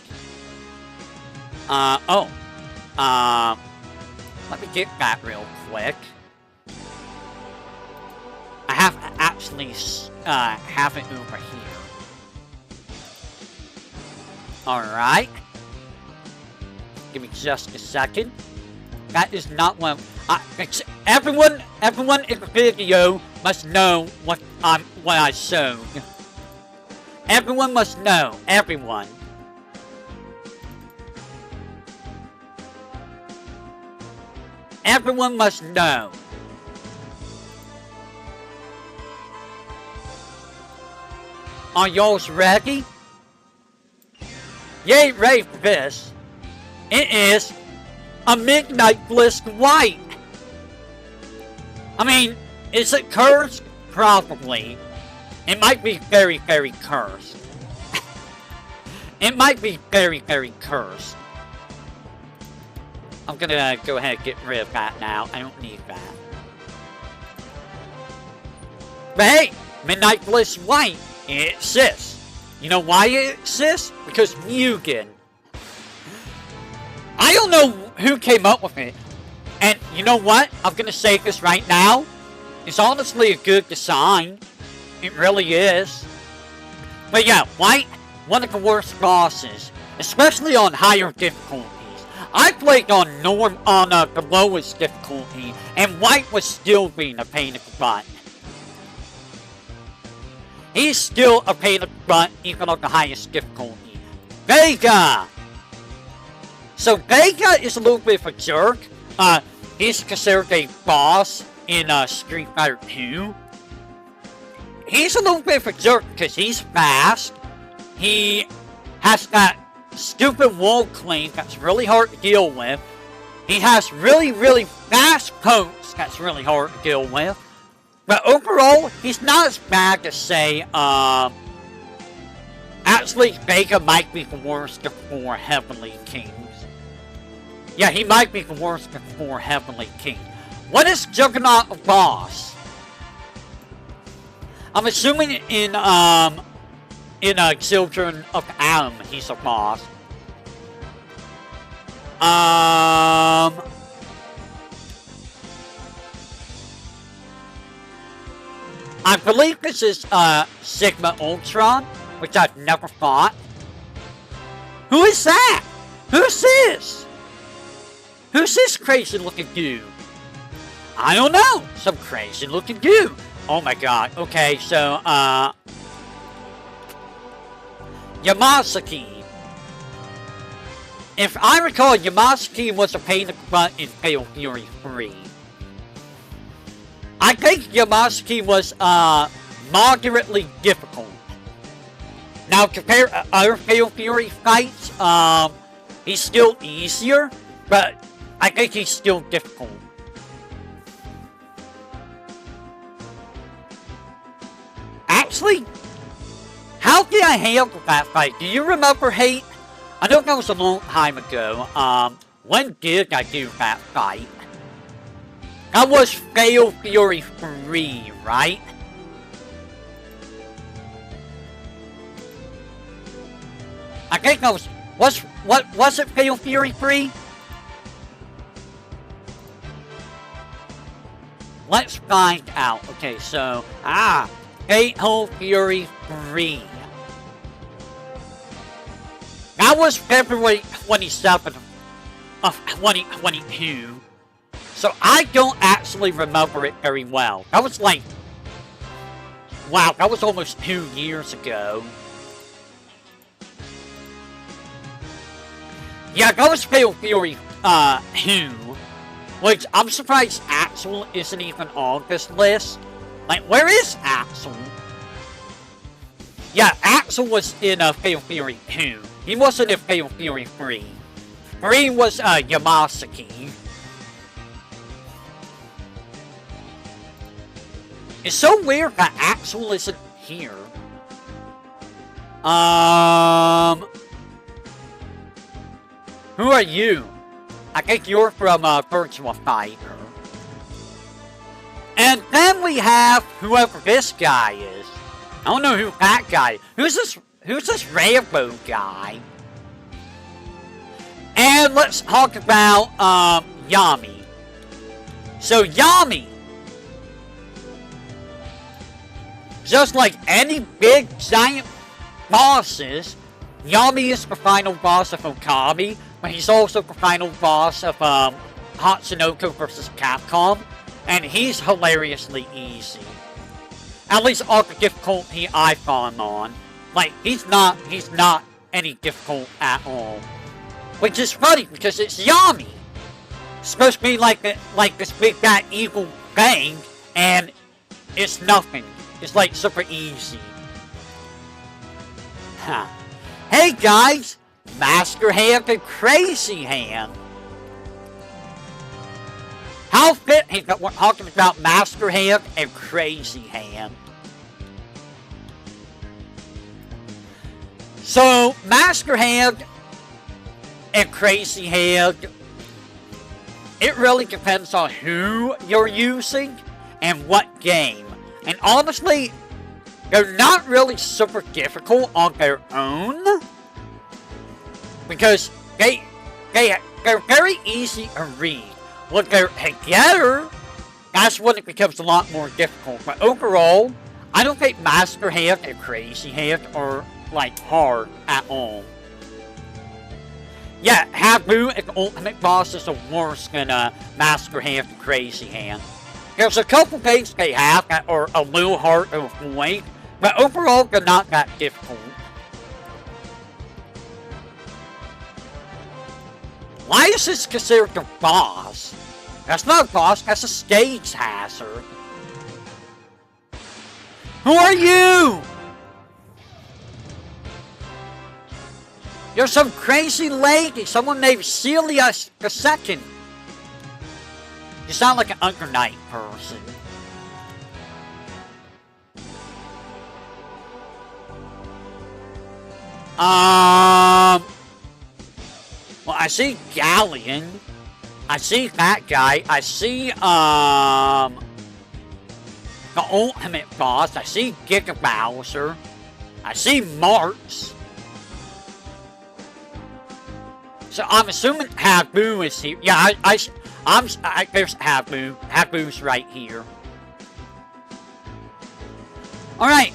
Let me get that real quick. I have to actually have it over here. Alright. Give me just a second. That is not what everyone in the video must know what I showed. Everyone must know. Everyone. Everyone must know. Are y'all ready? You ain't ready for this. It is a Midnight Bliss White. I mean, is it cursed? Probably. It might be very, very cursed. It might be very, very cursed. I'm gonna go ahead and get rid of that now. I don't need that. But hey, Midnight Bliss White, it exists. You know why it exists? Because Mugen. I don't know who came up with it. And you know what? I'm gonna say this right now. It's honestly a good design. It really is. But yeah, White, one of the worst bosses. Especially on higher difficulties. I played on the lowest difficulty, and White was still being a pain in the butt. He's still a pain in the butt, even on the highest difficulty. Vega! So Vega is a little bit of a jerk. He's considered a boss in Street Fighter 2. He's a little bit of a jerk because he's fast. He has that stupid wall clean that's really hard to deal with. He has really, really fast pokes that's really hard to deal with. But overall, he's not as bad to say, actually, Vega might be the worst of 4 Heavenly Kings. Yeah, he might be the worst of 4 Heavenly Kings. What is Juggernaut a boss? I'm assuming in Children of Adam, he's a boss. I believe this is Sigma Ultron, which I've never fought. Who is that? Who's this? Who's this crazy looking dude? I don't know. Some crazy looking dude. Oh my god. Okay, so, Yamasaki. If I recall, Yamasaki was a pain in the butt in Fatal Fury 3. I think Yamasaki was, moderately difficult. Now, compared to other Fatal Fury fights, he's still easier, but I think he's still difficult. Actually, how did I handle that fight? Do you remember, Hate? I know that was a long time ago. When did I do that fight? That was Fatal Fury 3, right? I think that was it Fatal Fury 3? Let's find out. Okay, so, Fatal Fury 3. That was February 27th of 2022. So I don't actually remember it very well. That was like, wow, that was almost 2 years ago. Yeah, that was Fatal Fury 2. Which I'm surprised Axel isn't even on this list. Like, where is Axel? Yeah, Axel was in Fatal Fury 2. He wasn't in Fatal Fury 3. 3 was Yamasaki. It's so weird that Axel isn't here. Who are you? I think you're from Virtua Fighter. And then we have whoever this guy is. I don't know who that guy is. Who's this Rambo guy? And let's talk about Yami. So Yami, just like any big giant bosses, Yami is the final boss of Okami, but he's also the final boss of Hatsunoko vs. Capcom, and he's hilariously easy. At least all the difficulty I found on. Like, he's not any difficult at all. Which is funny, because it's Yami! It's supposed to be like this big bad evil thing, and it's nothing. It's like super easy. Huh. Hey guys! Master Hand and Crazy Hand! How fitting that we're talking about Master Hand and Crazy Hand. So, Master Hand and Crazy Hand, it really depends on who you're using and what game. And honestly, they're not really super difficult on their own, because they're very easy to read. When they're together, that's when it becomes a lot more difficult. But overall, I don't think Master Hand and Crazy Hand are, like, hard at all. Yeah, Habu and the Ultimate Boss is the worst than Master Hand and Crazy Hand. There's a couple things they have that are a little hard to avoid, but overall, they're not that difficult. Why is this considered a boss? That's not a boss, that's a stage hazard. Who are you? You're some crazy lady, someone named Celia II. You sound like an Undernight person. Well, I see Galleon. I see that guy. I see, the Ultimate Boss. I see Giga Bowser. I see Marks. So I'm assuming Habu is here. Yeah, there's Habu. Habu's right here. Alright,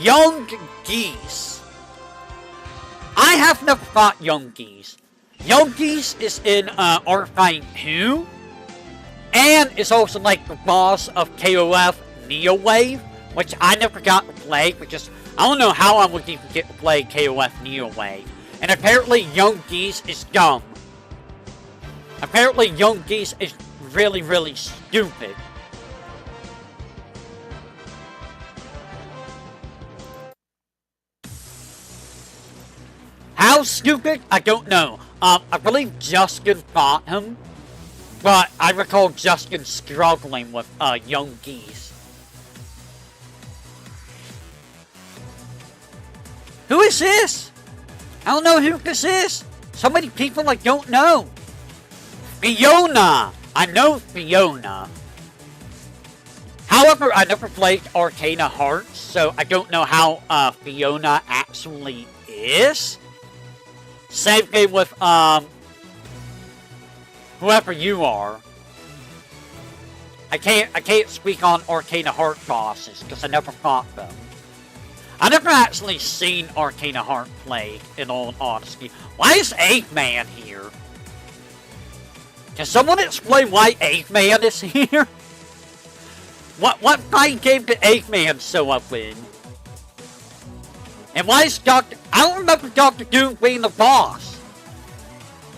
Young Geese. I have never fought Young Geese. Young Geese is in Arcane 2, and is also like the boss of KOF Neo Wave, which I never got to play because I don't know how I would even get to play KOF Neo Wave. And apparently Young Geese is dumb. Apparently Young Geese is really, really stupid. How stupid? I don't know. I believe Justin fought him, but I recall Justin struggling with Young Geese. Who is this? I don't know who this is. So many people I don't know. Fiona! I know Fiona. However, I never played Arcana Hearts, so I don't know how Fiona actually is. Same thing with whoever you are. I can't speak on Arcana Heart bosses because I never fought them. I never actually seen Arcana Heart play, in all honesty. Why is Eggman here? Can someone explain why Eggman is here? What fighting game did Eggman show up in? And why is Dr. I don't remember Dr. Doom being the boss.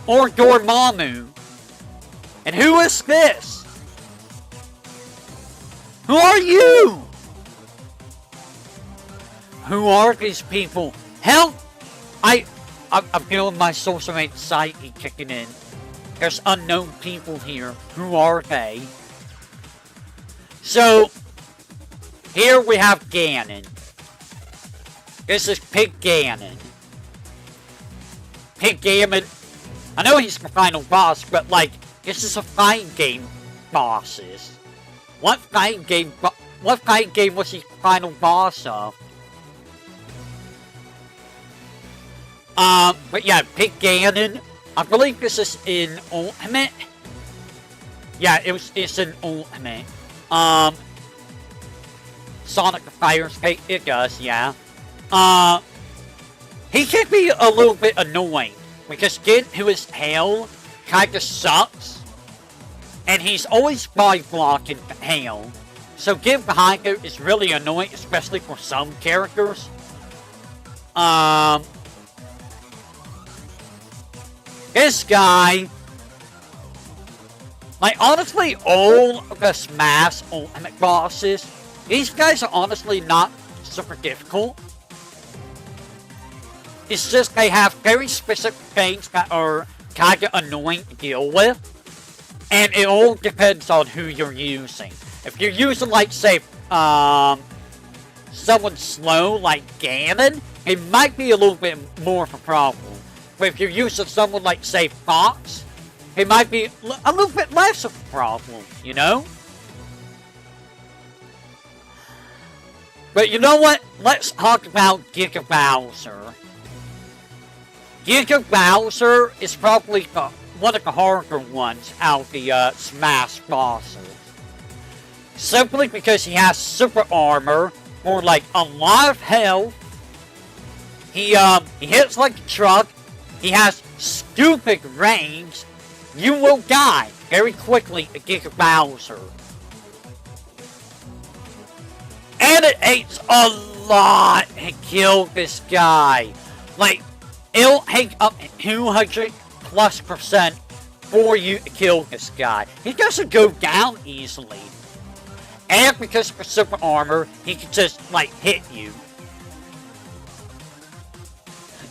Or Dormammu. And who is this? Who are you? Who are these people? Hell, I'm feeling my social anxiety kicking in. There's unknown people here. Who are they? So, here we have Ganon. This is Pig Ganon. Pig Ganon. I know he's the final boss, but like, this is a fighting game bosses. What fighting game was he final boss of? But yeah, Pig Ganon. I believe this is in Ultimate. Yeah, it's in Ultimate. Sonic the Fire Escape, it does, yeah. He can be a little bit annoying, because Gin, who is Hail, kinda sucks, and he's always body blocking Hail. So Gin behind it is really annoying, especially for some characters. This guy, like, honestly, all of the Smash Ultimate bosses, these guys are honestly not super difficult. It's just they have very specific things that are kind of annoying to deal with. And it all depends on who you're using. If you're using, like, say, someone slow, like Ganon, it might be a little bit more of a problem. But if you're using someone like, say, Fox, it might be a little bit less of a problem, you know? But you know what? Let's talk about Giga Bowser. Giga Bowser is probably one of the harder ones out of the Smash bosses. Simply because he has super armor for like a lot of health. He hits like a truck. He has stupid range. You will die very quickly at Giga Bowser. And it takes a lot to kill this guy. Like, it'll take up 200+% for you to kill this guy. He doesn't go down easily. And because of his super armor, he can just, like, hit you.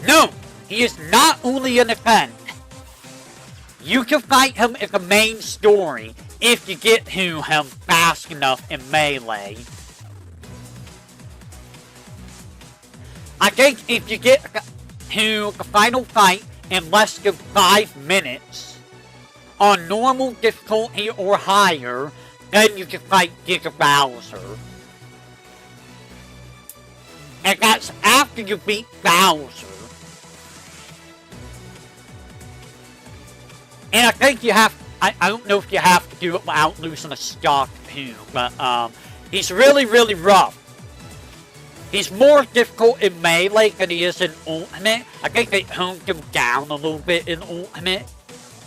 No! He is not only an event. You can fight him in the main story if you get to him fast enough in Melee. I think if you get to the final fight in less than 5 minutes, on normal difficulty or higher, then you can fight Giga Bowser. And that's after you beat Bowser. And I think you have, I don't know if you have to do it without losing a stock too, but he's really, really rough. He's more difficult in Melee than he is in Ultimate. I think they honed him down a little bit in Ultimate.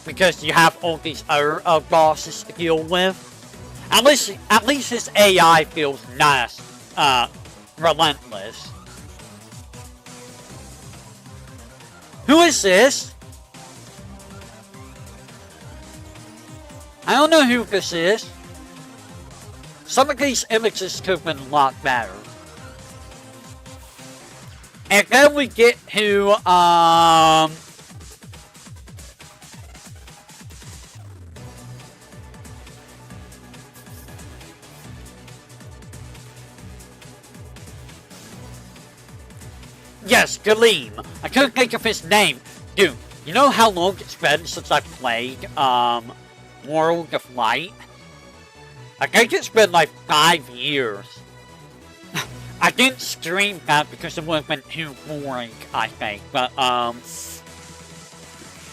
Because you have all these other bosses to deal with. At least his AI feels nice, relentless. Who is this? I don't know who this is. Some of these images could have been a lot better. And then we get to, yes, Galeem. I couldn't think of his name. Dude, you know how long it's been since I played, World of Light? I think it's been like 5 years. I didn't stream that because it would have been too boring, I think. But,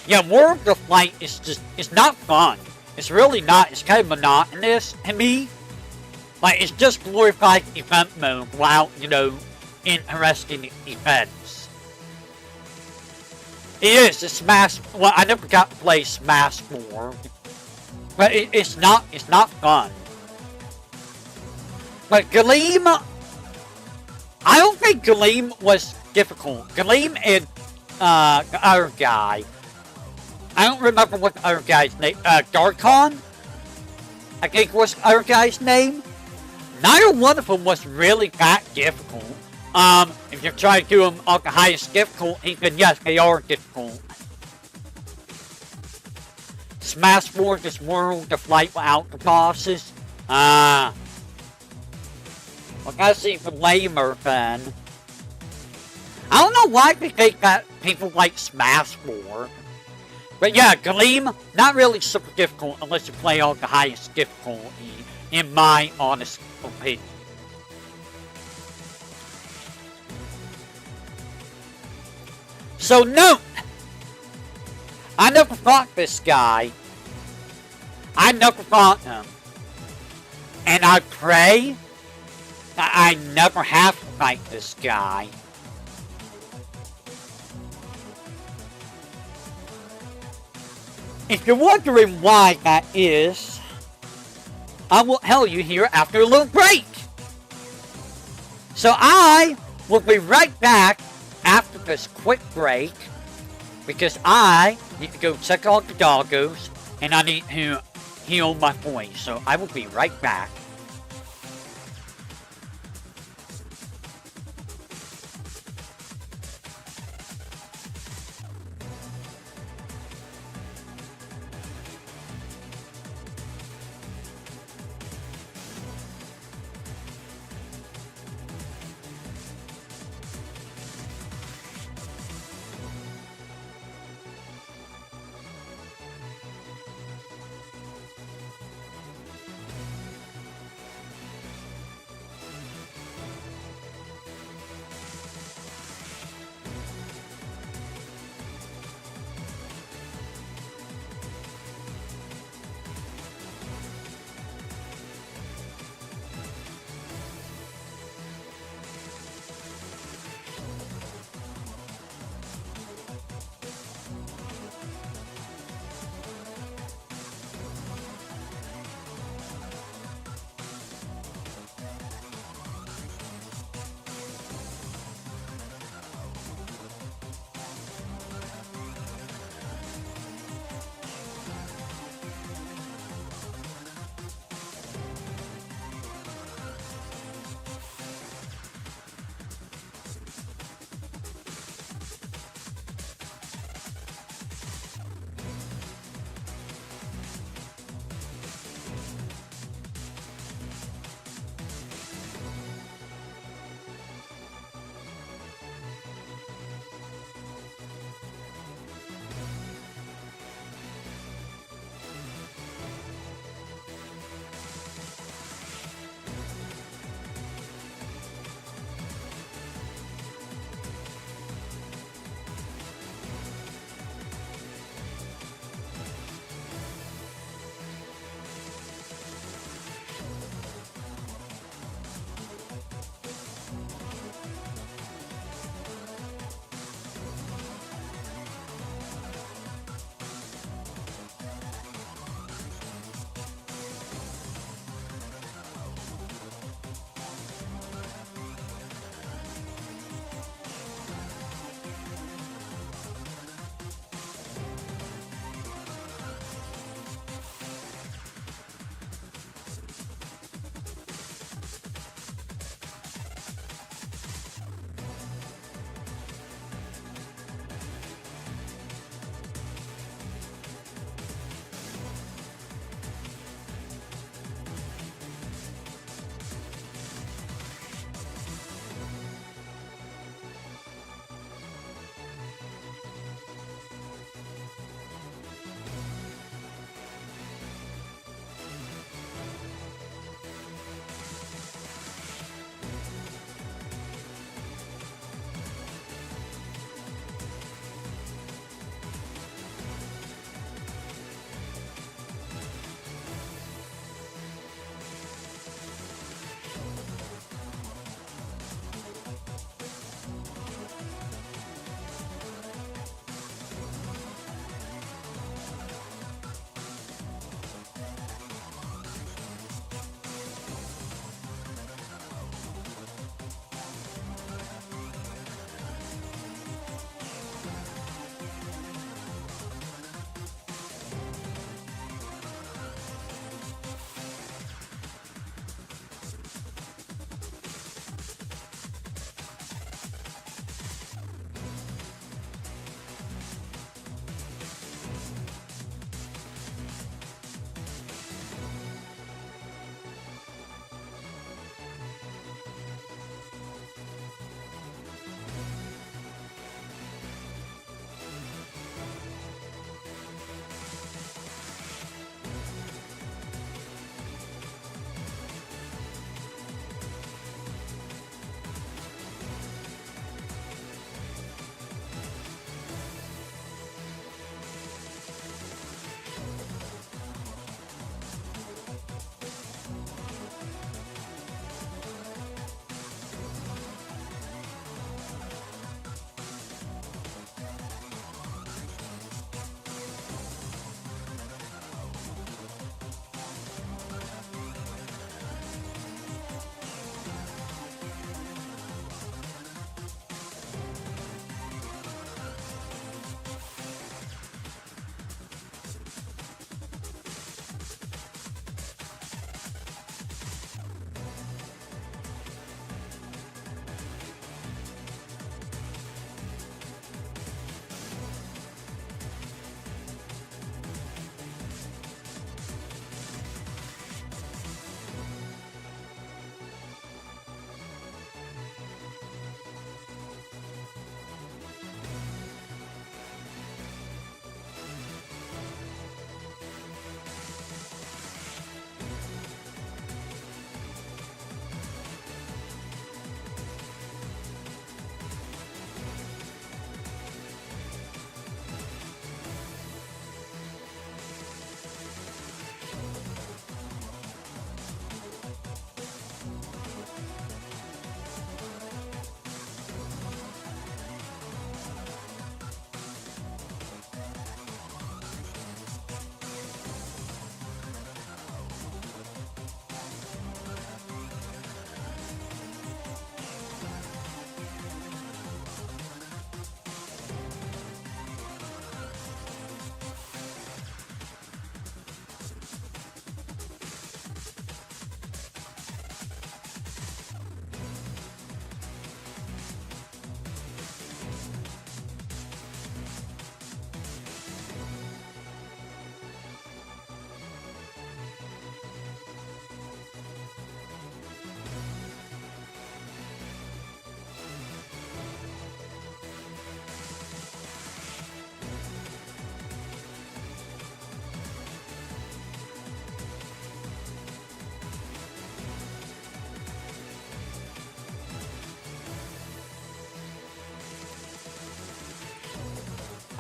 yeah, World of Light is just, it's not fun. It's really not. It's kind of monotonous to me. Like, it's just glorified event mode without, you know, interesting events. It is, it's Smash, well, I never got to play Smash 4. But it's not fun. But Galeem, I don't think Galeem was difficult. Galeem and the other guy, I don't remember what the other guy's name, Darkon, I think was the other guy's name. Neither one of them was really that difficult. If you're trying to do them on the highest difficulty, then yes, they are difficult. Smash 4 is World of Light without the bosses. Well, that's even lamer then. I don't know why they think that people like Smash 4. But yeah, Galeem, not really super difficult unless you play on the highest difficulty, in my honest opinion. So note, I never fought this guy. I never fought him. And I pray that I never have to fight this guy. If you're wondering why that is, I will tell you here after a little break. So I will be right back after this quick break, because I need to go check on the doggos, and I need to heal my voice. So I will be right back.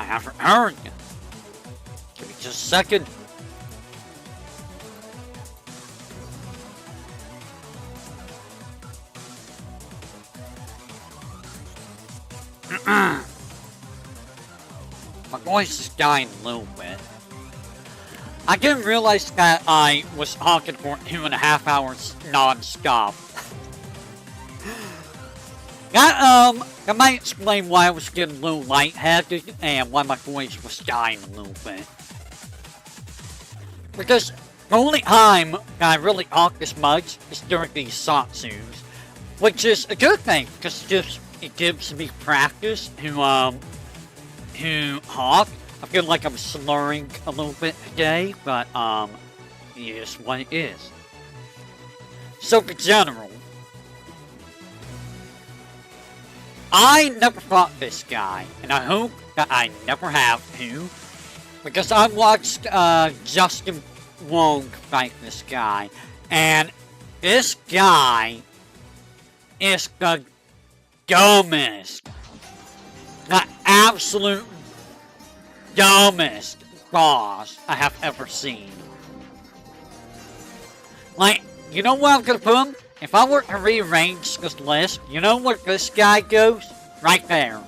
haven't heard. Give me just a second. My voice is dying a little bit. I didn't realize that I was talking for 2.5 hours non-stop. That might explain why I was getting a little lightheaded and why my voice was dying a little bit. Because the only time that I really talk this much is during these Zatsuds, which is a good thing because it gives me practice to talk. I feel like I'm slurring a little bit today, but it is what it is. So for general, I never fought this guy, and I hope that I never have to, because I watched Justin Wong fight this guy, and this guy is the dumbest, the absolute dumbest boss I have ever seen. Like, you know where I'm gonna put him? If I were to rearrange this list, you know where this guy goes? Right there.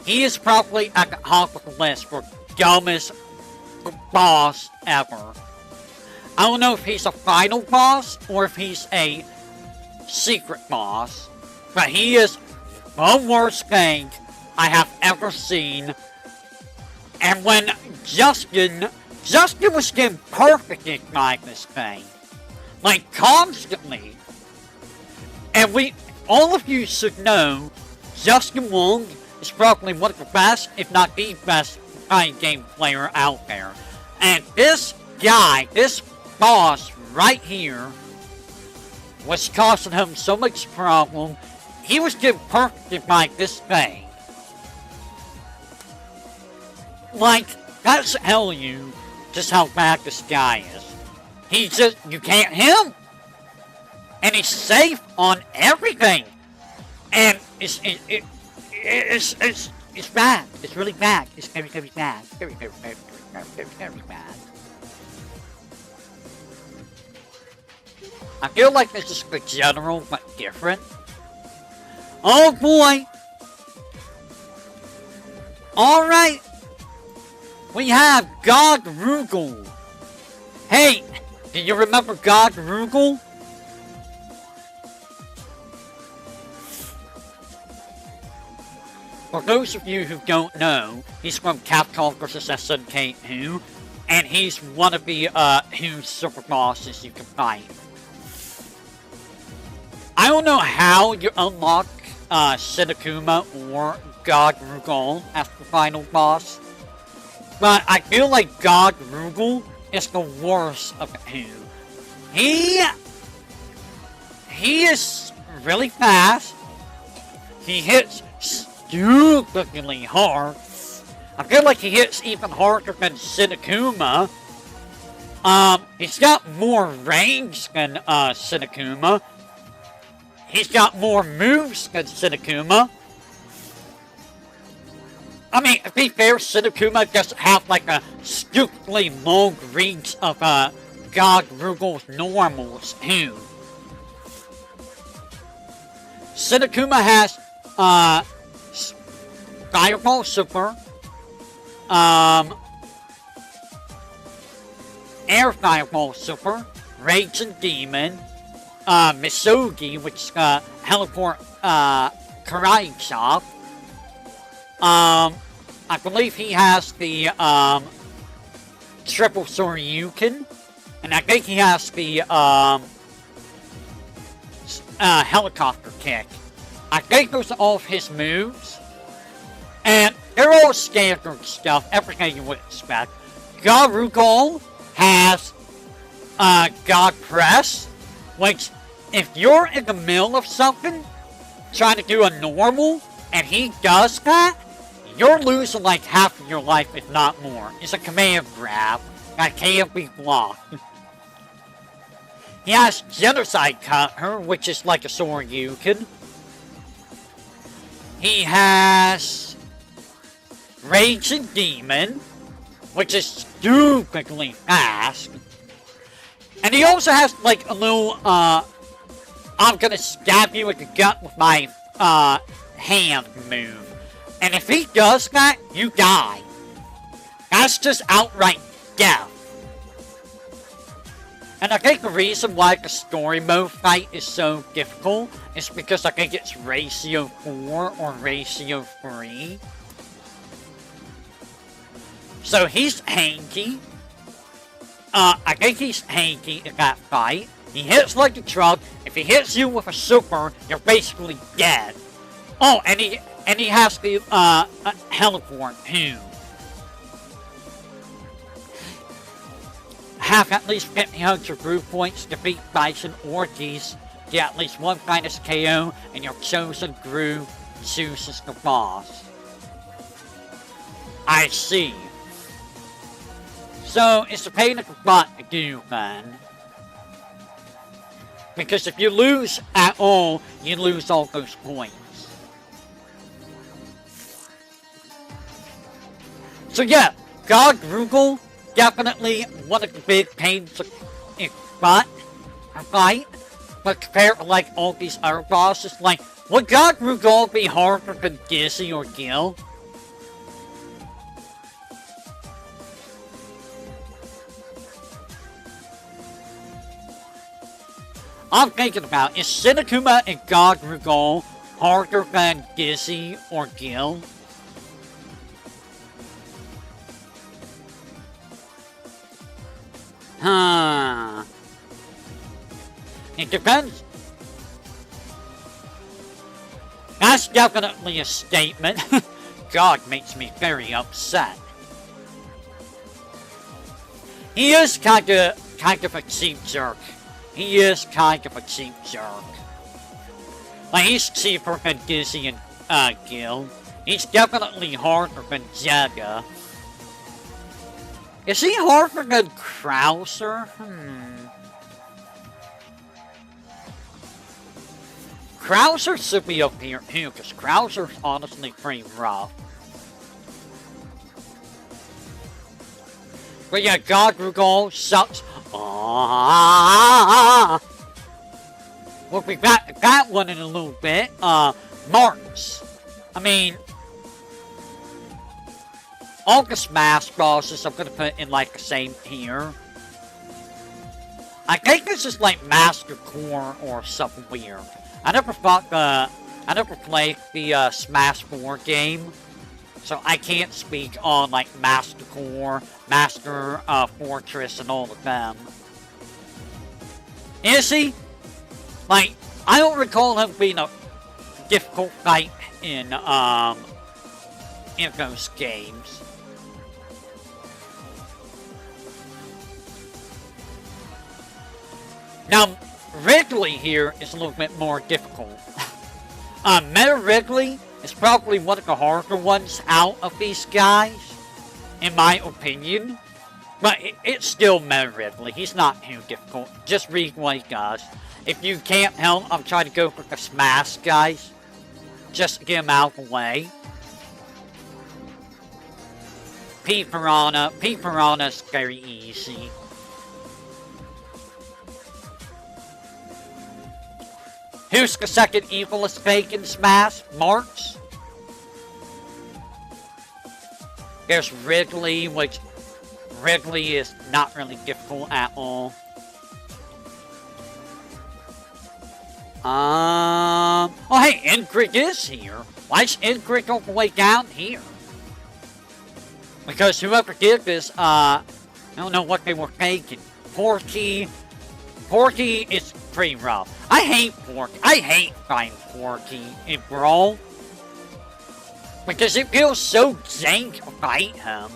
He is probably at the top of the list for dumbest boss ever. I don't know if he's a final boss or if he's a secret boss, but he is the worst thing I have ever seen. And when Justin was getting perfected by this thing, like constantly, and all of you should know, Justin Wong is probably one of the best, if not the best, fighting game player out there. And this guy, this boss right here, was causing him so much problem. He was getting perfected by this thing. Like, that's tell you just how bad this guy is. You can't hit him! And he's safe on everything! And it's bad. It's really bad. It's very, very bad. Very, very, very, very, very, very bad. I feel like this is the general, but different. Oh boy! Alright! We have God Rugal. Hey! Do you remember God Rugal? For those of you who don't know, he's from Capcom vs. SNK 2, and he's one of the two super bosses you can fight. I don't know how you unlock Senakuma or God Rugal as the final boss, but I feel like God Rugal is the worst of the two. He is really fast. He hits stupidly hard. I feel like he hits even harder than Senakuma. He's got more range than Senakuma. He's got more moves than Senakuma. I mean, to be fair, Senakuma doesn't have like a stupidly long reach of God Rugal's normals too. Senakuma has Fireball Super, Air Fireball Super, Raging Demon, Misogi, which is Teleport Karate Chop. I believe he has the Triple Soryuken, and I think he has the Helicopter Kick. I think those are all of his moves, and they're all standard stuff, everything you would expect. God Rugal has God Press, which, if you're in the middle of something, trying to do a normal, and he does that, you're losing like half of your life, if not more. It's a command grab that can't be blocked. He has Genocide Cutter, which is like a Soryuken. He has Raging Demon, which is stupidly fast. And he also has like a little, I'm gonna stab you in the gut with my, hand move. And if he does that, you die. That's just outright death. And I think the reason why the story mode fight is so difficult is because I think it's ratio 4 or ratio 3. So he's hanky. I think he's hanky in that fight. He hits like a truck. If he hits you with a super, you're basically dead. Oh, and he has the teleport too. Have at least 1,500 brew points, defeat Bison or Geese, get at least one finest KO, and your chosen brew chooses the boss. I see. So, it's a pain in the butt to do, then. Because if you lose at all, you lose all those points. So yeah, God Rugal, definitely one of the big pains in the fight. But compared to like all these other bosses, like, would God Rugal be harder than Dizzy or Gil? I'm thinking about, is Sinakuma and God Rugal harder than Dizzy or Gil? Huh. It depends. That's definitely a statement. God makes me very upset. He is kind of a cheap jerk. He is kind of a cheap jerk. Like, he's cheaper than Dizzy and Gil. He's definitely harder than Jaga. Is he harder than Krauser? Krauser should be up here too, because Krauser's honestly pretty rough. But yeah, God Rugal sucks. We'll be back to that one in a little bit. Marks. I mean, all the Smash bosses I'm gonna put in like the same tier. I think this is like Master Core or something weird. I never played the Smash 4 game, so I can't speak on like Master Core, Master Fortress, and all of them. Is he? Like, I don't recall him being a difficult fight in those games. Now, Wrigley here is a little bit more difficult. Meta Wrigley is probably one of the harder ones out of these guys, in my opinion. But it's still Meta Wrigley. He's not too difficult. Just read what he does. If you can't help, I'm trying to go for the Smash guys. Just to get him out of the way. P-Piranha. P-Piranha's very easy. Who's the second evilest fake in Smash? Marks? There's Wrigley, which Wrigley is not really difficult at all. Oh hey, Ingrid is here. Why is Ingrid all the way down here? Because whoever did this, I don't know what they were faking. Porky is pretty rough. I hate Porky. I hate fighting Porky in Brawl. Because it feels so jank to fight him.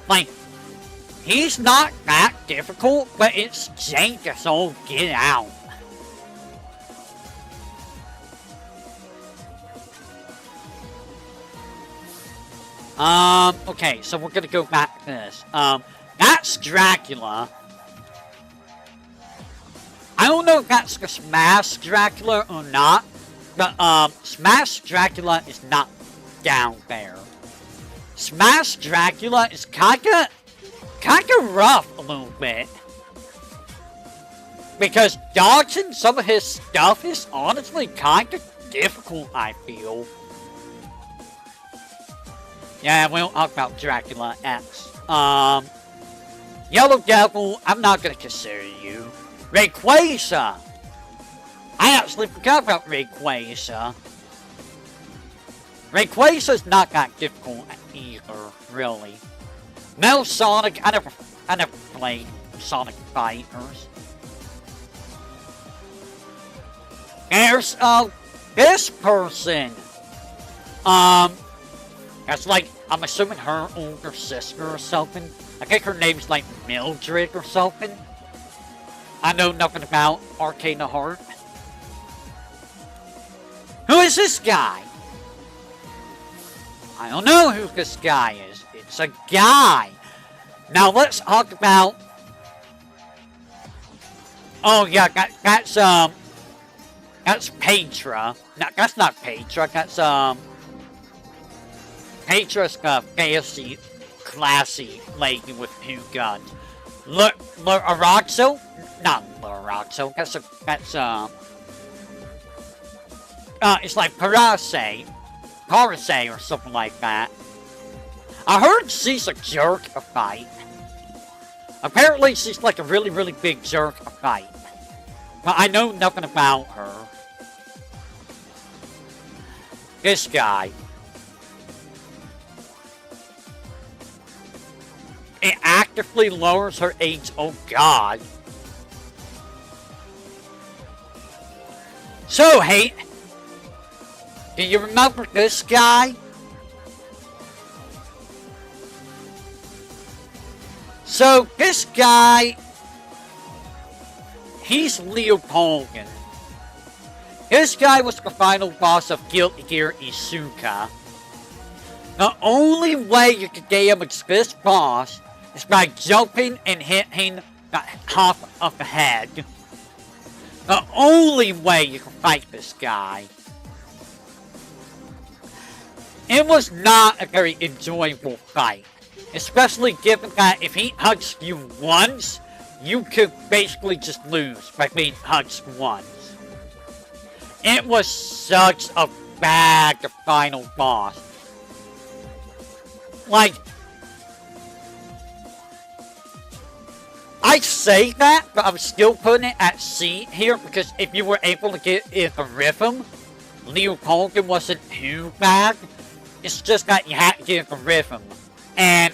Like, he's not that difficult, but it's jank as all get out. Okay, so we're gonna go back to this. That's Dracula. I don't know if that's the Smash Dracula or not, but, Smash Dracula is not down there. Smash Dracula is kinda rough a little bit. Because dodging some of his stuff is honestly kinda difficult, I feel. Yeah, we don't talk about Dracula X. Yellow Devil, I'm not gonna consider you. Rayquaza! I actually forgot about Rayquaza. Rayquaza's not that difficult either, really. Metal Sonic, I never played Sonic Fighters. There's, this person. That's like, I'm assuming her older sister or something. I think her name's like Mildred or something. I know nothing about Arcana Heart. Who is this guy? I don't know who this guy is. It's a guy. Now let's talk about... Oh yeah, that's Petra. No, that's not Petra. That's, Petra's fancy, classy lady with two guns. Araxo? Not Araxo. It's like Parase or something like that. I heard she's a jerk to fight. Apparently she's like a really, really big jerk to fight. But I know nothing about her. This guy. It actively lowers her age. Oh god. So, Hate, do you remember this guy? So, this guy, he's Leopoldin. This guy was the final boss of Guilty Gear Isuka. The only way you can damage this boss is by jumping and hitting the top of the head. The only way you can fight this guy. It was not a very enjoyable fight. Especially given that if he hugs you once, you could basically just lose by being hugged once. It was such a bad final boss. Like, I say that, but I'm still putting it at C here because if you were able to get in the rhythm, Leopoldin wasn't too bad. It's just that you had to get in the rhythm. And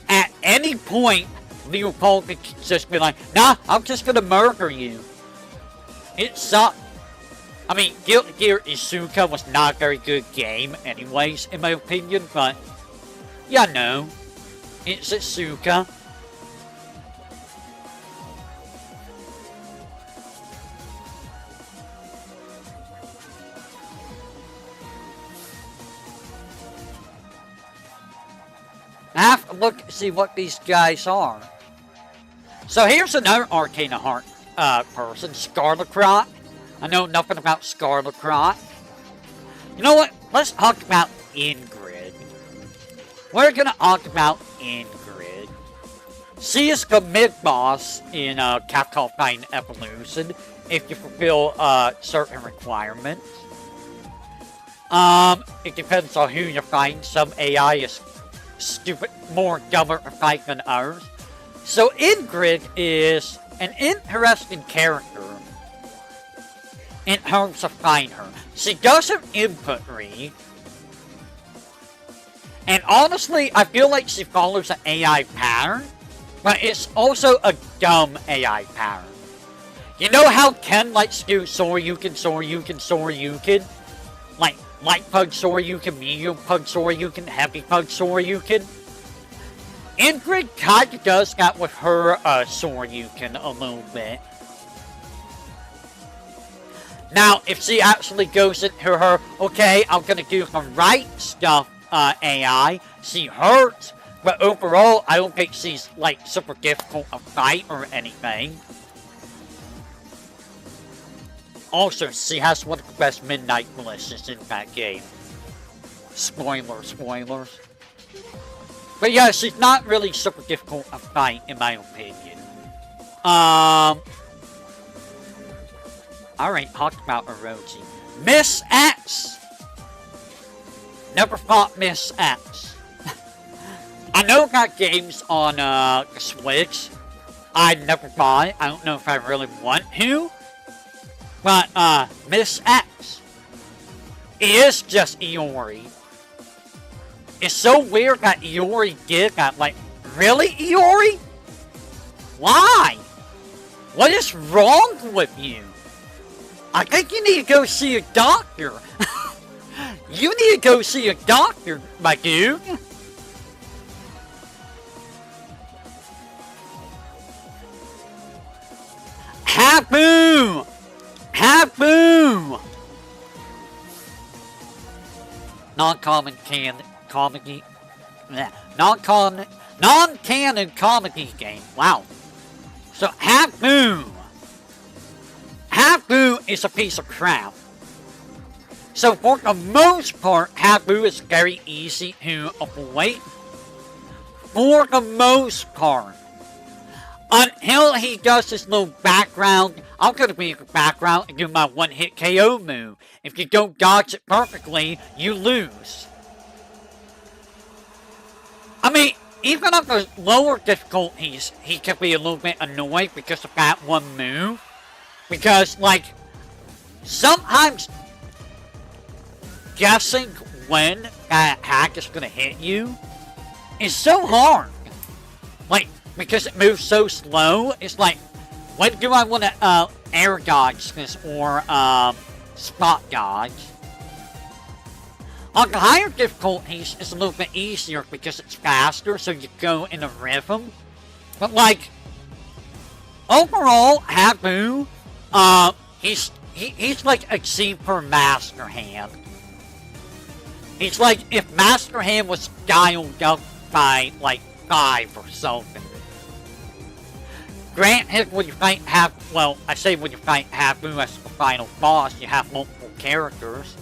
at any point, Leopoldin could just be like, nah, I'm just gonna murder you. It sucked. I mean, Guilty Gear Isuka was not a very good game anyways, in my opinion, but yeah, no. It's Isuka. I have to look to see what these guys are. So here's another Arcana Heart person, Scarlet. I know nothing about Scarlet. You know what? Let's talk about Ingrid. We're gonna talk about Ingrid. She is the mid-boss in Capcom Fighting Evolution, if you fulfill certain requirements. It depends on who you're fighting. Some AI is stupid, more dumber to fight than ours. So Ingrid is an interesting character in terms of fighting her. She doesn't input read. And honestly, I feel like she follows an AI pattern, but it's also a dumb AI pattern. You know how Ken likes to do Soryuken, like light pug Soryuken, medium pug Soryuken, heavy pug Soryuken? Ingrid kinda does that with her Soryuken a little bit. Now, if she actually goes into her, okay, I'm gonna do the right stuff, AI, she hurts, but overall, I don't think she's, like, super difficult to fight or anything. Also, she has one of the best midnight militias in that game. Spoilers. But yeah, she's not really super difficult to fight, in my opinion. Alright, talked about Orochi. Miss X! Never fought Miss X. I know I got games on the Switch. I never bought it. I don't know if I really want to. But, Miss X is just Iori. It's so weird that Iori did that. Like, really, Iori? Why? What is wrong with you? I think you need to go see a doctor. You need to go see a doctor, my dude. Habu! Habu! Non-common comedy. Non-canon comedy game. Wow. So Habu. Habu is a piece of crap. So for the most part, Habu is very easy to avoid. For the most part. Until he does his little background. I'm going to be in the background and do my one-hit KO move. If you don't dodge it perfectly, you lose. I mean, even on the lower difficulties, he can be a little bit annoyed because of that one move. Because, like, sometimes guessing when that attack is going to hit you is so hard. Like, because it moves so slow, it's like, when do I want to air dodge this or spot dodge? On the higher difficulties, it's a little bit easier because it's faster, so you go in a rhythm. But like, overall, Habu, he's like a super Master Hand. He's like if Master Hand was dialed up by like 5 or something. Granted, when you fight when you fight Habu as the final boss, you have multiple characters,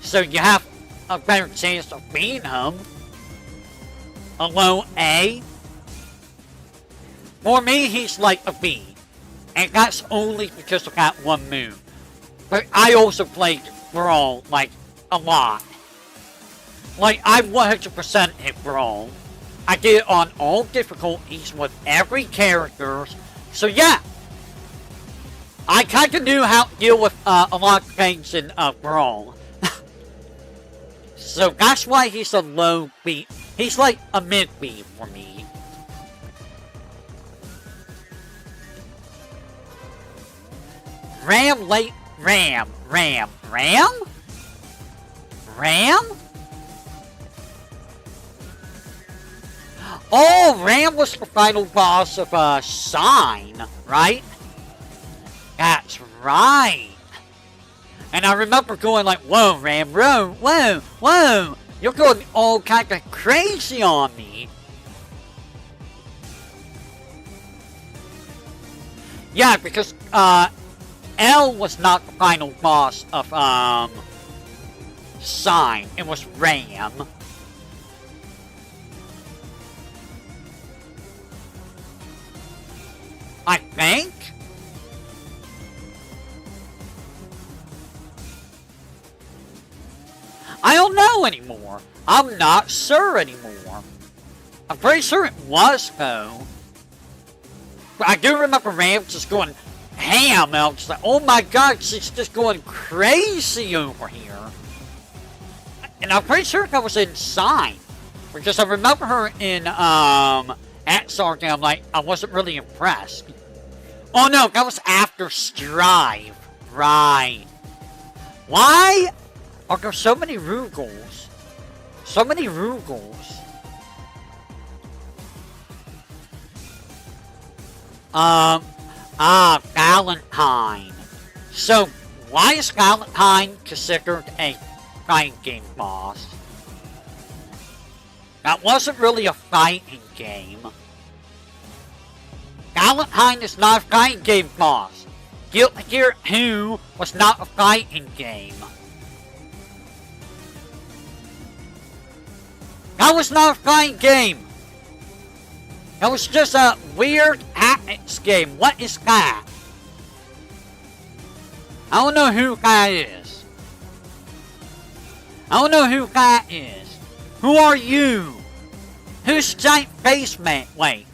so you have a better chance of beating him. A low A. For me, he's like a B. And that's only because of that one move. But I also played Brawl, like, a lot. Like, I 100% hit Brawl. I did it on all difficulties with every character. So yeah. I kinda knew how to deal with a lot of things in Brawl. So that's why he's a low B. He's like a mid B for me. Ram? Oh, Ram was the final boss of Sign, right? That's right. And I remember going like, whoa, Ram, whoa. You're going all kind of crazy on me. Yeah, because, L was not the final boss of, Sign. It was Ram. I think? I don't know anymore. I'm not sure anymore. I'm pretty sure it was, though. But I do remember Ram just going ham, and I was like, oh my god, she's just going crazy over here. And I'm pretty sure that was in Sign. Because I remember her in, at Sargon, I'm like, I wasn't really impressed. Oh no, that was after Strive. Right. Why are there so many Rugals? So many Rugals. Valentine. So, why is Valentine considered a fighting game boss? That wasn't really a fighting game. Valentine is not a fighting game boss. Guilty Gear 2 was not a fighting game. That was not a fighting game. That was just a weird tactics game. What is that? I don't know who that is. I don't know who that is. Who are you? Who's giant face man? Wait.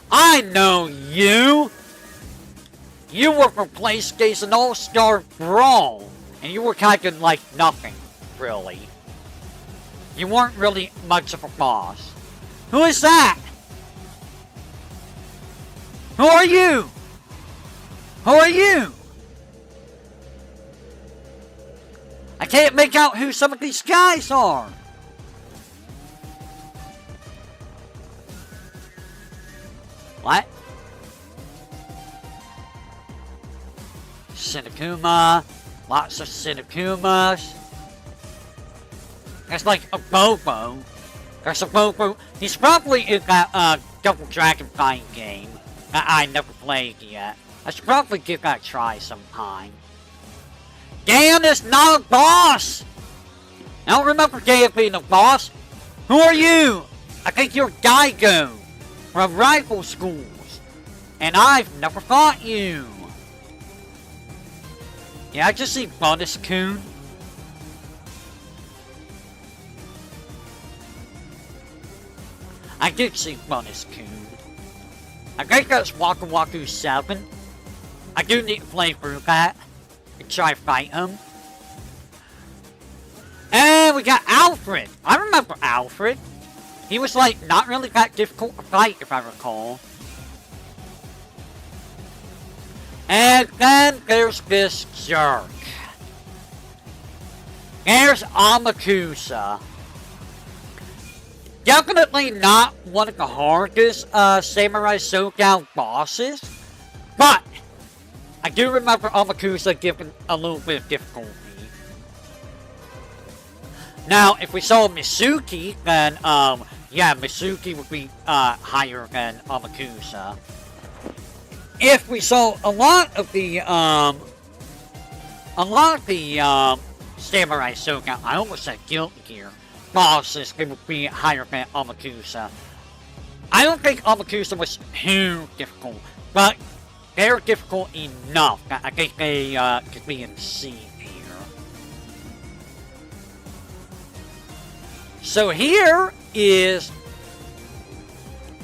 I know you. You were from PlayStation All-Star Brawl. And you were kind of like nothing, really. You weren't really much of a boss. Who is that? Who are you? Who are you? I can't make out who some of these guys are. What? Sinakuma. Lots of Sinakumas. There's like a Bobo. There's a Bobo. He's probably in that Double Dragon fighting game that I never played yet. I should probably give that a try sometime. Dan is not a boss! I don't remember Dan being a boss. Who are you? I think you're Geigo from rival schools. And I've never fought you. Yeah, I just see Bonus Coon. I did see Bonus Coon. I think that's Waka Waku 7. I do need to play through that and try to fight him. And we got Alfred. I remember Alfred. He was like not really that difficult to fight if I recall. And then there's this jerk. There's Amakusa. Definitely not one of the hardest Samurai Shodown bosses. But I do remember Amakusa giving a little bit of difficulty. Now, if we saw Mitsuki, then yeah, Mitsuki would be higher than Amakusa. If we saw a lot of the Samurai Shodown, I almost said Guilty Gear bosses, they would be higher than Amakusa. I don't think Amakusa was too difficult, but they're difficult enough that I think they could be in C here. So here is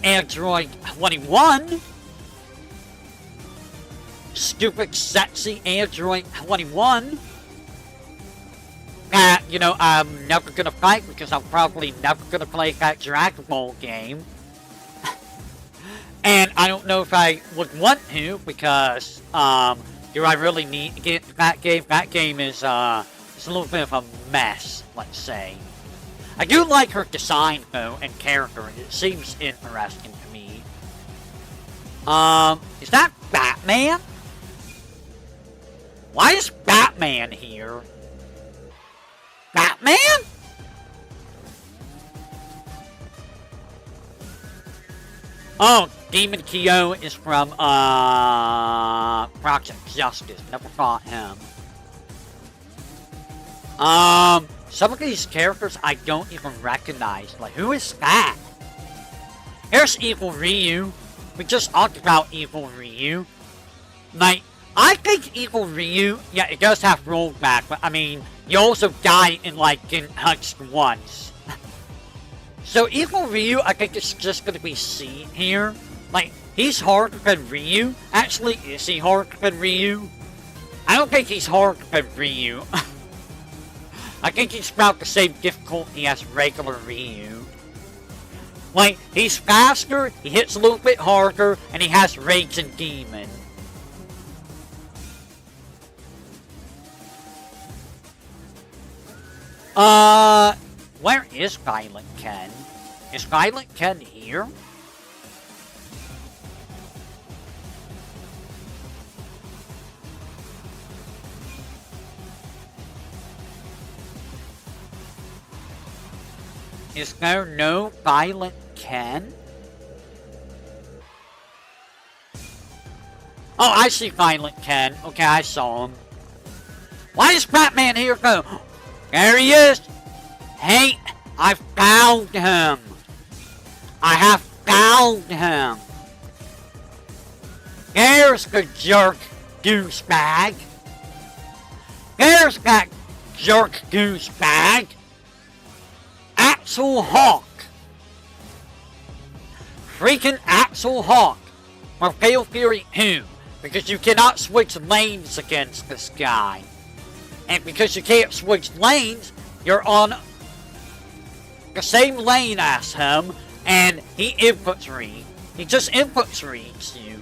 Android 21. Stupid, sexy Android 21. That, you know, I'm never gonna fight because I'm probably never gonna play that Dragon Ball game. And I don't know if I would want to because, do I really need to get into that game? That game is, it's a little bit of a mess, let's say. I do like her design, though, and character. It seems interesting to me. Is that Batman? Why is Batman here? Batman? Oh, Demon Kyo is from, Project Justice. Never fought him. Some of these characters I don't even recognize. Like, who is that? Here's Evil Ryu. We just talked about Evil Ryu. Like, I think Evil Ryu, yeah, it does have rollback, but I mean, you also die in, like, getting hunched once. So Evil Ryu, I think it's just gonna be C here. Like, he's harder than Ryu. Actually, is he harder than Ryu? I don't think he's harder than Ryu. I think he's about the same difficulty as regular Ryu. Like, he's faster, he hits a little bit harder, and he has Raging Demon. Where is Violent Ken? Is Violent Ken here? Is there no Violent Ken? Oh, I see Violent Ken. Okay, I saw him. Why is Batman here though? There he is! Hey, I found him! I have found him. There's the jerk douchebag. There's that jerk douchebag. Axel Hawk. Freaking Axel Hawk. Or Fatal Fury 2. Because you cannot switch lanes against this guy. And because you can't switch lanes, you're on the same lane as him. And he just infiltrates you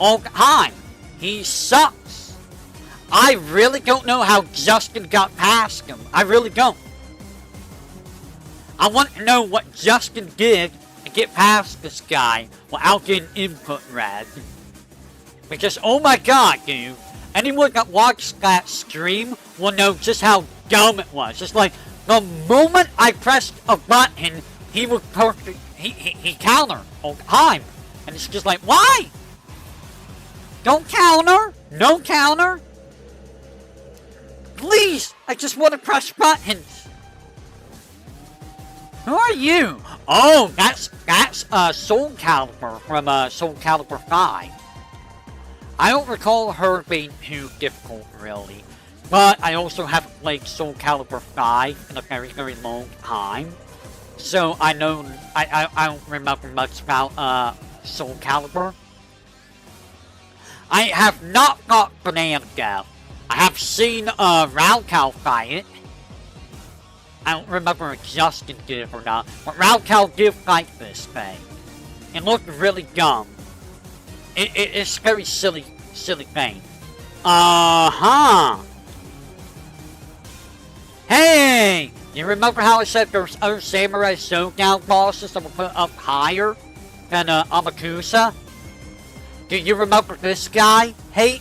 all the time. He sucks. I really don't know how Justin got past him. I really don't. I want to know what Justin did to get past this guy without getting input red. Because, oh my god, dude. Anyone that watched that stream will know just how dumb it was. Just like, the moment I pressed a button, he was perfect. He countered all the time. And it's just like, why? Don't counter. No counter. Please, I just want to press buttons. Who are you? Oh, that's Soul Calibur from Soul Calibur 5. I don't recall her being too difficult, really. But I also haven't played Soul Calibur 5 in a very, very long time. So I know, I don't remember much about Soul Calibur. I have not got Banana Gal. I have seen Raocow fight it. I don't remember if Justin did it or not, but Raocow did fight this thing. It looked really dumb. It's a very silly thing. Hey! You remember how I said there's other Samurai Showdown bosses that were put up higher than Amakusa? Do you remember this guy? Hey?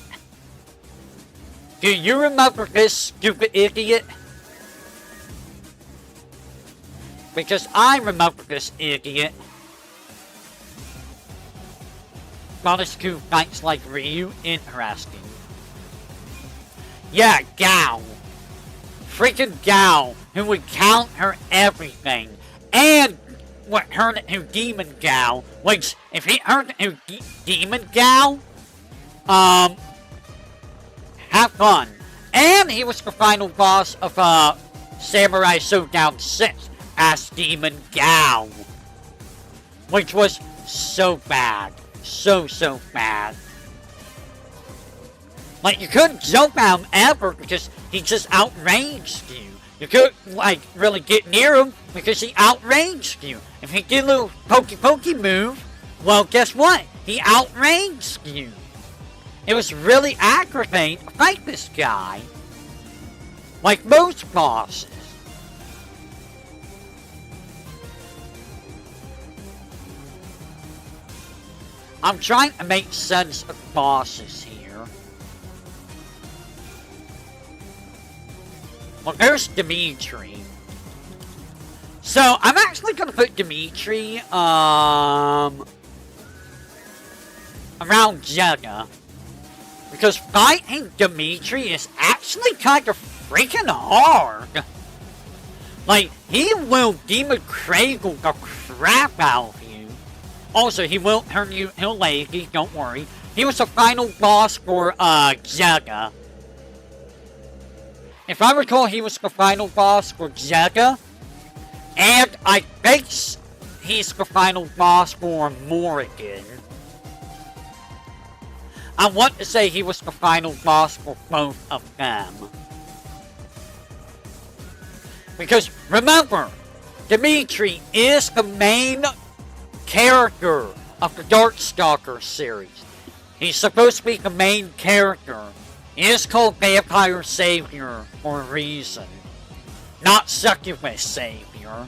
Do you remember this stupid idiot? Because I remember this idiot. Goddess who fights like Ryu. Interesting. Yeah, Gao. Freaking Gao, who would counter everything. And what turned into Demon Gao. Which, if he turned into Demon Gao, have fun. And he was the final boss of Samurai Showdown 6 as Demon Gao. Which was so bad. So bad. Like, you couldn't jump at him ever because he just outranged you. You couldn't, like, really get near him because he outranged you. If he did a little pokey move, well, guess what? He outranged you. It was really aggravating to fight this guy. Like most bosses. I'm trying to make sense of bosses here. Well, there's Dimitri. So, I'm actually going to put Dimitri, around Jega. Because fighting Dimitri is actually kind of freaking hard. Like, he will Demon Cradle the crap out of you. Also, he will turn you into lady, don't worry. He was the final boss for, Jega. If I recall, he was the final boss for Jega. And I think he's the final boss for Morrigan. I want to say he was the final boss for both of them. Because, remember, Dimitri is the main character of the Darkstalker series. He's supposed to be the main character. He is called Vampire Savior for a reason. Not Succubus Savior.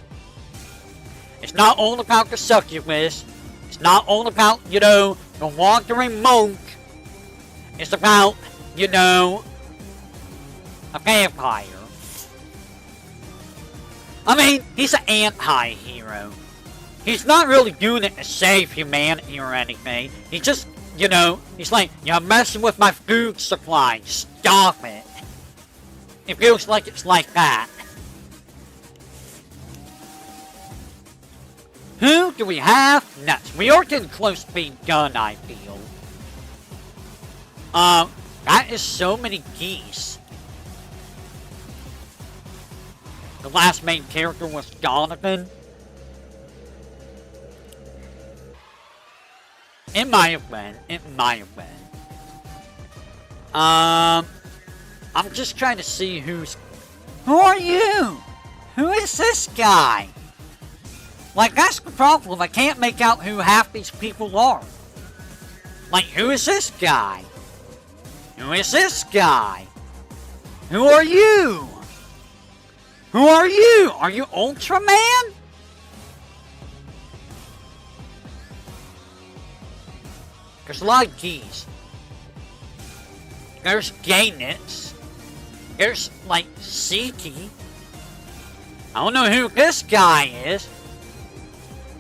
It's not all about the Succubus. It's not all about, you know, the wandering monk. It's about, you know, a vampire. I mean, he's an anti-hero. He's not really doing it to save humanity or anything. He just, you know, he's like, you're messing with my food supply. Stop it. It feels like it's like that. Who do we have? Nuts. We are getting close to being done, I feel. That is so many geese. The last main character was Donovan. It might have been. It might have been. I'm just trying to see who's... Who are you? Who is this guy? Like, that's the problem. I can't make out who half these people are. Like, who is this guy? Who is this guy? Who are you? Who are you? Are you Ultraman? There's a lot of geese. There's Gaynets. There's, like, Seiki. I don't know who this guy is.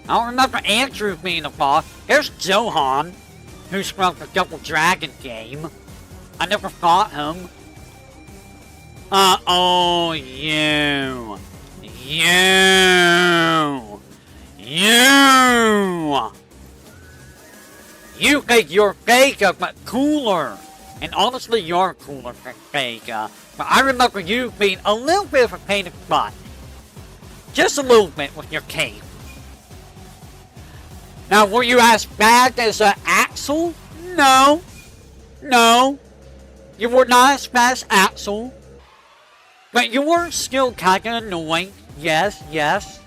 I don't remember Andrew being a boss. There's Johan, who's from the Double Dragon game. I never fought him. Oh, you. You think you're Vega, but cooler. And honestly, you're cooler than Vega. But I remember you being a little bit of a pain in the butt. Just a little bit with your cape. Now, were you as bad as Axel? No. No. You were not as bad as Axel. But you were still kind of annoying. Yes, yes.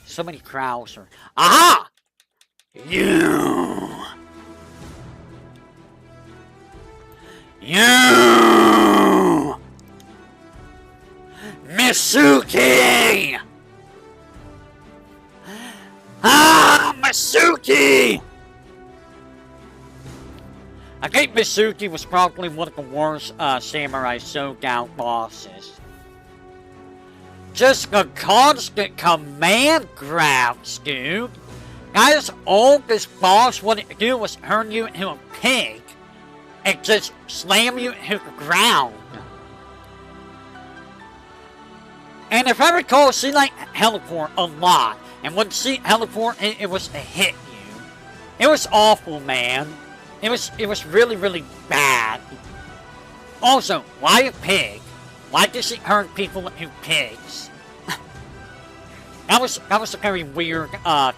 So many crowds are... Aha! You! Misuki! Ah, Misuki! I think Misuki was probably one of the worst Samurai Shodown bosses. Just a constant command grab, dude. Guys, all this boss wanted to do was turn you into a pig and just slam you into the ground. And if I recall, she liked teleport a lot. And when she teleport, it was to hit you. It was awful, man. It was really, really bad. Also, why a pig? Why does she turn people into pigs? that was a very weird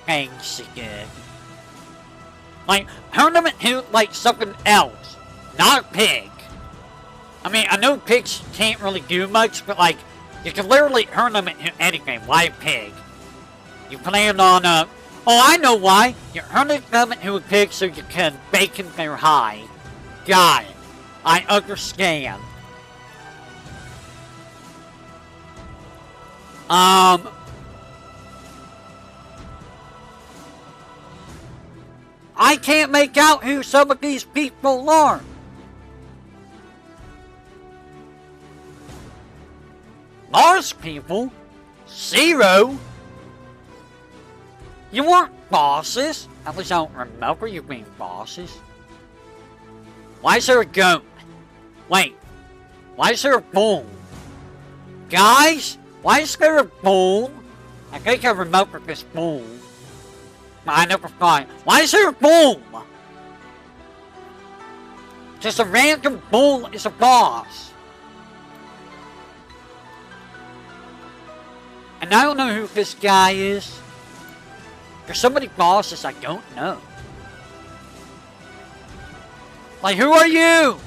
thing she did. Like, turn them into like something else, not a pig. I mean, I know pigs can't really do much, but like, you can literally turn them into anything. Why a pig? You plan on oh, I know why. You're turning them into a pig so you can bacon their hide. Got it. I understand. I can't make out who some of these people are. Mars people? Zero? You weren't bosses. At least I don't remember you being bosses. Why is there a goat? Wait. Why is there a bull? Guys? Why is there a bull? I think I remember this bull. But I never thought. Why is there a bull? Just a random bull is a boss. And I don't know who this guy is. There's so many bosses I don't know. Like, who are you?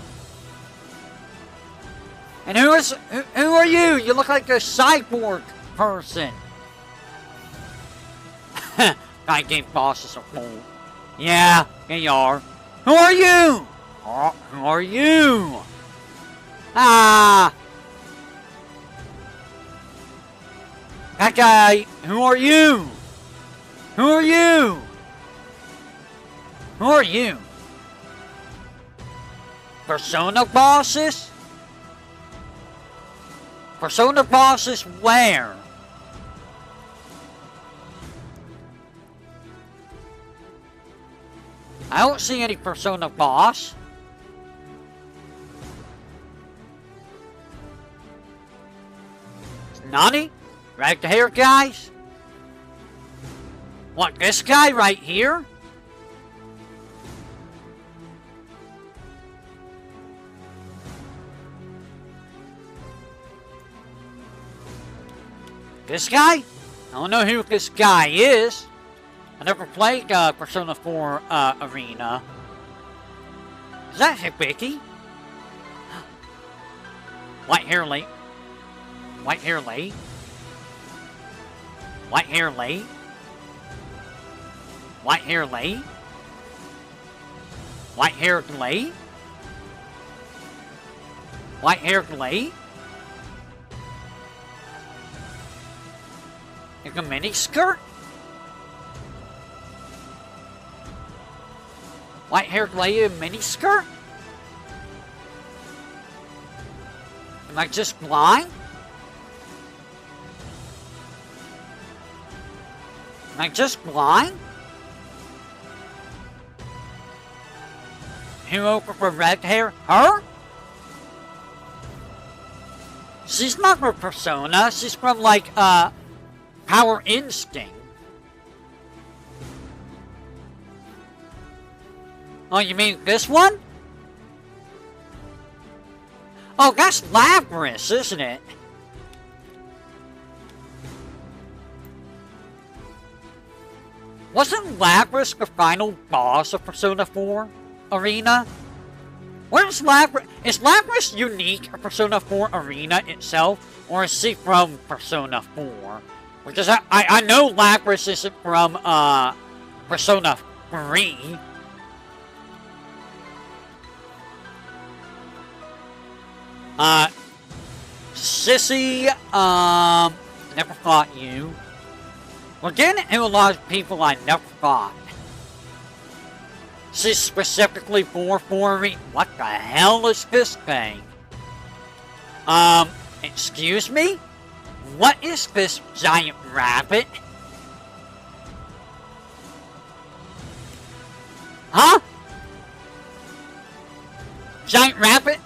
And who are you? You look like a cyborg person. I gave bosses a fool. Yeah, they are. Who are you? Who are you? Ah. That guy, who are you? Who are you? Who are you? Persona bosses? Persona bosses where? I don't see any Persona boss. Nani? Red hair guys? What, this guy right here? This guy? I don't know who this guy is. I never played Persona 4 Arena. Is that Hibiki? White hair late. White hair late. White hair late. White hair late. White hair late. White hair late. Like a mini skirt? White haired lady in mini skirt? Am I just blind? Am I just blind? Who opened for red hair? Her? She's not from Persona. She's from like Power Instinct. Oh, you mean this one? Oh, that's Lapras, isn't it? Wasn't Lapras the final boss of Persona 4 Arena? Where's Lapras? Is Lapras unique to Persona 4 Arena itself? Or is she from Persona 4? Because I know Lapras isn't from Persona 3. Sissy, never fought you. We're getting into a lot of people I never fought. She's specifically for me. What the hell is this thing? Excuse me? What is this giant rabbit? Huh? Giant rabbit?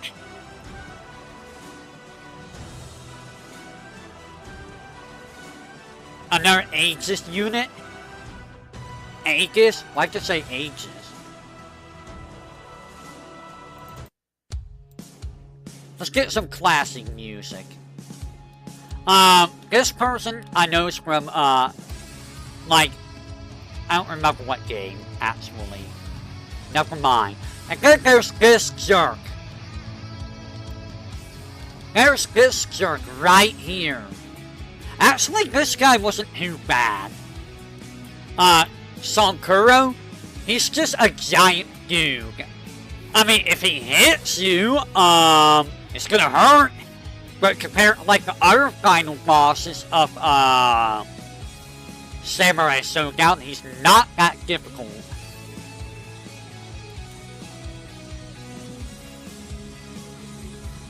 Another Aegis unit? Aegis? Why'd you say Aegis? Let's get some classic music. This person I know is from, like, I don't remember what game, actually. Never mind. I think there's this jerk. There's this jerk right here. Actually, this guy wasn't too bad. Sankuro, he's just a giant dude. I mean, if he hits you, it's gonna hurt. But compared to, like, the other final bosses of, Samurai Shodown, he's not that difficult.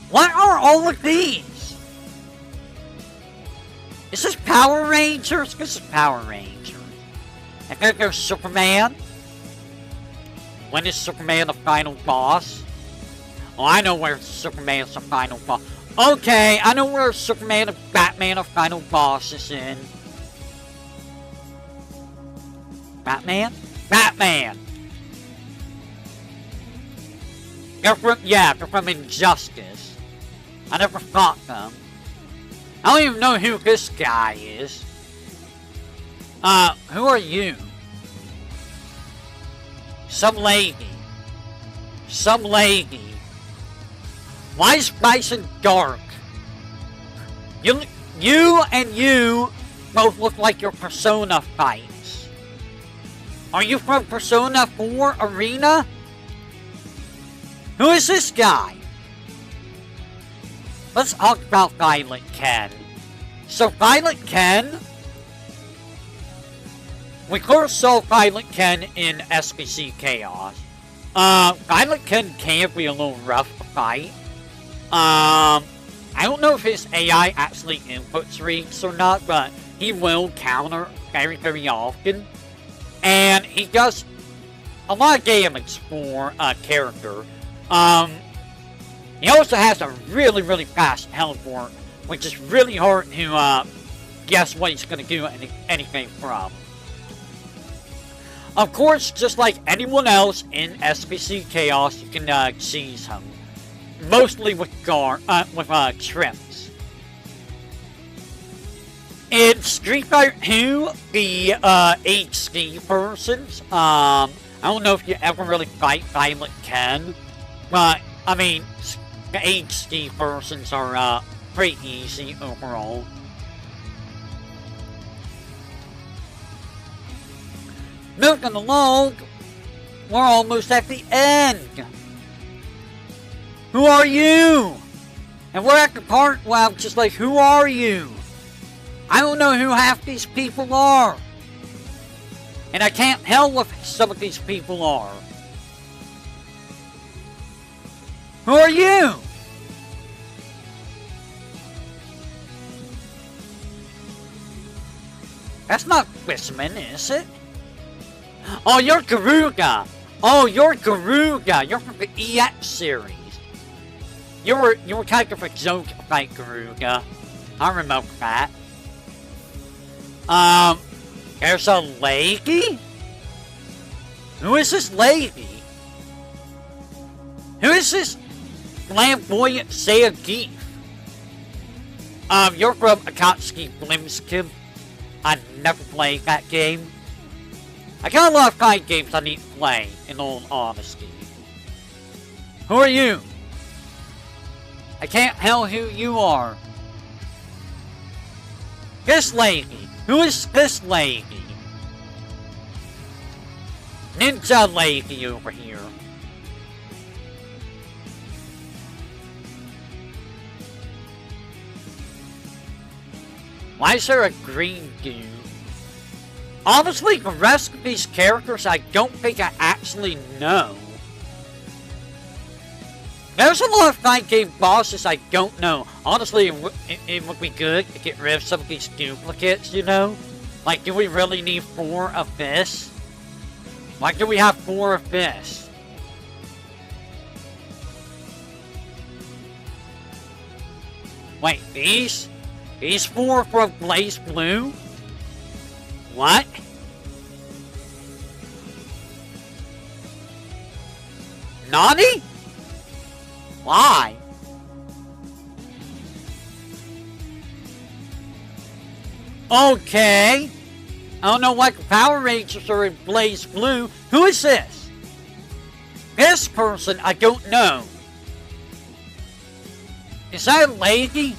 What are all of these? Is this Power Rangers? This is Power Rangers. I think there's Superman. When is Superman the final boss? Oh, I know where Superman's the final boss. Okay, I know where Superman and Batman are final bosses in. Batman? Batman! They're from Injustice. I never fought them. I don't even know who this guy is. Who are you? Some lady. Some lady. Why is Bison dark? You and you both look like your Persona fights. Are you from Persona 4 Arena? Who is this guy? Let's talk about Violent Ken. So Violent Ken, we first saw Violent Ken in SBC Chaos. Violent Ken can be a little rough to fight. I don't know if his AI actually inputs reads or not, but he will counter very, very often. And he does a lot of damage for a character. He also has a really, really fast teleport which is really hard to guess what he's going to do anything from. Of course, just like anyone else in SPC Chaos, you can cheese him, mostly with trims. In Street Fighter 2, the HD persons, I don't know if you ever really fight Violent Ken, but I mean, the HD persons are pretty easy overall. Moving along, we're almost at the end. Who are you? And we're at the part where I'm just like, who are you? I don't know who half these people are. And I can't tell what some of these people are. Who are you? That's not Quisman, is it? Oh, you're Garuga. Oh, you're Garuga. You're from the EX series. You were kind of a joke about Garuga. I remember that. There's a lady? Who is this lady? Who is this flamboyant Sayagif? You're from Akatsuki Blimskin. I never played that game. I got a lot of fight games I need to play, in all honesty. Who are you? I can't tell who you are. This lady. Who is this lady? Ninja lady over here. Why is there a green dude? Honestly, the rest of these characters I don't think I actually know. There's a lot of fight game bosses I don't know. Honestly, it would be good to get rid of some of these duplicates, you know? Like, do we really need 4 of this? Why do we have 4 of this? Wait, these? These 4 from Blaze Blue? What? Nani? Why? Okay. I don't know why the Power Rangers are in Blaze Blue. Who is this? This person I don't know. Is that a lady?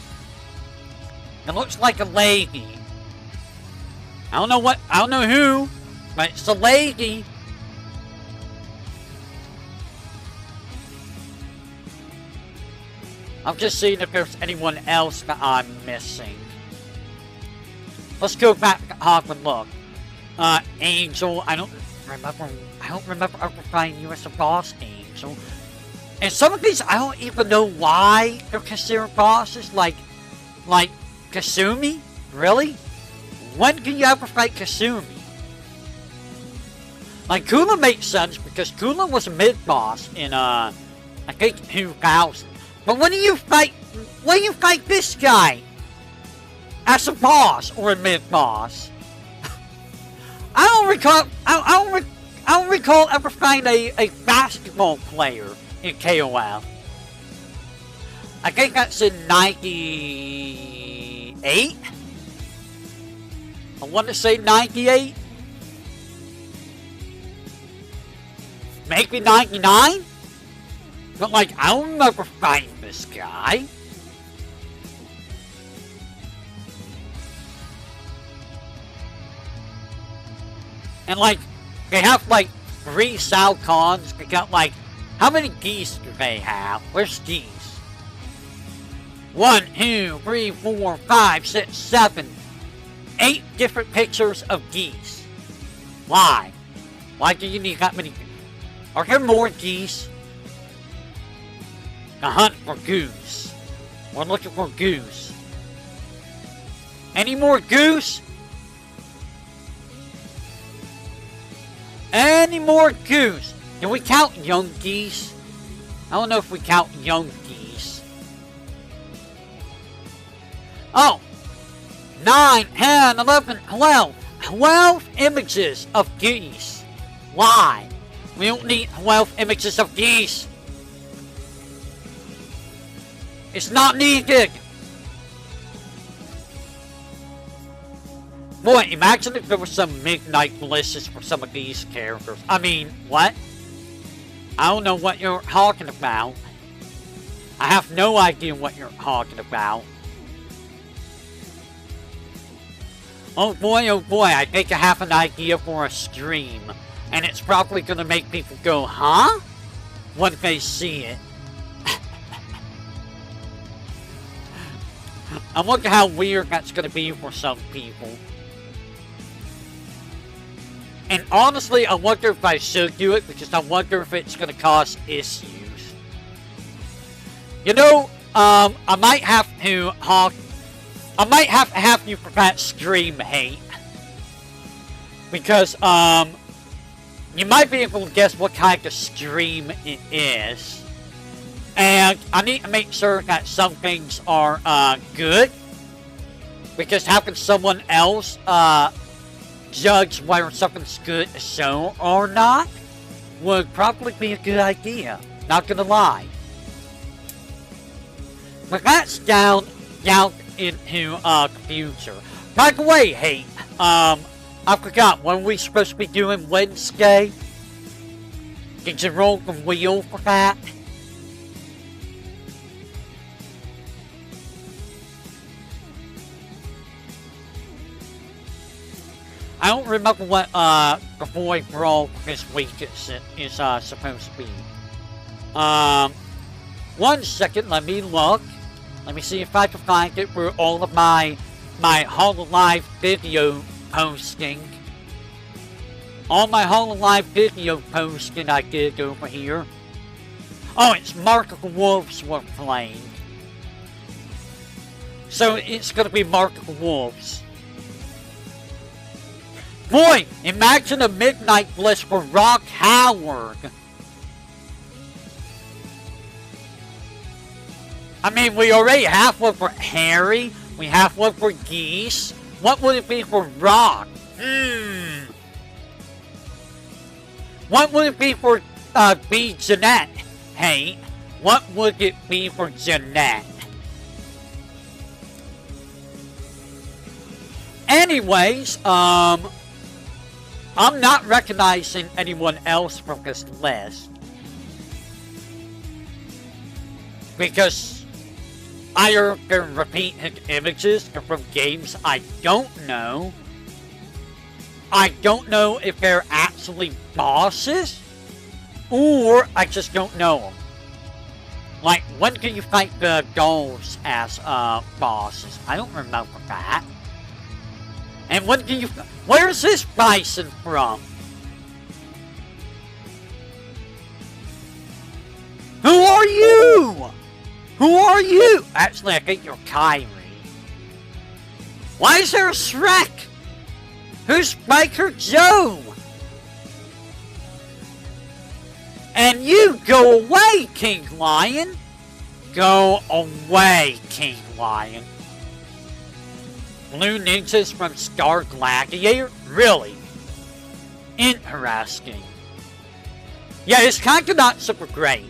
It looks like a lady. I don't know who, but it's a lady. I'm just seeing if there's anyone else that I'm missing. Let's go back and look. Angel, I don't remember ever finding you as a boss, Angel. And some of these, I don't even know why they're considered bosses, like Kasumi? Really? When can you ever fight Kasumi? Like, Kula makes sense because Kula was a mid-boss in, I think 2000. But when do you fight this guy? As a boss or a mid-boss? I don't recall ever finding a basketball player in KOF. I think that's in 98? I want to say 98? Maybe 99? But like, I don't remember finding this guy. And like, they have like 3 Salcons. They got like, how many geese do they have? Where's geese? 1, 2, 3, 4, 5, 6, 7, 8 different pictures of geese. Why? Why do you need that many? Are there more geese? To hunt for goose. We're looking for goose. Any more goose? Any more goose? Can we count young geese? I don't know if we count young geese. Oh, 9, 10, 11, 12. 12 images of geese. Why? We don't need 12 images of geese. It's not needed. Boy, imagine if there was some midnight blisses for some of these characters. I mean, what? I don't know what you're talking about. I have no idea what you're talking about. Oh boy, I think I have an idea for a stream. And it's probably gonna make people go, huh? When they see it. I wonder how weird that's gonna be for some people. And honestly, I wonder if I should do it, because I wonder if it's gonna cause issues. You know, I might have to have you for that stream hate. Because, you might be able to guess what kind of stream it is. And I need to make sure that some things are, good. Because having someone else, judge whether something's good to show or not would probably be a good idea. Not gonna lie. But that's down into the future. By the way, hey, I forgot, when we supposed to be doing Wednesday? Did you roll the wheel for that? I don't remember what the boy brawl this week is supposed to be. 1 second, let me look. Let me see if I can find it for all of my HoloLive video posting. All my HoloLive video posting I did over here. Oh, it's Mark of the Wolves we're playing. So it's gonna be Mark of the Wolves. Boy, imagine a midnight bliss for Rock Howard. I mean, we already have one for Harry. We have one for Geese. What would it be for Rock? What would it be for B. Jeanette? Hey, what would it be for Jeanette? Anyways, I'm not recognizing anyone else from this list. Because either they're repeated images or from games I don't know. I don't know if they're actually bosses, or I just don't know them. Like, when can you fight the dolls as bosses? I don't remember that. And when can you... Where's this bison from? Who are you? Who are you? Actually, I think you're Kyrie. Why is there a Shrek? Who's Biker Joe? And you go away, King Lion. Go away, King Lion. Blue ninjas from Star Gladiator? Really? Interesting. Yeah, it's kind of not super great.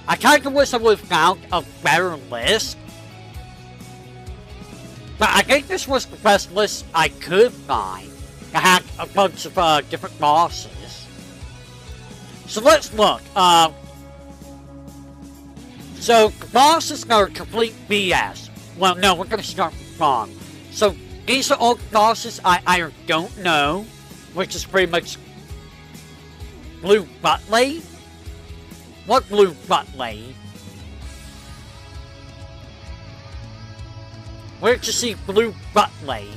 I kind of wish I would have found a better list. But I think this was the best list I could find. I had a bunch of different bosses. So let's look. So the bosses are complete BS. Well, no, we're going to start wrong. So these are all the bosses I don't know, which is pretty much Blue Butley. What Blue Butley? Where'd you see Blue Butley?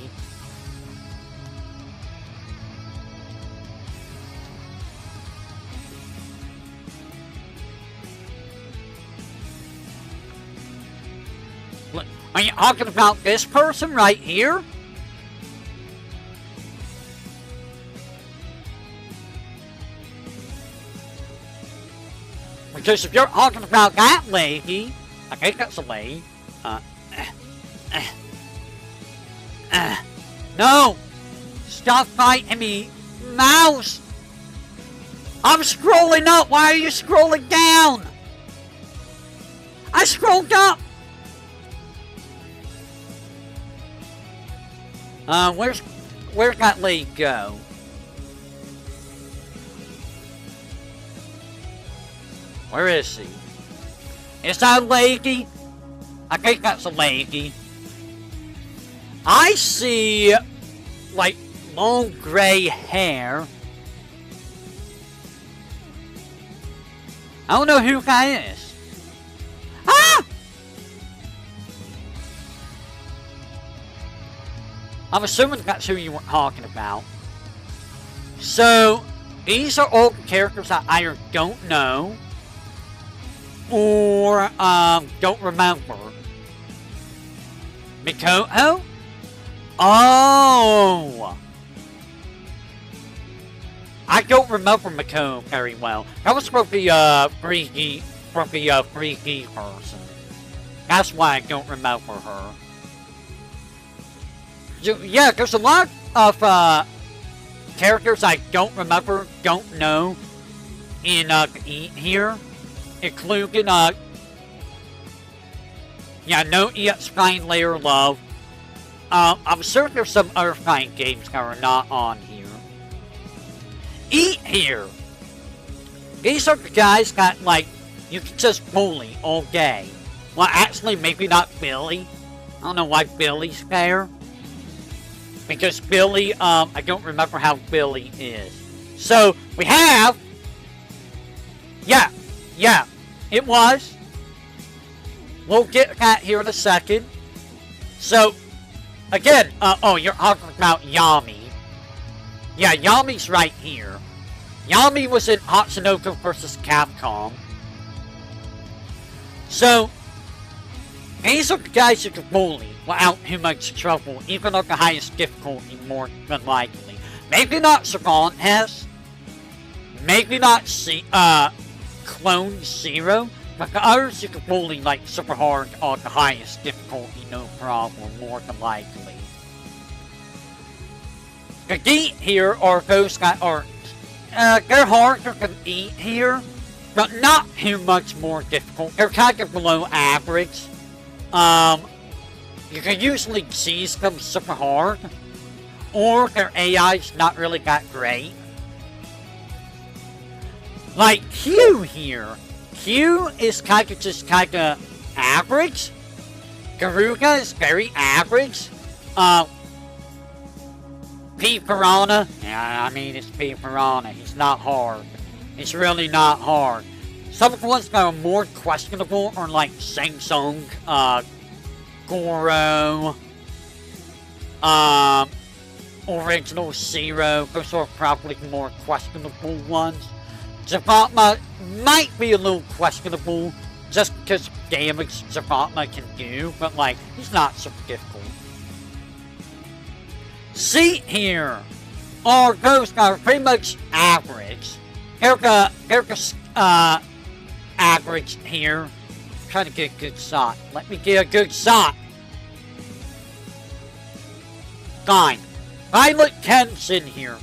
Are you talking about this person right here? Because if you're talking about that lady, I think that's a lady. No! Stop fighting me, mouse! I'm scrolling up. Why are you scrolling down? I scrolled up. Where's that lady go? Where is she? Is that a lady? I think that's a lady. I see, like, long gray hair. I don't know who that is. Ah! I'm assuming that's who you were talking about. So, these are all characters that I either don't know or don't remember. Mikoto? Oh! I don't remember Mikoto very well. That was from the freaky person. That's why I don't remember her. So, yeah, there's a lot of characters I don't remember, don't know in here, including yeah, no EX Fine Layer Love. I'm certain there's some other fine games that are not on here. Eat here. These are the guys that, like, you can just bully all day. Well, actually, maybe not Billy. I don't know why Billy's there. Because Billy, I don't remember how Billy is. So, we have... Yeah, it was. We'll get that here in a second. So, again, oh, you're talking about Yami. Yeah, Yami's right here. Yami was in Tatsunoko vs. Capcom. So, these are the guys you can bully without too much trouble, even at the highest difficulty, more than likely. Maybe not Cervantes. Maybe not Clone Zero. But the others you can bully like super hard on the highest difficulty, no problem, more than likely. The Geet here are those that are, they're harder to eat here, but not too much more difficult. They're kind of below average. You can usually seize them super hard, or their AI's not really that great. Like Q here. Q is just kind of average. Garuga is very average. P Piranha, yeah, I mean it's P Piranha. He's not hard. It's really not hard. Some of the ones that are more questionable are like Shang Tsung, Goro, Original Zero. Those are probably the more questionable ones. Zavatma might be a little questionable just because of damage Zavatma can do, but like, he's not super difficult. See here are those that are pretty much average. They're average here. I'm trying to get a good shot. Let me get a good shot. Fine. Violet Ken's in here.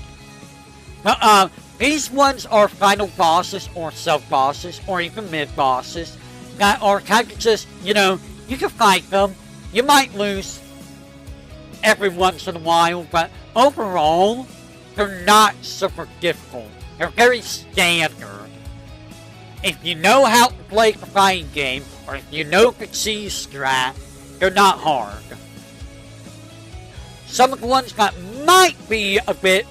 These ones are final bosses or sub-bosses or even mid-bosses that are kind of just, you know, you can fight them. You might lose every once in a while, but overall, they're not super difficult. They're very standard. If you know how to play the fighting game, or if you know the cheese strat, they're not hard. Some of the ones that might be a bit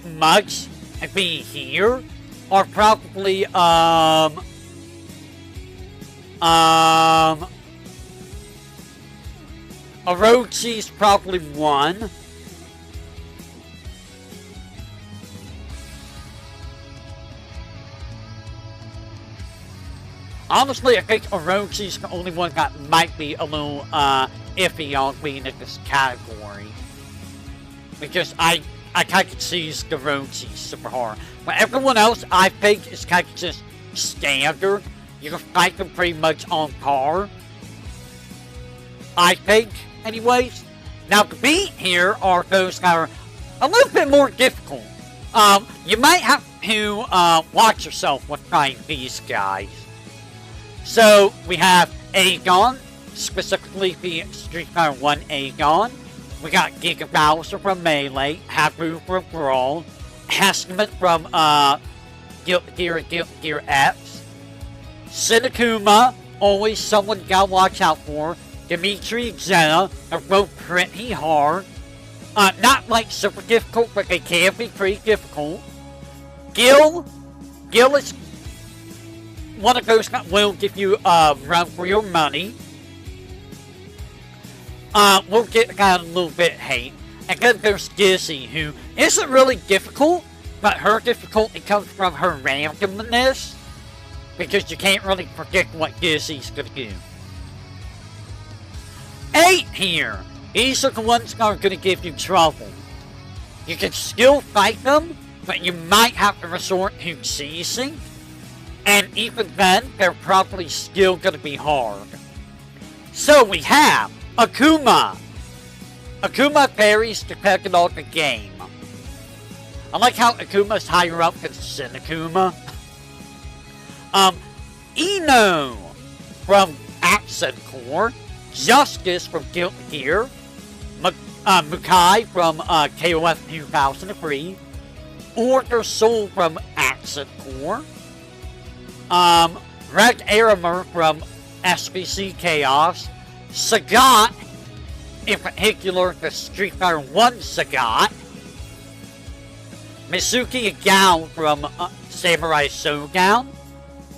much and be here are probably Orochi's probably one. Honestly, I think Orochi's the only one that might be a little iffy on being in this category. Because I kind of see Orochi super hard. But everyone else, I think, is kind of just standard. You can fight them pretty much on par. I think, anyways. Now, the beat here are those that are a little bit more difficult. You might have to watch yourself when trying these guys. So, we have Aegon, specifically the Street Fighter 1 Aegon. We got Giga Bowser from Melee, Habu from Brawl, Hestimate from Gear X, Sinakuma, always someone you gotta watch out for, Dimitri, Xena, are both pretty hard. Not like super difficult, but they can be pretty difficult. Gil is one of those that will give you a run for your money. We'll get kind of a little bit hate. And then there's Gizzy, who isn't really difficult, but her difficulty comes from her randomness, because you can't really predict what Gizzy's gonna do. 8 here. These are the ones that are gonna give you trouble. You can still fight them, but you might have to resort to seizing. And even then, they're probably still gonna be hard. So we have Akuma. Akuma varies depending on the game. I like how Akuma's higher up than Sinakuma. Ino from Accent Core, Justice from Guilty Gear, Mukai from KOF 2003, Order Soul from Accent Core, Red Aramer from SBC Chaos, Sagat, in particular the Street Fighter 1 Sagat, Mitsuki Gao from Samurai Shodown,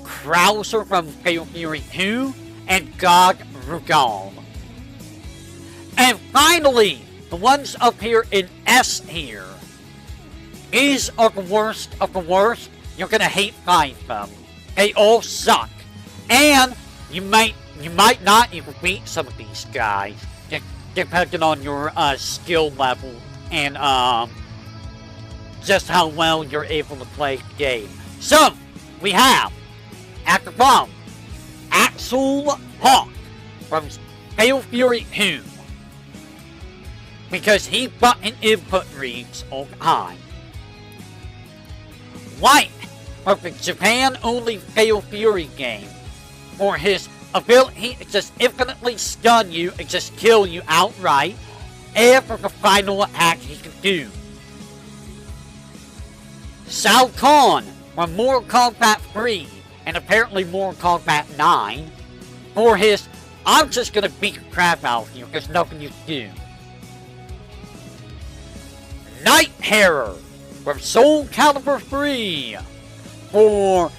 Krauser from Fatal Fury 2, and God Rugal. And finally, the ones up here in S here. These are the worst of the worst. You're gonna hate finding them. They all suck. And you might not even beat some of these guys, depending on your skill level and just how well you're able to play the game. So, we have, at the bottom, Axel Hawk from Fatal Fury 2. Because he button input reads all the time. White from the Japan-only Fatal Fury game. For his ability to just infinitely stun you and just kill you outright. And for the final attack he can do. Shao Kahn from Mortal Kombat 3 and apparently Mortal Kombat 9 for his I'm just gonna beat the crap out of you, there's nothing you can do. Night Terror from Soul Calibur 3 for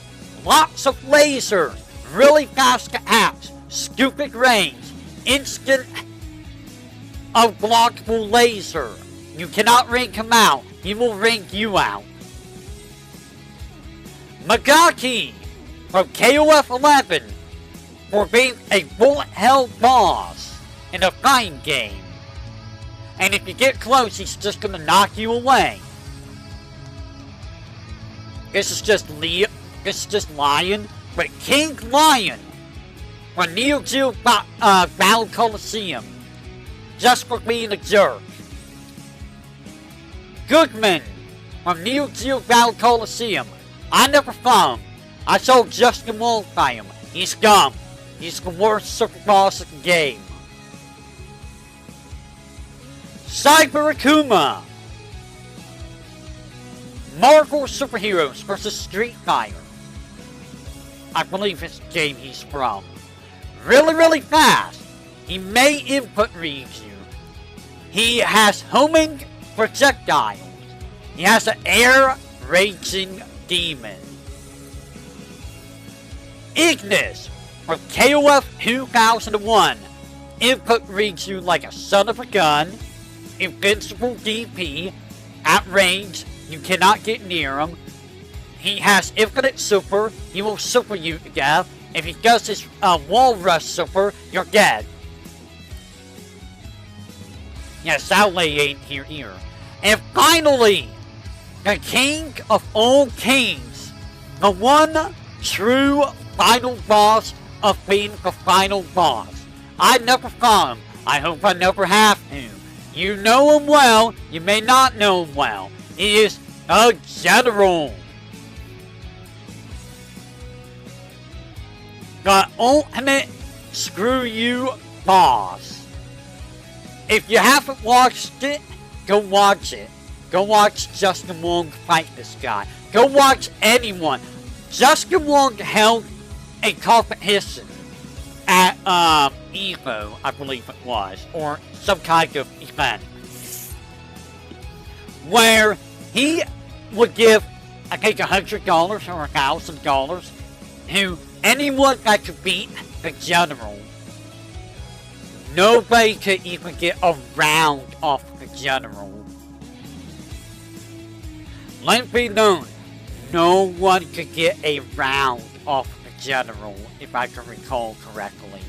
lots of lasers, really fast attacks, stupid range, instant unblockable laser. You cannot ring him out, he will ring you out. Magaki from KOF 11 for being a bullet hell boss in a fighting game. And if you get close, he's just gonna knock you away. This is just Lion, but King Lion from Neo Geo Battle Coliseum, just for being a jerk. Goodman from Neo Geo Battle Coliseum. I never found him. I saw Justin Wall fight him. He's dumb. He's the worst super boss in the game. Cyber Akuma. Marvel Superheroes vs. Street Fighter. I believe it's the game he's from. Really fast. He may input read you. He has homing projectiles. He has an air raging demon. Ignis from KOF 2001. Input reads you like a son of a gun. Invincible DP. At range, you cannot get near him. He has infinite super. He will super you to death. If he does his wall rush super, you're dead. Yeah, Saule ain't here either. And finally, the king of all kings. The one true final boss of being the final boss. I never found him. I hope I never have to. You know him well, you may not know him well. He is a general. The ultimate screw you boss. If you haven't watched it, go watch it. Go watch Justin Wong fight this guy. Go watch anyone. Justin Wong held a competition at Evo, I believe it was, or some kind of event, where he would give, I think, $100 or $1,000 to anyone that could beat the general. Nobody could even get a round off the general. Let it be known, no one could get a round off the general, if I can recall correctly.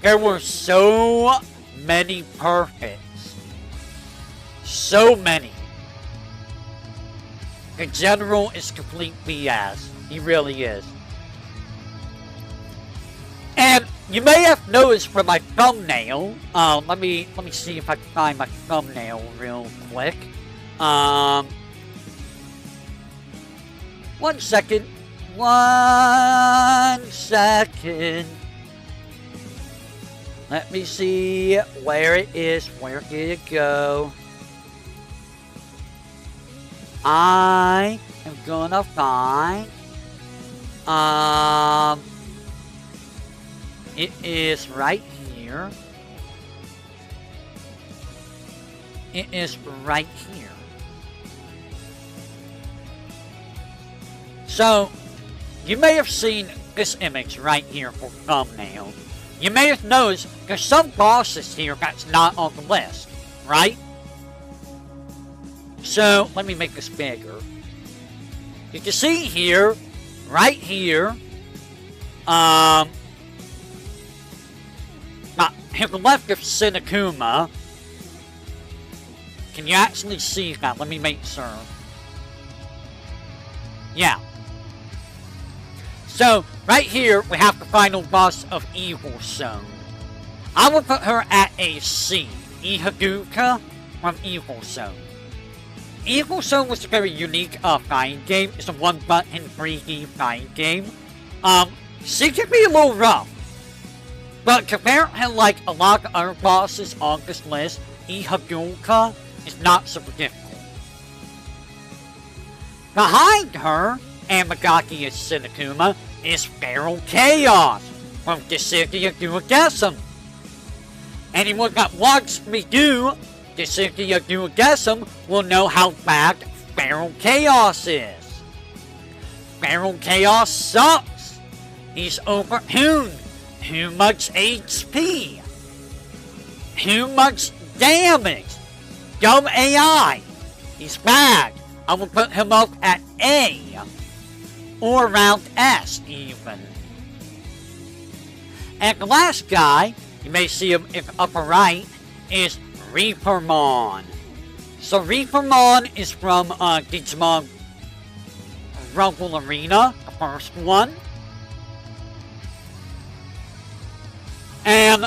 There were so many perfects. So many. The general is complete BS. He really is. And you may have noticed from my thumbnail, let me see if I can find my thumbnail real quick. 1 second. 1 second. Let me see where it is. Where did it go? I am gonna find. It is right here. It is right here. So, you may have seen this image right here for thumbnail. You may have noticed there's some bosses here that's not on the list, right? So, let me make this bigger. You can see here, right here, to the left of Senakuma. Can you actually see that? Let me make sure. Yeah. So, right here, we have the final boss of Evil Zone. I would put her at a C. Ihaduka from Evil Zone. Evil Zone was a very unique fighting game. It's a one-button 3D fighting game. She can be a little rough. But compared to like a lot of other bosses on this list, Ihaduka is not super difficult. Behind her, and Magaki is Senakuma, is Feral Chaos from Dissidia Duodecim. Anyone that watched me do Dissidia Duodecim will know how bad Feral Chaos is. Feral Chaos sucks. He's overtuned. Too much HP. Too much damage. Dumb AI. He's bad. I will put him up at A. Or around S even. And the last guy, you may see him in the upper right, is Reapermon. So Reapermon is from Digimon Rumble Arena, the first one. And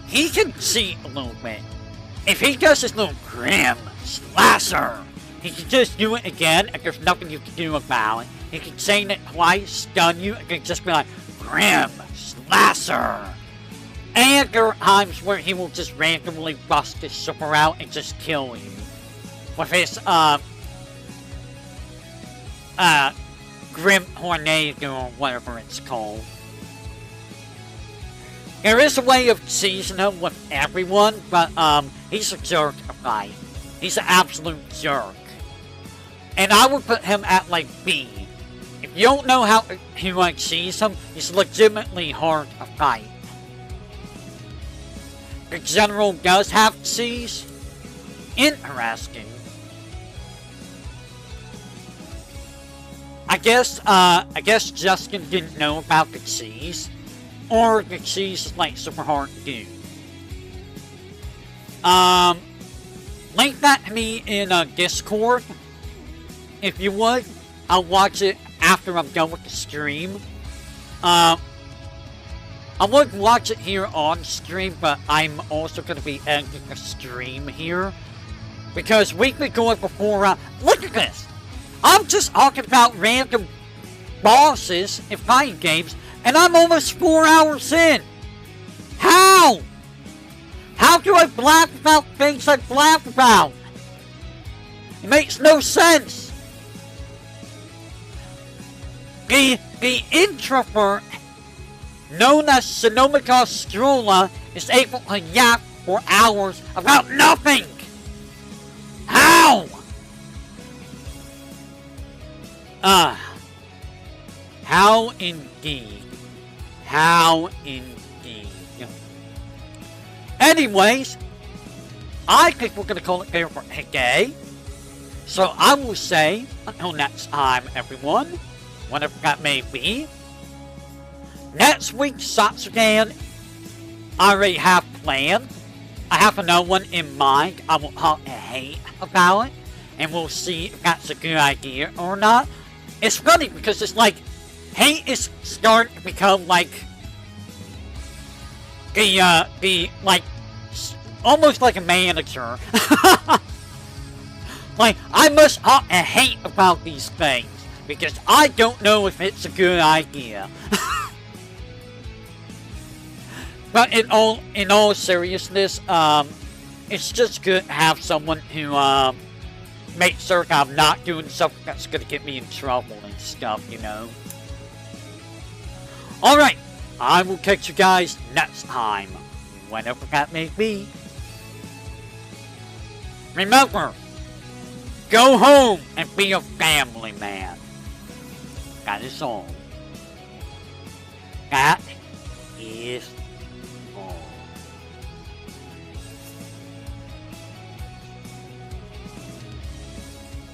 he can see a little bit. If he does this little Grim Slasher, he can just do it again and there's nothing you can do about it. He can say it twice, stun you, and can just be like, Grim Slasher. And there are times where he will just randomly bust his super out and just kill you. With his, Grim Tornado or whatever it's called. There is a way of seasoning him with everyone, but he's a jerk to fight. He's an absolute jerk. And I would put him at like B. If you don't know how to cheese him, he's legitimately hard to fight. The general does have cheese. Interesting. I guess Justin didn't know about the cheese. Or the cheese is like super hard to do. Link that to me in Discord. If you would. I'll watch it after I'm done with the stream. I would watch it here on stream, but I'm also going to be ending the stream here. Because we've been going for 4 hours. Look at this! I'm just talking about random bosses in fighting games, and I'm almost 4 hours in! How? How do I blab about things I blab about? It makes no sense! The introvert known as Sonomika Strula is able to yap for hours about nothing! How? How indeed. How indeed. Anyways, I think we're gonna call it there for today. So I will say, until next time, everyone, whenever that may be. Next week's Zatsudan, I already have planned. I have another one in mind. I will talk to Hate about it, and we'll see if that's a good idea or not. It's funny because it's like, Hate is starting to become like like, almost like a manager. Like, I must talk to Hate about these things, because I don't know if it's a good idea. But in all seriousness, it's just good to have someone who makes certain I'm not doing something that's gonna get me in trouble and stuff, you know. Alright, I will catch you guys next time, whenever that may be. Remember, go home and be a family man. That is all. That is